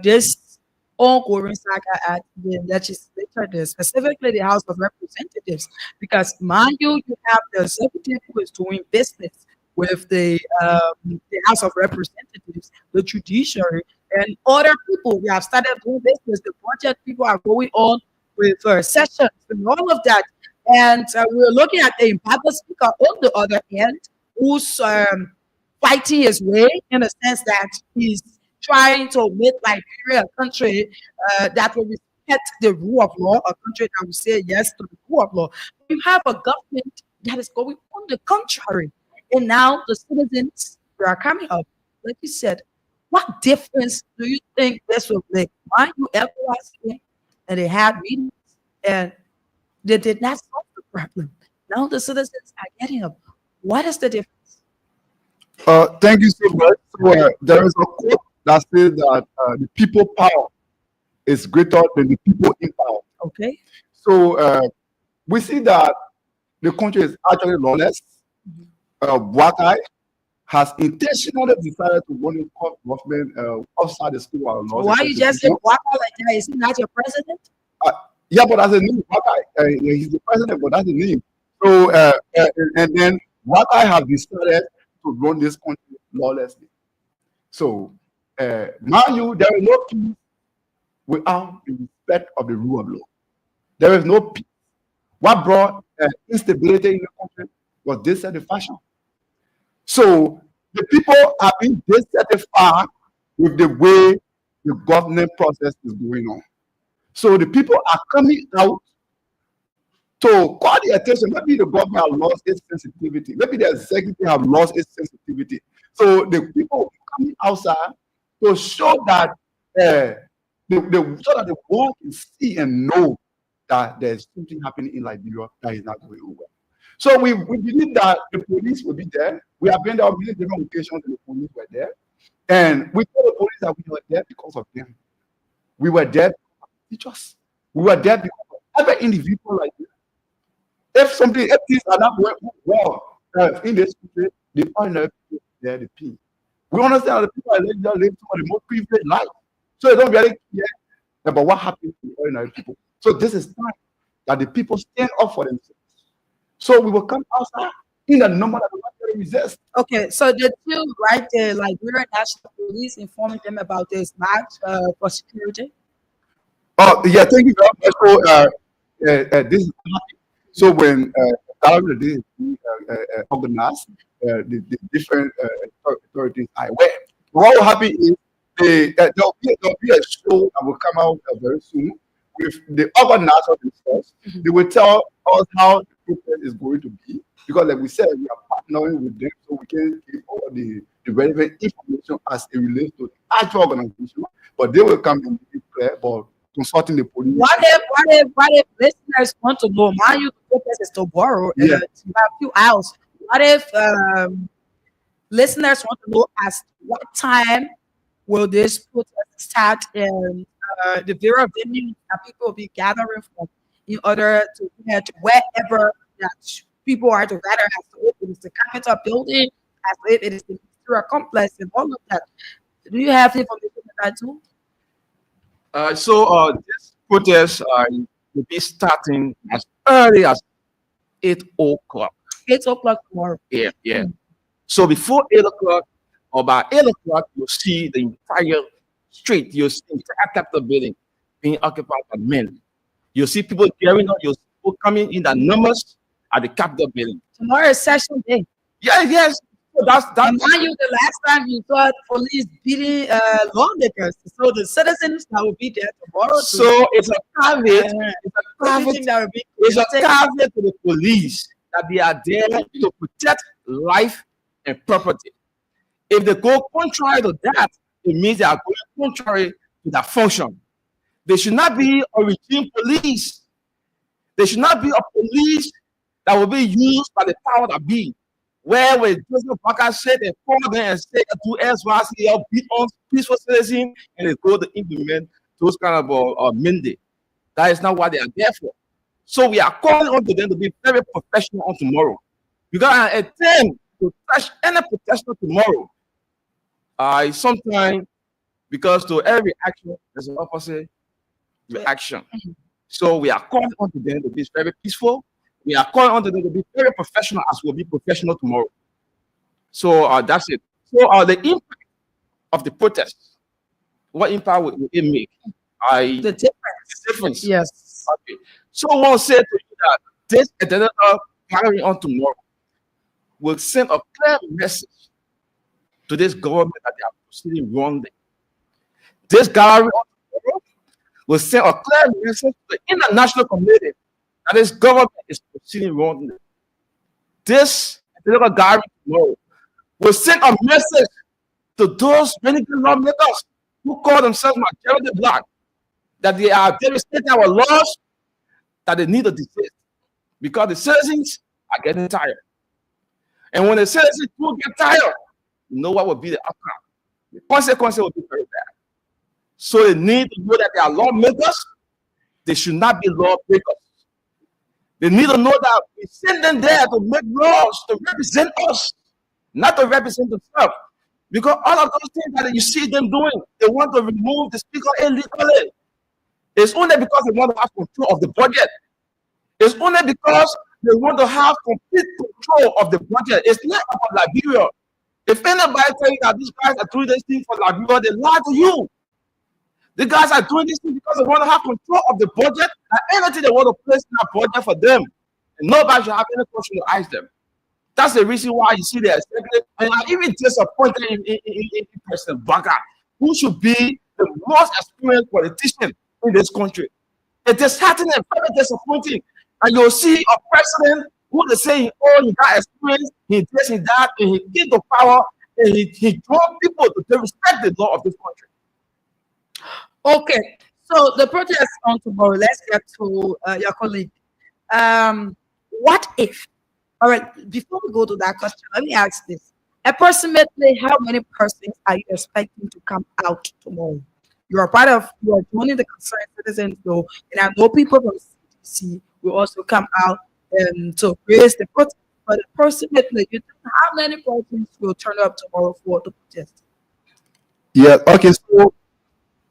this ongoing saga at the legislature, specifically the House of Representatives? Because mind you, you have the executive who is doing business with the House of Representatives, the judiciary, and other people. We have started doing business. The budget people are going on with sessions and all of that. And we're looking at the impartial speaker on the other hand, who's fighting his way in a sense that he's trying to make Liberia a country that will respect the rule of law, a country that will say yes to the rule of law. You have a government that is going on the contrary. And now the citizens are coming up. Like you said, what difference do you think this will make? Why you ever here and they had meetings and they did not solve the problem? Now the citizens are getting up. What is the difference? Thank you so much. So, there is a quote that says that the people power is greater than the people in power. Okay. So we see that the country is actually lawless. Wakai has intentionally decided to run in court government outside the school of law. Why you just say Waka like that? Is he not your president? Yeah, but that's a name. Wakai, he's the president, but that's the name. So and then Wakai have decided to run this country lawlessly. So mind you, there is no peace without the respect of the rule of law. There is no peace. What brought instability in the country was dissatisfaction. So the people are being dissatisfied with the way the government process is going on. So the people are coming out to call the attention. Maybe the government has lost its sensitivity. Maybe the executive have lost its sensitivity. So the people will be coming outside to show that so that the world can see and know that there's something happening in Liberia that is not going well. So we believe that the police will be there. We have been there on many different occasions and the police were there. And we told the police that we were there because of them. We were there because of teachers. We were there because of every individual like this. If things are not going well in this country, the ordinary people there, the people. We understand that the people are living some of the most privileged life. So they don't really care about what happens to the ordinary people. So this is time that the people stand up for themselves. So we will come outside in a number that we want to resist. Okay, so did you write the Liberia National Police informing them about this march for security? Oh yeah, thank you very much. So this is happening. So when government is organized, the different authorities are aware. What will happen is there'll be a show that will come out very soon with the organizers themselves. They will tell us how the process is going to be, because like we said, we are partnering with them so we can give all the relevant information as it relates to the actual organization. But they will come and be clear about consulting the police. What if listeners want to know? Mind you, the process is tomorrow. Yeah. You have a few hours. What if listeners want to know as what time will this protest start in the various venues that people will be gathering from in order to get wherever that people are to gather, as to if it is the Capitol building, as to if it is the ministerial complex and all of that. Do you have information on that too? So this protest will be starting as early as 8 o'clock. 8 o'clock tomorrow. Yeah. So before 8 o'clock or by 8 o'clock, you'll see the entire street, you'll see the entire Capitol building being occupied by men. You'll see people gathering up, you'll see people coming in the numbers at the Capitol building. Tomorrow is session day. Yes. So that's And mind you, the last time you saw police beating lawmakers, so the citizens that will be there tomorrow. so it's a caveat. It's a What do you caveat. think that will be? It's a caveat to the police that they are there to protect life and property. If they go contrary to that, it means they are going contrary to that function. They should not be a regime police. They should not be a police that will be used by the power that be. Where when Joseph Parker said they call them and say do SYC beat on peaceful citizens and they go to implement those kind of mandate. That is not what they are there for. So we are calling on to them to be very professional on tomorrow. You got to attempt to touch any professional tomorrow. Sometimes because to every action there's an opposite reaction. So we are calling on to them to be very peaceful. We are calling on to them to be very professional as we'll be professional tomorrow. So that's it. So the impact of the protest, what impact will it make? The difference. Yes. Okay. Someone said to you that this agenda carrying on tomorrow will send a clear message to this government that they are proceeding wrongly. This gathering on tomorrow will send a clear message to the international community that this government is proceeding wrongly. This political gathering tomorrow will send a message to those many lawmakers who call themselves majority black that they are devastating our laws, that they need to desist because the citizens are getting tired. And when the citizens do get tired, you know what will be the outcome. The consequences will be very bad. So they need to know that they are lawmakers. They should not be lawbreakers. They need to know that we send them there to make laws, to represent us, not to represent themselves. Because all of those things that you see them doing, they want to remove the speaker illegally. It's only because they want to have control of the budget. It's only because they want to have complete control of the budget. It's not about Liberia. If anybody tell you that these guys are doing this thing for Liberia, they lie to you. The guys are doing this thing because they want to have control of the budget and anything they want to place in that budget for them. And nobody should have any question to ask them. That's the reason why you see the executive, and I'm even disappointed in President Backgrund, who should be the most experienced politician in this country. It is disheartening and very disappointing. And you'll see a president who is saying, oh, he got experience, he this and that, and he gave the power, and he told people to respect the law of this country. Okay, so the protest on tomorrow. Let's get to your colleague. What if? All right, before we go to that question, let me ask this: approximately, how many persons are you expecting to come out tomorrow? You are joining the concerned citizens, though, and I know people from CDC will also come out to raise the protest. But approximately, you think how many persons will turn up tomorrow for the protest? Yeah. Okay. So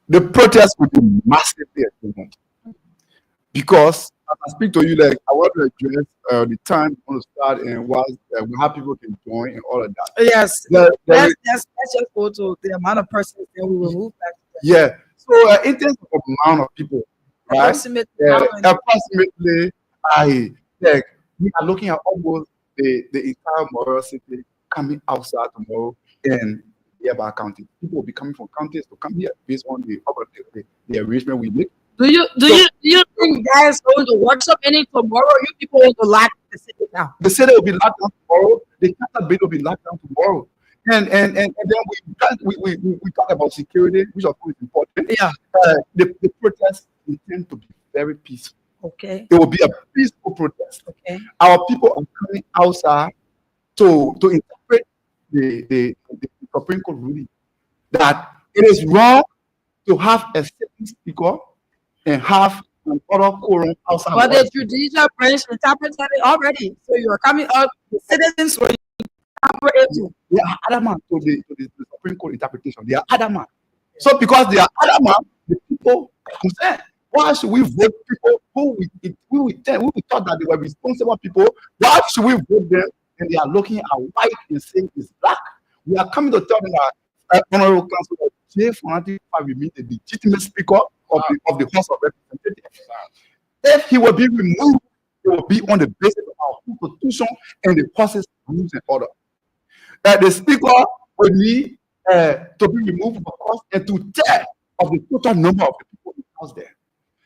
the protest will be massively important because as I speak to you, like I want to address the time we want to start and how people can join and all of that. Yes. Let's just go to the amount of persons, then we will move back. Yeah. So in terms of amount of people, right? Approximately, we are looking at almost the entire Memorial City coming outside tomorrow and Liberia County. People will be coming from counties to come here based on the arrangement we make. Do you think guys going to workshop any tomorrow? You people want to lock the city down? The city will be locked down tomorrow. The capital bid will be locked down tomorrow. And then we talk about security, which of course is important. Yeah. The protests intend to be very peaceful. Okay. It will be a peaceful protest. Okay. Our people are coming outside to interpret the Supreme Court ruling that it is wrong to have a sitting speaker and have an other quorum outside. But the judicial branch interpreted it already. So you are coming out, the citizens will interpret it too. They are adamant to the Supreme Court interpretation. They are adamant. So because they are adamant, the people are concerned. Why should we vote people who we thought that they were responsible people? Why should we vote them and they are looking at white and saying it's black? We are coming to tell them that Honorable Councilor J. remains the legitimate speaker of the House of Representatives. If he will be removed, it will be on the basis of our constitution and the process rules and order. the speaker will need to be removed from office and to tell of the total number of the people in the house there.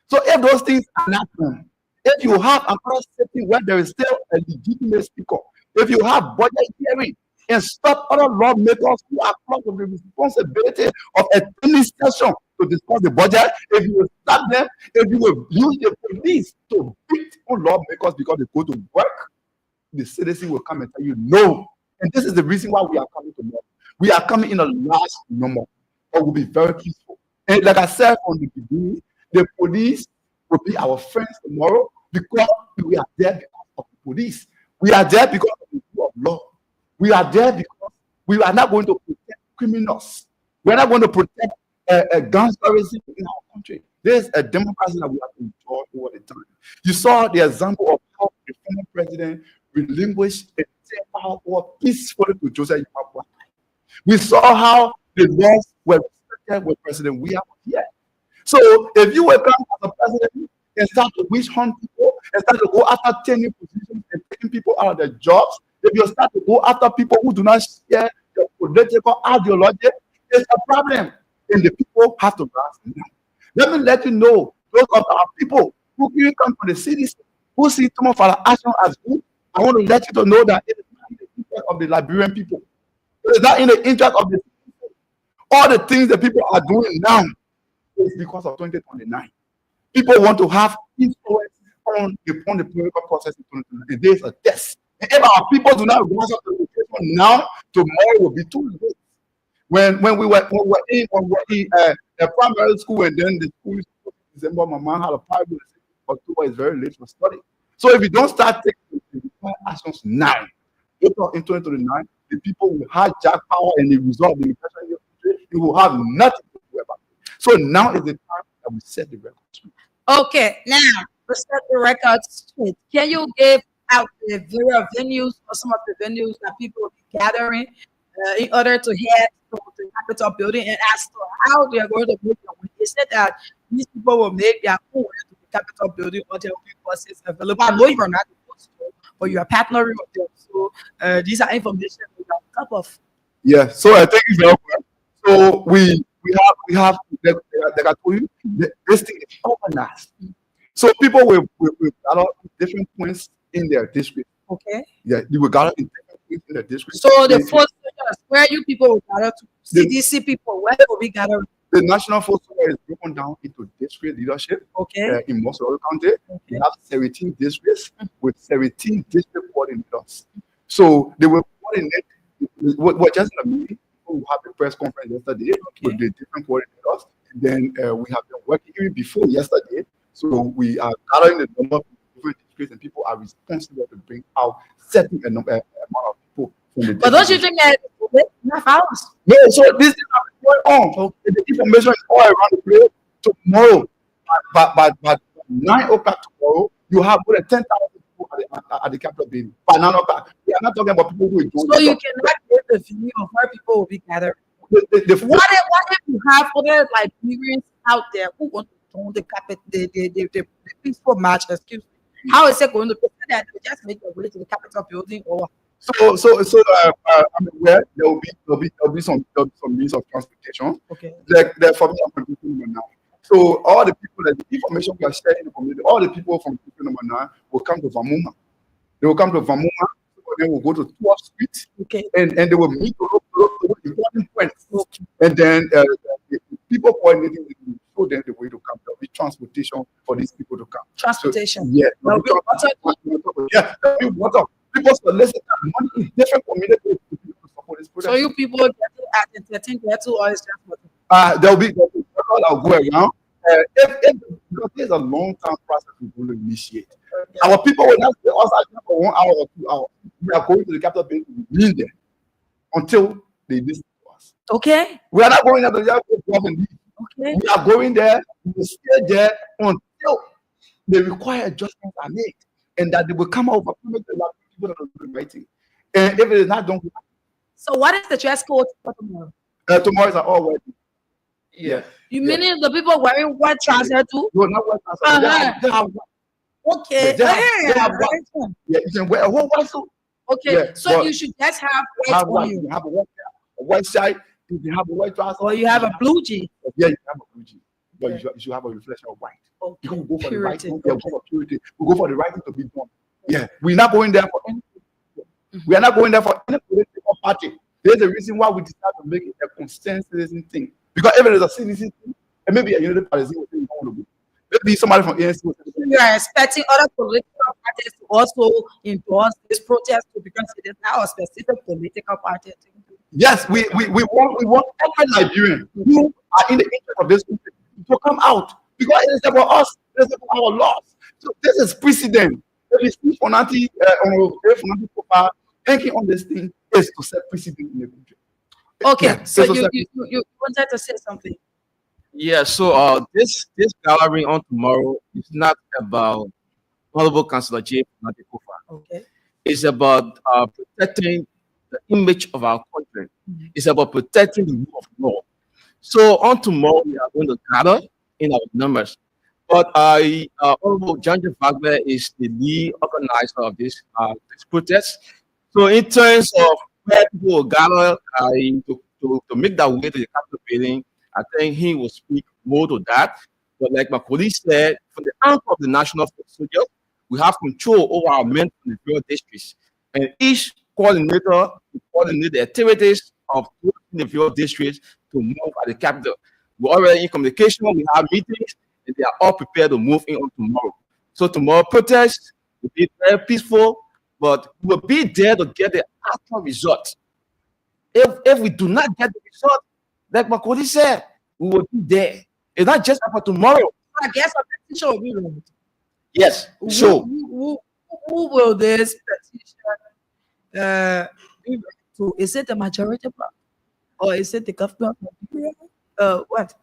So if those things are not done, if you have another setting where there is still a legitimate speaker, if you have budget hearing and stop other lawmakers who are close with the responsibility of attending session to discuss the budget, if you will stop them, if you will use the police to beat on lawmakers because they go to work, the citizen will come and tell you no. And this is the reason why we are coming tomorrow. We are coming in a large number, but we'll be very peaceful. And like I said from the beginning, the police will be our friends tomorrow because we are there because of the police. We are there because of the rule of law. We are there because we are not going to protect criminals. We are not going to protect gun terrorism in our country. There's a democracy that we have to enjoy all the time. You saw the example of how the former president relinquished a power peacefully to Joseph Yahweh. We saw how the laws were respected with President Weah here. So if you will come as a president and start to witch hunt people and start to go after tenure positions and taking people out of their jobs, if you start to go after people who do not share your political ideology, it's a problem. And the people have to rise now. Let me let you know, those of our people who even come from the cities, who see some of our action as good, I want to let you to know that it is not in the interest of the Liberian people. It is not in the interest of the people. All the things that people are doing now is because of 2029. People want to have influence on the political process in 2029. There is a test. And if our people do not rise up to the situation now, tomorrow will be too late. When we were in primary school and then the school in December, my mom had a Bible. October is very late for study. So if you don't start taking the actions now, in 2029, the people will hijack power and the result of the inflation in your country, you will have nothing to do about it. So now is the time that we set the record straight. Okay, now to set the record straight, can you give out the various venues or some of the venues that people will be gathering in order to head to the Capitol building, and as to how they are going to make their way? They said that these people will make their own way to the Capitol building or there will be buses available. I know you are not supposed to, but you are partnering with them. So these are information we are on top of. Yeah, so I think it's very well. So we have like I told you, this thing is organized. So people will gather different points in their district. Okay. Yeah, you will gather in different points in their district. So the first where you people will gather to, CDC people, where will we gather? The National Force is broken down into district leadership. Okay. In most county, we have 17 districts with 17 district coordinators. So they will coordinate. We're just in a meeting. We have a press conference yesterday with the different coordinators. And then we have been working even before yesterday. So we are gathering the number of different districts, and people are responsible to bring out certain amount of people. But don't you think that enough hours? No, so this is going on. So the information is all around the place. Tomorrow, by 9 o'clock tomorrow, you have more than 10,000 people at the Capitol building. By 9 o'clock, we are not talking about people who will join. So you cannot get the view of where people will be gathered. What if you have other Liberians out there who want to join the peaceful march? Excuse me. How is it going to be that they just make their way to the Capitol building or? So I'm aware there will be some means of transportation. Okay. Like for me, I'm from now. So all the people that the information we are sharing in the community, all the people from number 9 will come to Vamuma. They will come to Vamuma, then we'll go to 12th Street. Okay. And they will meet those important points. Okay. And then the people coordinating will show them the way to come. There will be transportation for these people to come. Transportation. So, yeah. There'll be water. People solicit money in different communities to support this project. So you people get it at 13 or is just there'll be I'll go around. Because there's a long-term process we're going to initiate. Our people will not stay outside for 1 hour or 2 hours. We are going to the Capitol building to meet them until they listen to us. Okay. We are not going there to just and leave. Okay. We are going there, we will stay there until the required adjustments are made, and that they will come out with people that are writing. And if it is not done, so what is the dress code for tomorrow? Tomorrow is all white. Yeah. You meaning the people wearing white trousers too? No, not white trousers. They have okay. They have yeah, you can wear a whole white suit. Okay, Yeah, so but you should just have white have on white. you, You have a white shirt. If you have a white trouser, or you have a blue jean. yeah, you have a blue jean. But Okay. you should have a reflection of white. Okay. You can go for the right Purity. thing. Yeah, go for purity. We go for the right thing to be done. Yeah, we're not going there for any. We are not going there for any political party. There's a reason why we decided to make it a consensus thing. Because if it is a citizen thing, and maybe a unity party will say you don't want to go. Maybe somebody from ANC will say, You are expecting other political parties to also endorse this protest too, because it is now a specific political party thing. yes, we want every Nigerian who are in the interest of this country to come out because it is about us, it is about our laws. So this is precedent. If you see Fonati profile, thinking on this thing is to set precedent in the country. Okay, Yeah, so it's to set- you wanted to say something. Yeah, so this gathering on tomorrow is not about Honorable Councillor J. Fonate Kofa. Okay. It's about protecting the image of our country. It's about protecting the rule of law. So on tomorrow, we are going to gather in our numbers. But Honorable John Wagner is the lead organizer of this protest. So in terms of where people will gather to make that way to the Capitol building, I think he will speak more to that. But like my colleague said, from the angle of the National Foot Soldiers, we have control over our men from the various districts. And each coordinator will coordinate the activities of the various districts to move at the capital. We're already in communication, we have meetings, and they are all prepared to move in on tomorrow. So tomorrow protest will be very peaceful, but we will be there to get the actual result. If we do not get the result, like Makodi said, we will be there. It's not just about tomorrow. I guess a petition will be read. Yes. So Who will this petition be read to? Is it the majority bloc, or is it the government of Liberia? What?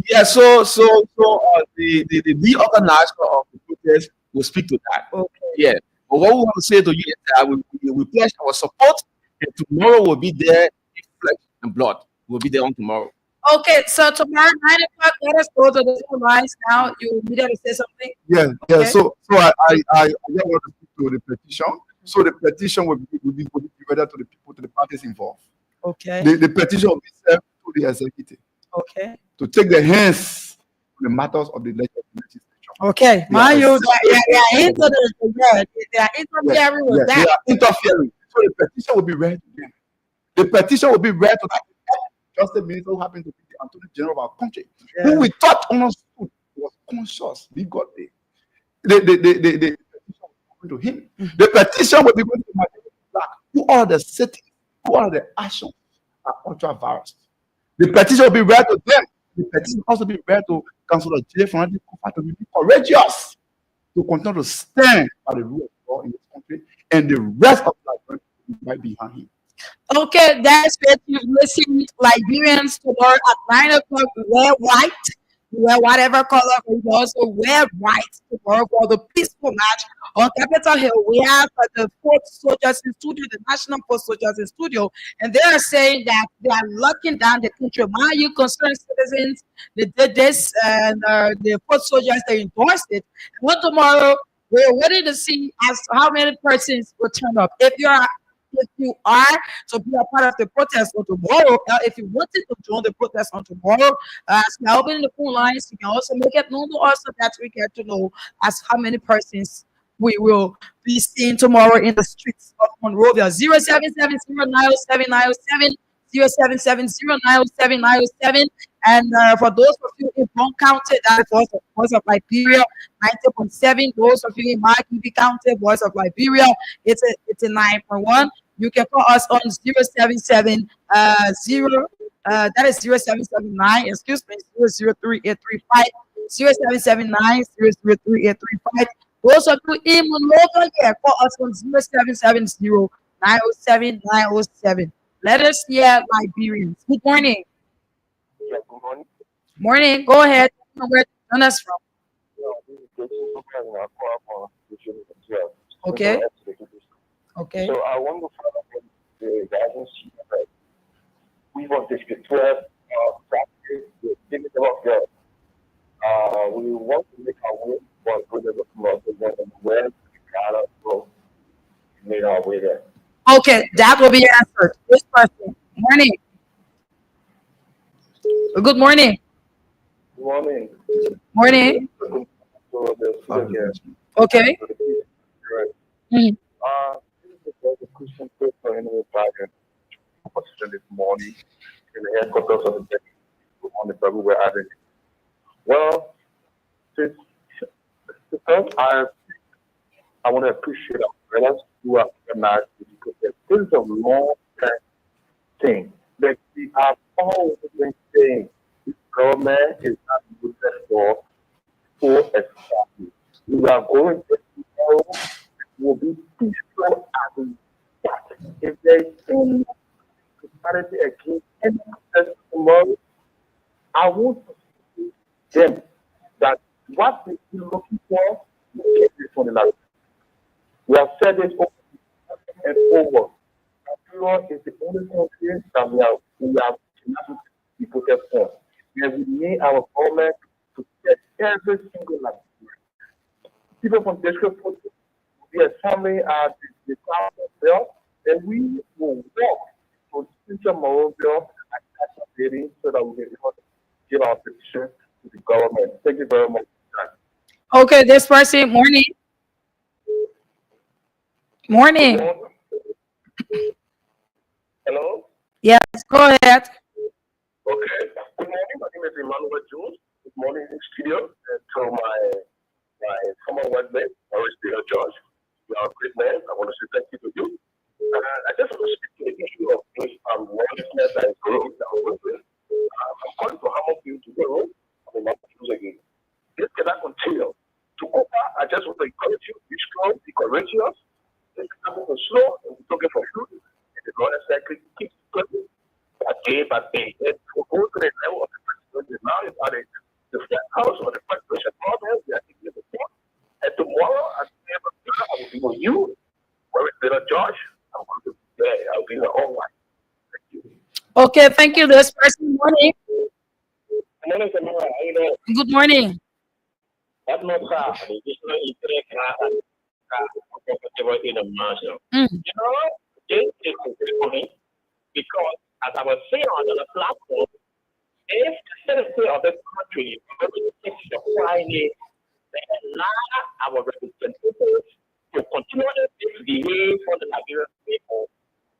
yeah, the lead organizer of the protest will speak to that. Okay. Yeah. But what we want to say to you is that we pledge our support, and tomorrow we'll be there in flesh and blood. We'll be there on tomorrow. Okay, so tomorrow 9 o'clock, let us go to the phone lines now. You needed to say something. Yeah. Okay. So I just want to speak to the petition. So the petition will be divided to the people, to the parties involved. Okay. The petition will be sent to the executive Okay. to take the hands on the matters of the legislature. Okay. Mind you, they are into the word. They are interfering with They that. are interfering. So the petition will be read to them. The petition will be read to the just the minister who happened to be the Attorney General of our country, who we thought understood was conscious, he got there. The petition will be going to him. The petition will be going to my black. Who are the cities? Who are the actions are ultra virus? The petition will be read to them. The petition will also be read to Councillor J. Fonate Kofa to be courageous to continue to stand by the rule of law in this country, and the rest of Nigeria right behind him. Okay, that's it. You've listened. Liberians tomorrow at 9 o'clock. Wear white. Wear whatever color. We also wear white tomorrow for the peaceful march on Capitol Hill. We have the foot soldiers in studio, the National Foot Soldiers in studio, and they are saying that they are locking down the country. Why you concerned citizens? They did this, and the foot soldiers they endorsed it. And what tomorrow we're waiting to see as how many persons will turn up. If you are to be a part of the protest on tomorrow, if you wanted to join the protest on tomorrow, as we are opening the phone lines, you can also make it known to us so that we get to know as how many persons we will be seeing tomorrow in the streets of Monrovia. 0770-907-907, 0770-907-907. And for those of you in Bon County, that is Voice of Liberia, 90.7. Those of you in Marquis County, Voice of Liberia, it's a 9.1. You can call us on 0770 that is 0779, excuse me, 003835, 0779 003835. Those of you in Monrovia, yeah, call us on 0770 907 907. Let us hear Liberians. Good morning. Yeah, good morning. Morning. Go ahead. Where to join us from? Okay. Okay. So I want to find out what the guidance that we want this to 12 practice the limit of God. We want to make our way for good of the where we gotta go. Made our way there. Okay, that will be your answer. This person. Morning. Good morning. Good morning. Morning. So the student here. Okay. Right. Mhm. This is the question for any target position this morning in the headquarters of the on the people we're having. Well, since because I want to appreciate our brothers who are organized because this is a long term thing that we have always been saying this government is not rooted for establish. We are going to tomorrow will be peaceful and that. If there is any disparity against any protest tomorrow, I want to see them that what we are looking for, we get this one in our. We have said this over and over. Nigeria is the only country that we have to protect from. And we need our government to get every single Nigerian. People from district will be assembling at the town bill, and we will work to future moral bill and participating so that we can able to give our petition to the government. Thank you very much. Okay, this person. Morning. Morning. Hello? Yes, go ahead. Okay. Good morning. My name is Emmanuel Jones. Good morning, studio. To my former workmate, Maurice Taylor George. You are a great man. I want to say thank you to you. I just want to speak to the issue of this lawlessness that is growing down with. I'm calling for Hammer Field to go. I'm not use again. This cannot continue. To over, I just want to encourage you, be strong, be courageous. It's coming for slow, and we're talking for food. And the Lord has said, keep going. Day by day. And to go to the level of the president now is at the Fed House or the Federation Parliament, we are taking the floor. And tomorrow, at the end of the day, I will be with you, where it's little George. I'm going to be there. I'll be there all right. Thank you. Okay, thank you. This person. Morning. My name is Amara. How you doing? Good morning. That's not car. It's just not easy car. Comfortable in the marshal. Mm. You know, this is funny because, as I was saying on the platform, if the citizen of this country takes the Friday, then allow our representatives to continually misbehave for the Nigerian people.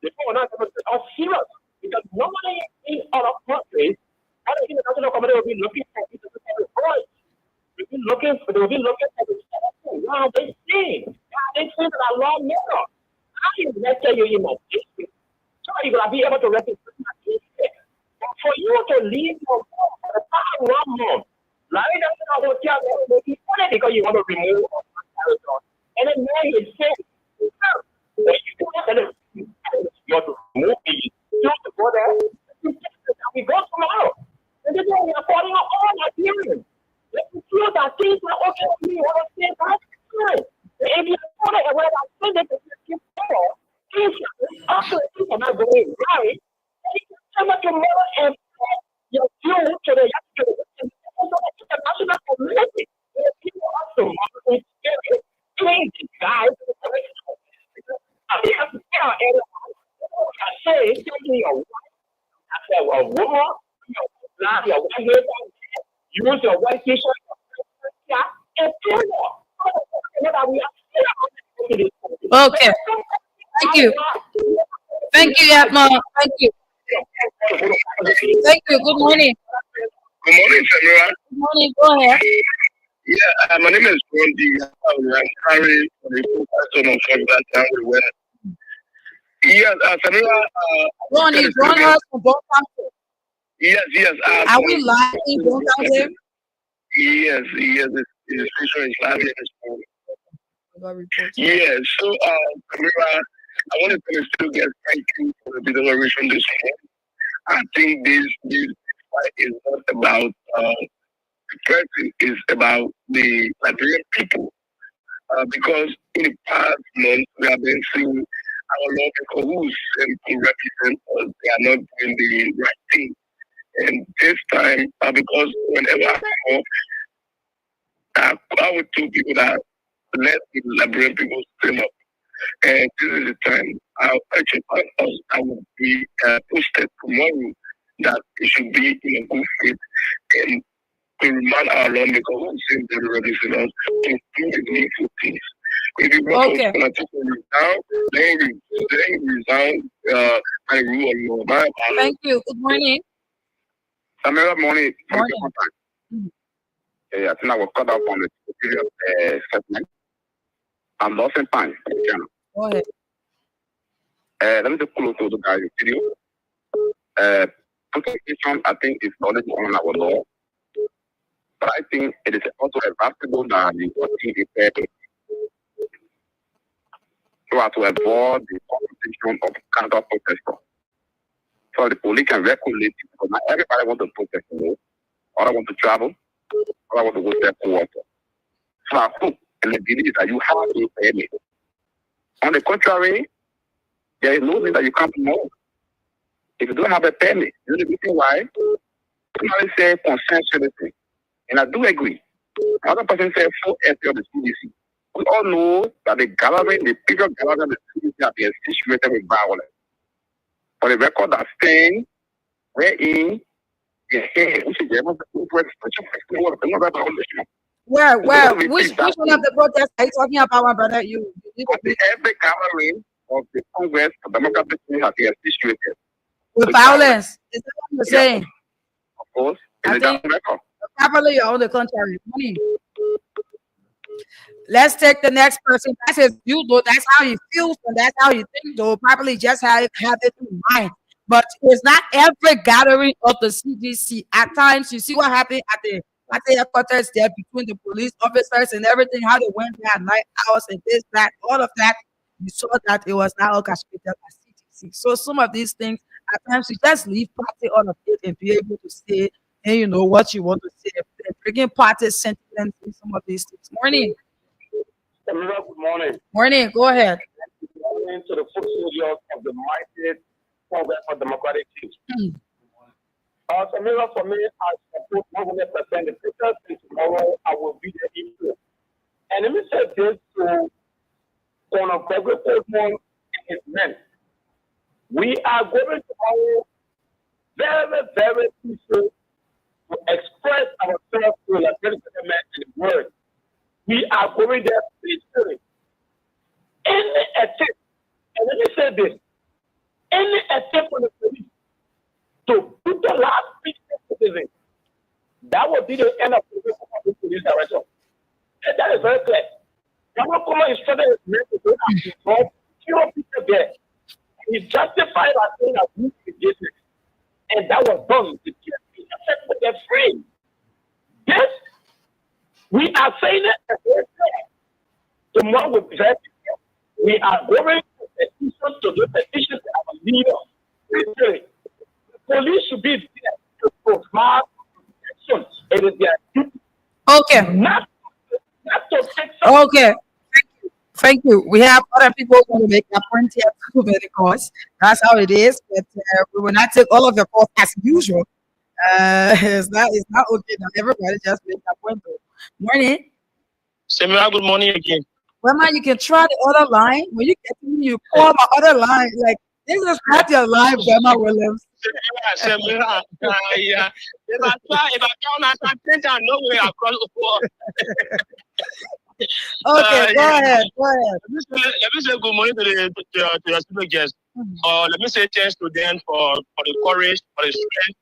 The people are not going to are serious because nobody in other countries, other international community will be looking for people to have a voice. They will be looking for the citizen. Wow, they think. Wow, they think that our law maker. How do you tell you in my district? So you're going to be able to represent my district. But for you to leave your home for the past 1 month, like that's not what you're going to do because you want to remove my territory. And then now you say, when you do that, you have to remove me. You have to go there. We go tomorrow. And then we are calling out all Nigerians. Let's feel that things are okay with me. What I'm saying, that's good. And if you put it away, I think that it's more. After things are not going right, you can come up tomorrow and your view to the international community. People are so much crazy guys. I have to tell everyone. I say, take me a wife. I say, a woman, your white hair, use your white t-shirt, and do Okay. Thank you. Thank you, Yatma. Thank you. Thank you. Good morning. Good morning, everyone. Good morning. Go ahead. Yeah, my name is Gondi. I'm carrying the person of that town with West. Yes, Samira. Ronnie, join us from both countries. Yes. Are we live in both countries? Yes, the station is live in this morning. Yes, so Samira, I want to still get thank you for the declaration this morning. I think this fight is not about the president, it's about the Nigerian people. Because in the past months we have been seeing our lawmakers who represent us, they are not doing the right thing. And this time, because whenever I come up, I would tell people that let the Liberian people stand up. And this is the time I will be posted tomorrow that it should be in a good faith and to remind our lawmakers who seem to be reducing us to do the needful things. If you want to take down, then resign by rule of law. Thank you. Good morning. Samira, morning. Morning. I think I was cut off on the period segment. I'm lost in time. Go ahead. Let me just pull to the guys' video. Constitution, I think, is already on our law. But I think it is also advisable that the authority is so as to avoid the competition of counter protesters. So the police can regulate it because not everybody wants to protest, or I want to travel, or I want to go to their quarter. So I hope and I believe that you have a permit. On the contrary, there is no thing that you can't know. If you don't have a permit, you know the reason why? Somebody say consensuality. And I do agree. Another person said full entry of the CDC. We all know that the gathering, the bigger gathering of the CDC have been situated with violence. For the record that staying, wherein the head, which is able to which one of the protests are you talking about, my brother? Every gathering of the Congress of Democratic Party has been situated with violence. Is that what you're saying? Of course. I think probably on the contrary. Let's take the next person. That's his view, though. That's how he feels, and that's how he thinks, though. Probably just have it in mind. But it's not every gathering of the CDC. At times, you see what happened at the headquarters there between the police officers and everything, how they went there at night hours and this, that, all of that. You saw that it was not orchestrated by CDC. So some of these things, at times, you just leave party on of it and be able to say, and you know what you want to say, bringing party sentiments in some of these things. Morning. Good morning. Morning. Go ahead. Good morning to the full soldiers of the mighty Congress for Democratic Change. Samira, for me, I support 100% the protest, and tomorrow I will be there in person. And let me say this to Colonel Gregory Coleman and his men. We are going tomorrow very, very peaceful to express ourselves to the Liberia government in the world. We are going there peacefully. Any attempt, and let me say this, any attempt on the police to put the last peaceful citizen, that will be the end of the police direction. And that is very clear. Yamakoma instructed his men to go out to involve fewer people there. He justified that saying that we engagement. And that was done. The effect with the free. Yes, we are saying it. Tomorrow will be very difficult. We are going to do petitions to our leader. The police should be there to provide protection. It is their duty. Okay. Not to take okay. Thank you. We have other people who want to make a point here too, very course. That's how it is. But we will not take all of your calls as usual. It's not okay that everybody just make a point. Morning. Samira, good morning again. Well, man, you can try the other line. When you get to me, you call my other line. Like, this is not your line, Gemma Williams. Samira, yeah. If I count, I think I know where I cross the floor. Okay, go ahead. Let me say good morning to your student guests. Let me say thanks to them for the courage, for the strength,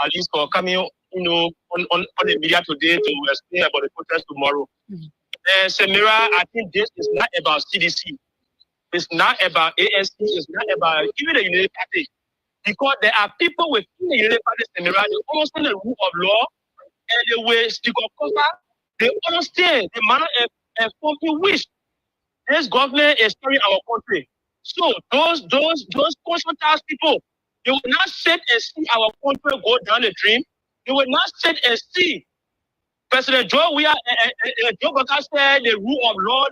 at least for coming, on the media today to explain about the protest tomorrow. Samira, I think this is not about CDC. It's not about ASC. It's not about even the United Party. Because there are people within the United Party, Samira, they understand the rule of law and the way speak of cover. They understand the manner of in which this government is carrying our country. So those conscious people, they will not sit and see our country go down the drain. They will not sit and see President Joe Biden said the rule of law.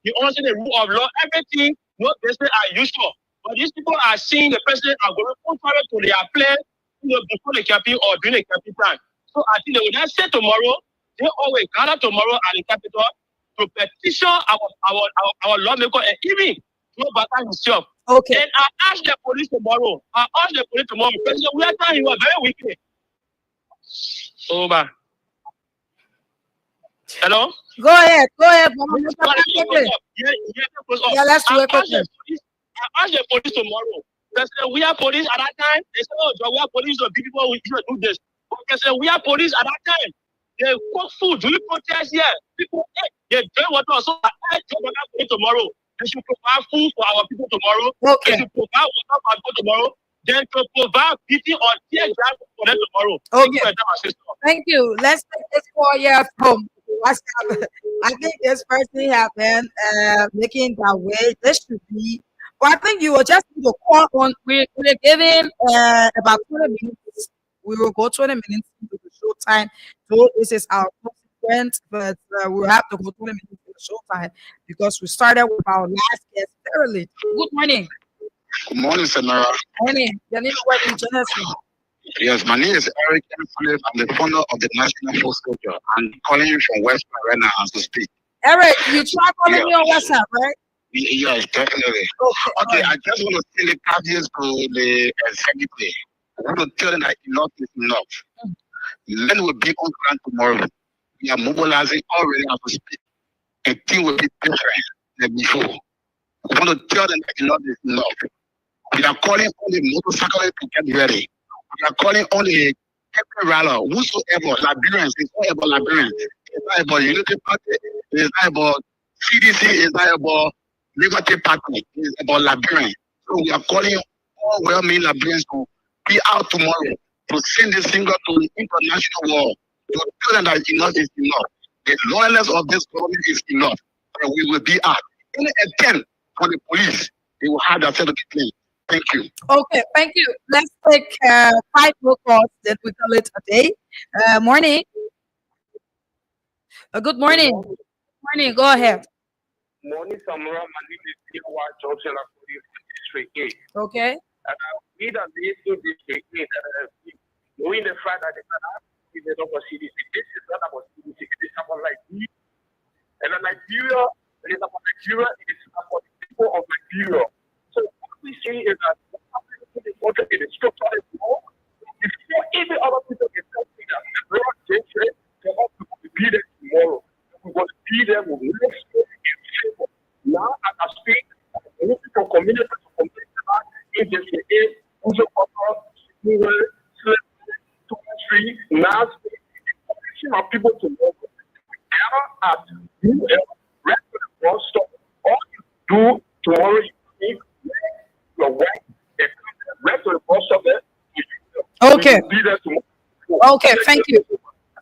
They understand the rule of law. Everything, no business as usual. But these people are seeing the president are going contrary to their plan, before the campaign or during the campaign time. So I think they will not say tomorrow. They always gather tomorrow at the capital to petition our lawmaker and even Joe Bata himself. Okay. And I ask the police tomorrow. President, we are telling you are very wicked. Over. Hello? Go ahead. Yeah, let's do it. I ask the police tomorrow. President, we are police at that time. They say, oh, we are police, the people we should do this. But President, we are police at that time. They cook food, do you protest here? People, they drink water. So I ask Joe Bata tomorrow. They should provide food for our people tomorrow. Okay. They should provide water for our people tomorrow. Then to provide beating or tear gas for them tomorrow. Okay. Thank you. Let's take this call here from WhatsApp. I think this person have been making that way. This should be. Well, I think you will just need to call on. We're giving about 20 minutes. We will go 20 minutes into the show time. So this is our consequence, but we'll have to go 20 minutes into the show time because we started with our last guest early. Good morning. Good morning, Senora. Morning. Your name is what you join us from? Yes, my name is Eric. I'm the founder of the National Folk Culture. I'm calling you from West Point right now as we speak. Eric, you try calling me on WhatsApp, right? Yes, definitely. Okay, I just want to send the caveats to the executive. I want to tell them that enough is enough. Then we'll be on ground tomorrow. We are mobilizing already as we speak. The thing will be different than before. We want to tell them that enough is enough. We are calling on the motorcyclists to get ready. We are calling on the rally, whosoever, Liberians, it's not about Liberians. It's not about Unity Party. It's not about CDC. It's not about Liberty Party. It's about Liberians. So we are calling all well-meaning Liberians to be out tomorrow to send this singer to the international world to tell them that enough is enough. The loyalness of this government is enough. And we will be out. Any attempt for the police, they will have themselves to be clean. Thank you. Okay, thank you. Let's take 5 more calls that we call it a day. Morning. Good morning. Good morning. Go ahead. Morning, Samura. My name is P.Y. Johnson. I'm from District 8. Okay. We that they do District 8, knowing the fact that they cannot give it up for CDC. This is not about CDC. It is about Nigeria. And in Nigeria, it is about Nigeria. It is about the people of Nigeria. So what we see is that the country is structurally wrong. Before even other people get something that the Lord takes it, for us to be there tomorrow. We're going to be there with next year in favor. Now, as I speak, we need to community in this age, also offer slavery, now encouraging our people to work. Whenever at rest of the bus stop, all you do tomorrow, you need your wife, the rest of the bus stop there. Okay. Okay, thank you.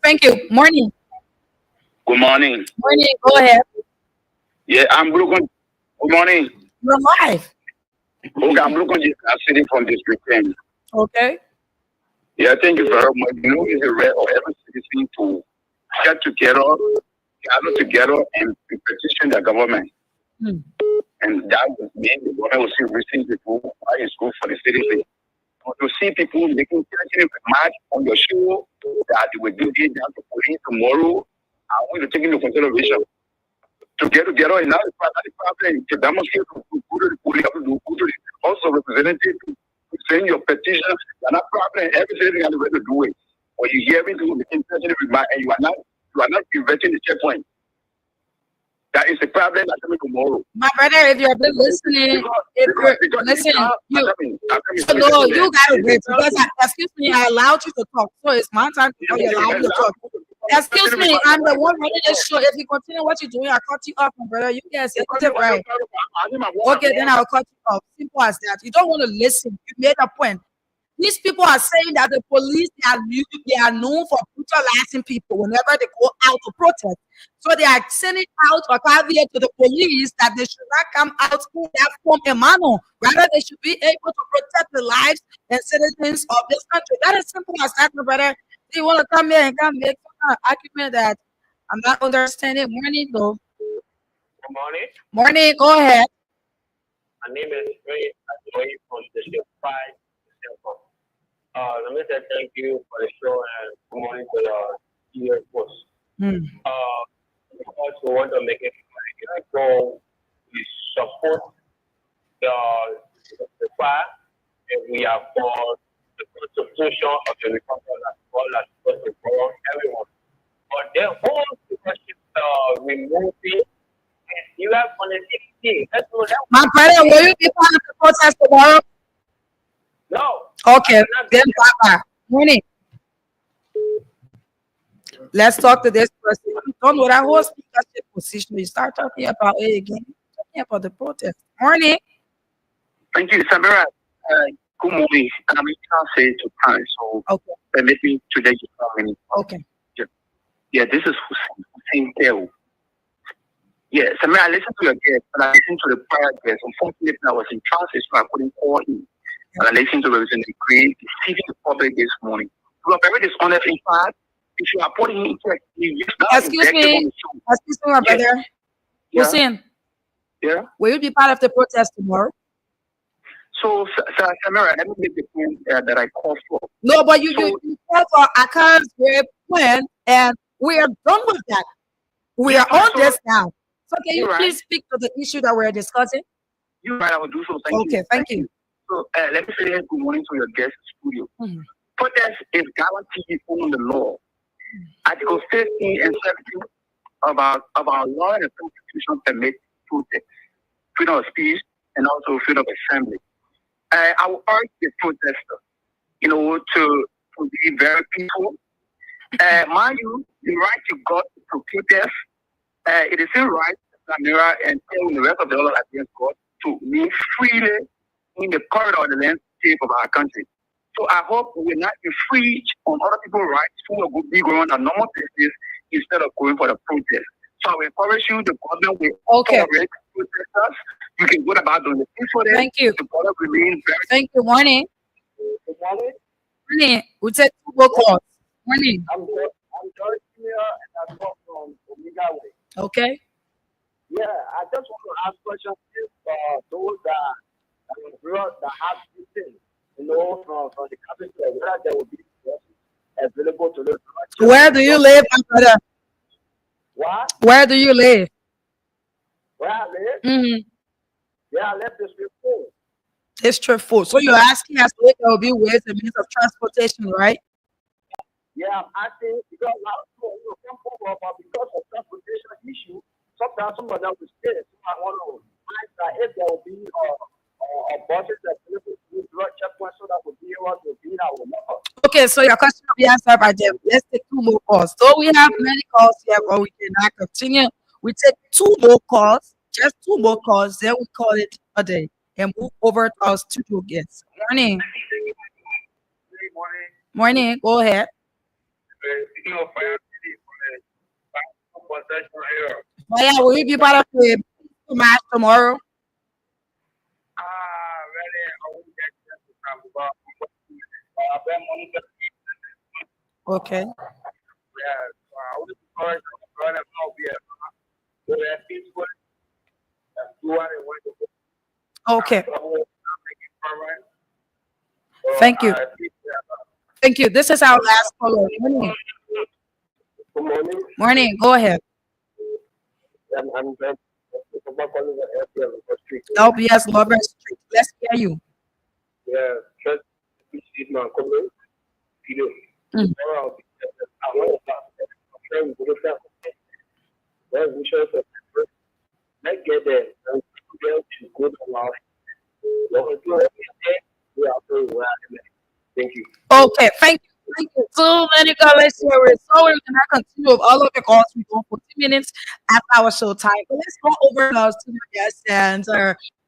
Thank you. Morning. Good morning. Morning. Go ahead. Yeah, I'm looking. Good morning. You're live. Okay, I'm looking at the city from District 10. Okay. Yeah, thank you very much. You know, it's a rare of every citizen to get together, gather together, and petition the government. And that would mean the government will see receive people why it's good for the citizen. But to see people making march on your show that they will do it down to police tomorrow, I want to take into consideration. To get together and now the problem to demonstrate to go to the police, also representative to send your petition, and that problem, everything you have to do it. Or you hear me to the intention remark and you are not preventing the checkpoint. That is the problem that's coming tomorrow. My brother, if you're been listening, listen, you gotta wait because excuse me, I allowed you to talk. So it's my time to allow you to talk. Excuse me, I'm the one running this show. If you continue what you're doing, I'll cut you off, my brother. You guys say it right. Okay, then I'll cut you off. Simple as that. You don't want to listen. You made a point. These people are saying that the police, they are known for brutalizing people whenever they go out to protest. So they are sending out a caveat to the police that they should not come out in that form and manner. Rather, they should be able to protect the lives and citizens of this country. That is simple as that, my brother. Do you want to come here and come make some argument that I'm not understanding? Morning, though. Good morning. Morning, go ahead. My name is Ray Adoy from District 5. Let me say thank you for the show and good morning to the year post. Because also want to make it clear, so we support the fact that we are for the constitution of the Republic as well as supposed to follow everyone. But then all the questions removing and you have connectivity. That's what that My brother, will you be part of the protest tomorrow? no. Okay, then bye-bye. Morning. Let's talk to this person. You don't know that whole speakership position. You start talking about it again. Talking about the protest. Morning. Thank you, Samira. Good morning. I'm in transit to time, so Okay. permit me today to come in. Okay. Yeah, this is Hussein Teo. Yeah, Samira, I listened to your guest, and I listened to the prior guest. Unfortunately, I was in transit, so I couldn't call in. And I listened to Representative Green deceiving the public this morning. You are very dishonest. In fact, if you are putting into Excuse me, my brother. Yeah. Hussein, Yeah. will you be part of the protest tomorrow? So, Samira, let me make the point that I called for. No, but you call for a current plan, and we are done with that. We are on this now. So can you please speak to the issue that we're discussing? You're right, I will do so. Thank you. Okay, thank you. So let me say good morning to your guest studio. Protest is guaranteed under the law. Article 15 and 17 of our law and the Constitution permit protest, freedom of speech, and also freedom of assembly. I will urge the protester, to be very peaceful. Mind you, the right you got to protest, it is still right, Samira, and telling the rest of the other against God to move freely in the corridor of the landscape of our country. So I hope we will not infringe on other people's rights who will be going on normal basis instead of going for the protest. So I will encourage you, the government will tolerate protesters. You can go about doing the things for them. Thank you. The government remains very. Thank you. Morning. Morning. We take 2 more calls. Morning. I'm George here and I'm from Omega Way. Okay. Yeah, I just want to ask questions if those that have this thing, from the capital, whether there will be available to live. Where do you live, my brother? What? Where do you live? Where I live? Mm-hmm. Yeah, I left District 4. District 4. So you're asking us if there will be ways and means of transportation, right? Yeah, I'm asking because a lot of people come forward, but because of transportation issue, sometimes some of them will stay. So I want to find that if there will be buses that deliver to drug checkpoints so that will be able to be in our number. Okay, so your question will be answered by them. Let's take 2 more calls. So we have many calls here, but we cannot continue. We take 2 more calls, just 2 more calls, then we call it a day and move over to our studio guests. Morning. Morning. Go ahead. Speaking of fire, Fire, will you be part of the match tomorrow? Okay. Okay. Thank you. Thank you. This is our last caller. Morning. Good morning. Morning. Go ahead. I'm LBS Lover Street. Let's hear you. Yeah, just my comment. Let's get there. Thank you. Okay, thank you. Thank you. So many callers here. We're sorry we cannot continue with all of the calls. We go for 2 minutes at our show time. But let's go over to our studio guests and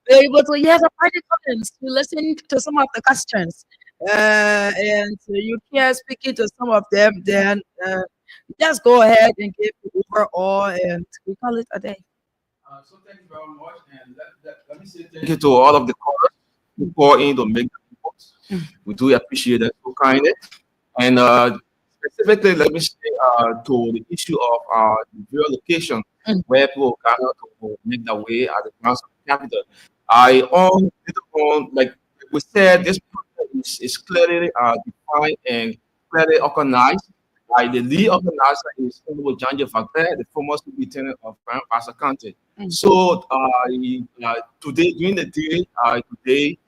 be able to a party comments to listen to some of the questions. And you can speak to some of them, then just go ahead and give the overall and we call it a day. So thank you very much. And let me say thank you to all of the callers who call in to make the reports. We do appreciate that so kindly. And specifically, let me say to the issue of the location where people gather to make their way at the council capital. Like we said, this process is clearly defined and clearly organized. The lead organizer is Honorable John J. Factor, the former superintendent of Grand Pastor County. So today, during the day, today,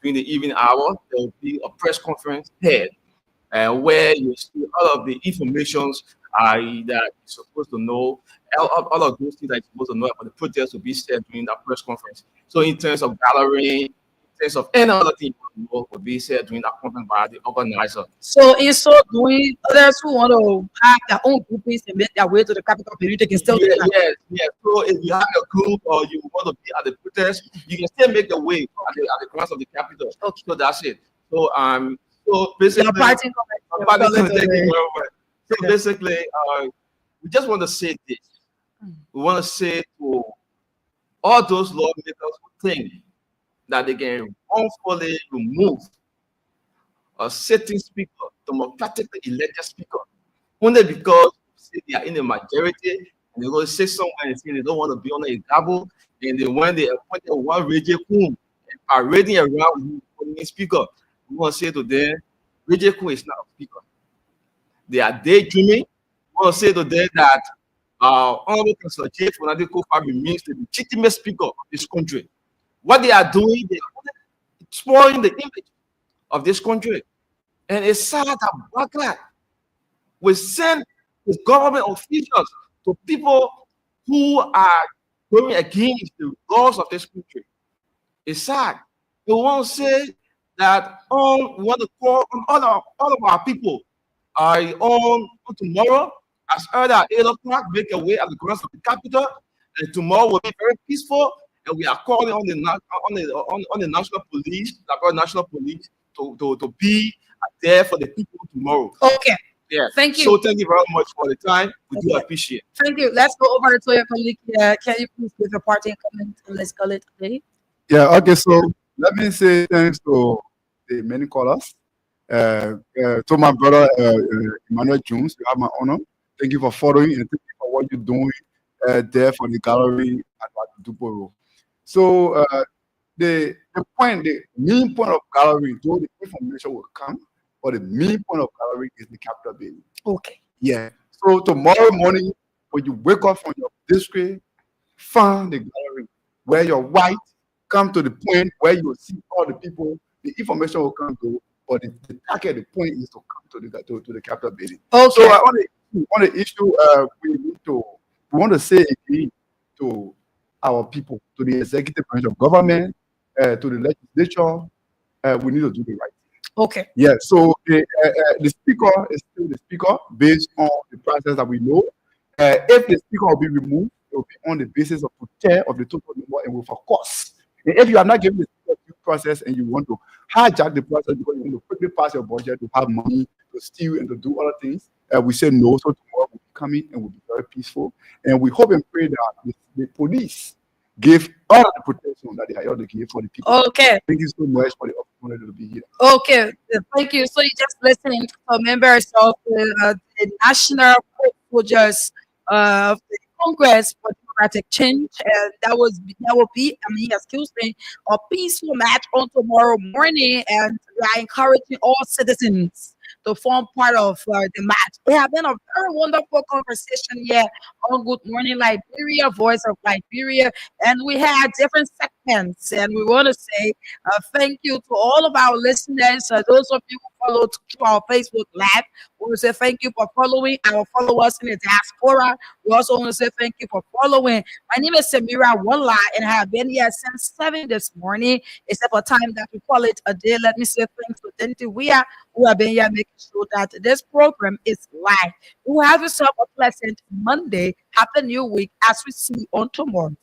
during the evening hour, there will be a press conference held where you see all of the informations that you're supposed to know, all of those things that you're supposed to know about the protest will be said during that press conference. So in terms of gallery, in terms of any other thing will be said during that conference by the organizer. So in so doing, others who want to have their own groups and make their way to the capital, they can still do that. Yes. So if you have a group or you want to be at the protest, you can still make your way at the grounds of the capital. Okay. So that's it. So basically, thank you very much. So basically, we just want to say this. We want to say to all those lawmakers who think that they can wrongfully remove a sitting speaker, democratically elected speaker, only because they are in the majority and they're going to say somewhere and say they don't want to be on a gavel, and then when they appointed one radio Kun and parading around the speaker, we want to say to them, Radio Kun is not a speaker. They are daydreaming. We want to say to them that Honorable Councillor J. Fonade Kofa remains the legitimate speaker of this country. What they are doing, they are spoiling the image of this country. And it's sad that Backgrund will send his government officials to people who are going against the laws of this country. It's sad. We want to say that we want to call on all of our people on tomorrow as early as 8 o'clock, make a way at the grounds of the capital, and tomorrow will be very peaceful. And we are calling on the national police, the national police, to be there for the people tomorrow. Okay. Yeah. Thank you. So thank you very much for the time. We do appreciate. Thank you. Let's go over to your colleague. Can you please give a parting comment and let's call it a day? Yeah, okay, so let me say thanks to the many callers. To my brother Emmanuel Jones, you have my honor. Thank you for following and thank you for what you're doing there for the gallery at Duporo. So the main point of gallery, though the information will come, but the main point of gallery is the capital building. Okay. Yeah. So tomorrow morning, when you wake up from your district, find the gallery where you're white, come to the point where you will see all the people, the information will come to, but the target, the point is to come to the capital building. Okay. So on the issue, we want to say again to our people, to the executive branch of government, to the legislature, we need to do the right thing. Okay. Yeah. So the speaker is still the speaker based on the process that we know. If the speaker will be removed, it will be on the basis of the share of the total number and with a cost. And if you are not giving the speaker due process and you want to hijack the process because you want to quickly pass your budget to have money to steal and to do other things, we say no. So tomorrow we'll be coming and we'll be very peaceful. And we hope and pray that the police give all the protection that they are able to give for the people. Okay. Thank you so much for the opportunity to be here. Okay. Thank you. So you just listening to members of the National Soldiers of the Congress for Democratic Change, and that will be, excuse me, a peaceful match on tomorrow morning, and we are encouraging all citizens to form part of the match. It has been a very wonderful conversation here on Good Morning Liberia, Voice of Liberia, and we had different segments, and we want to say thank you to all of our listeners, those of you who followed through our Facebook Live. We want to say thank you for following our followers in the diaspora. We also want to say thank you for following. My name is Samira Walla, and I have been here since 7 this morning, except for time that we call it a day. Let me say thanks to Denti Wia, who have been here making sure that this program is live. You have yourself a pleasant Monday. Happy New Week as we see you on tomorrow.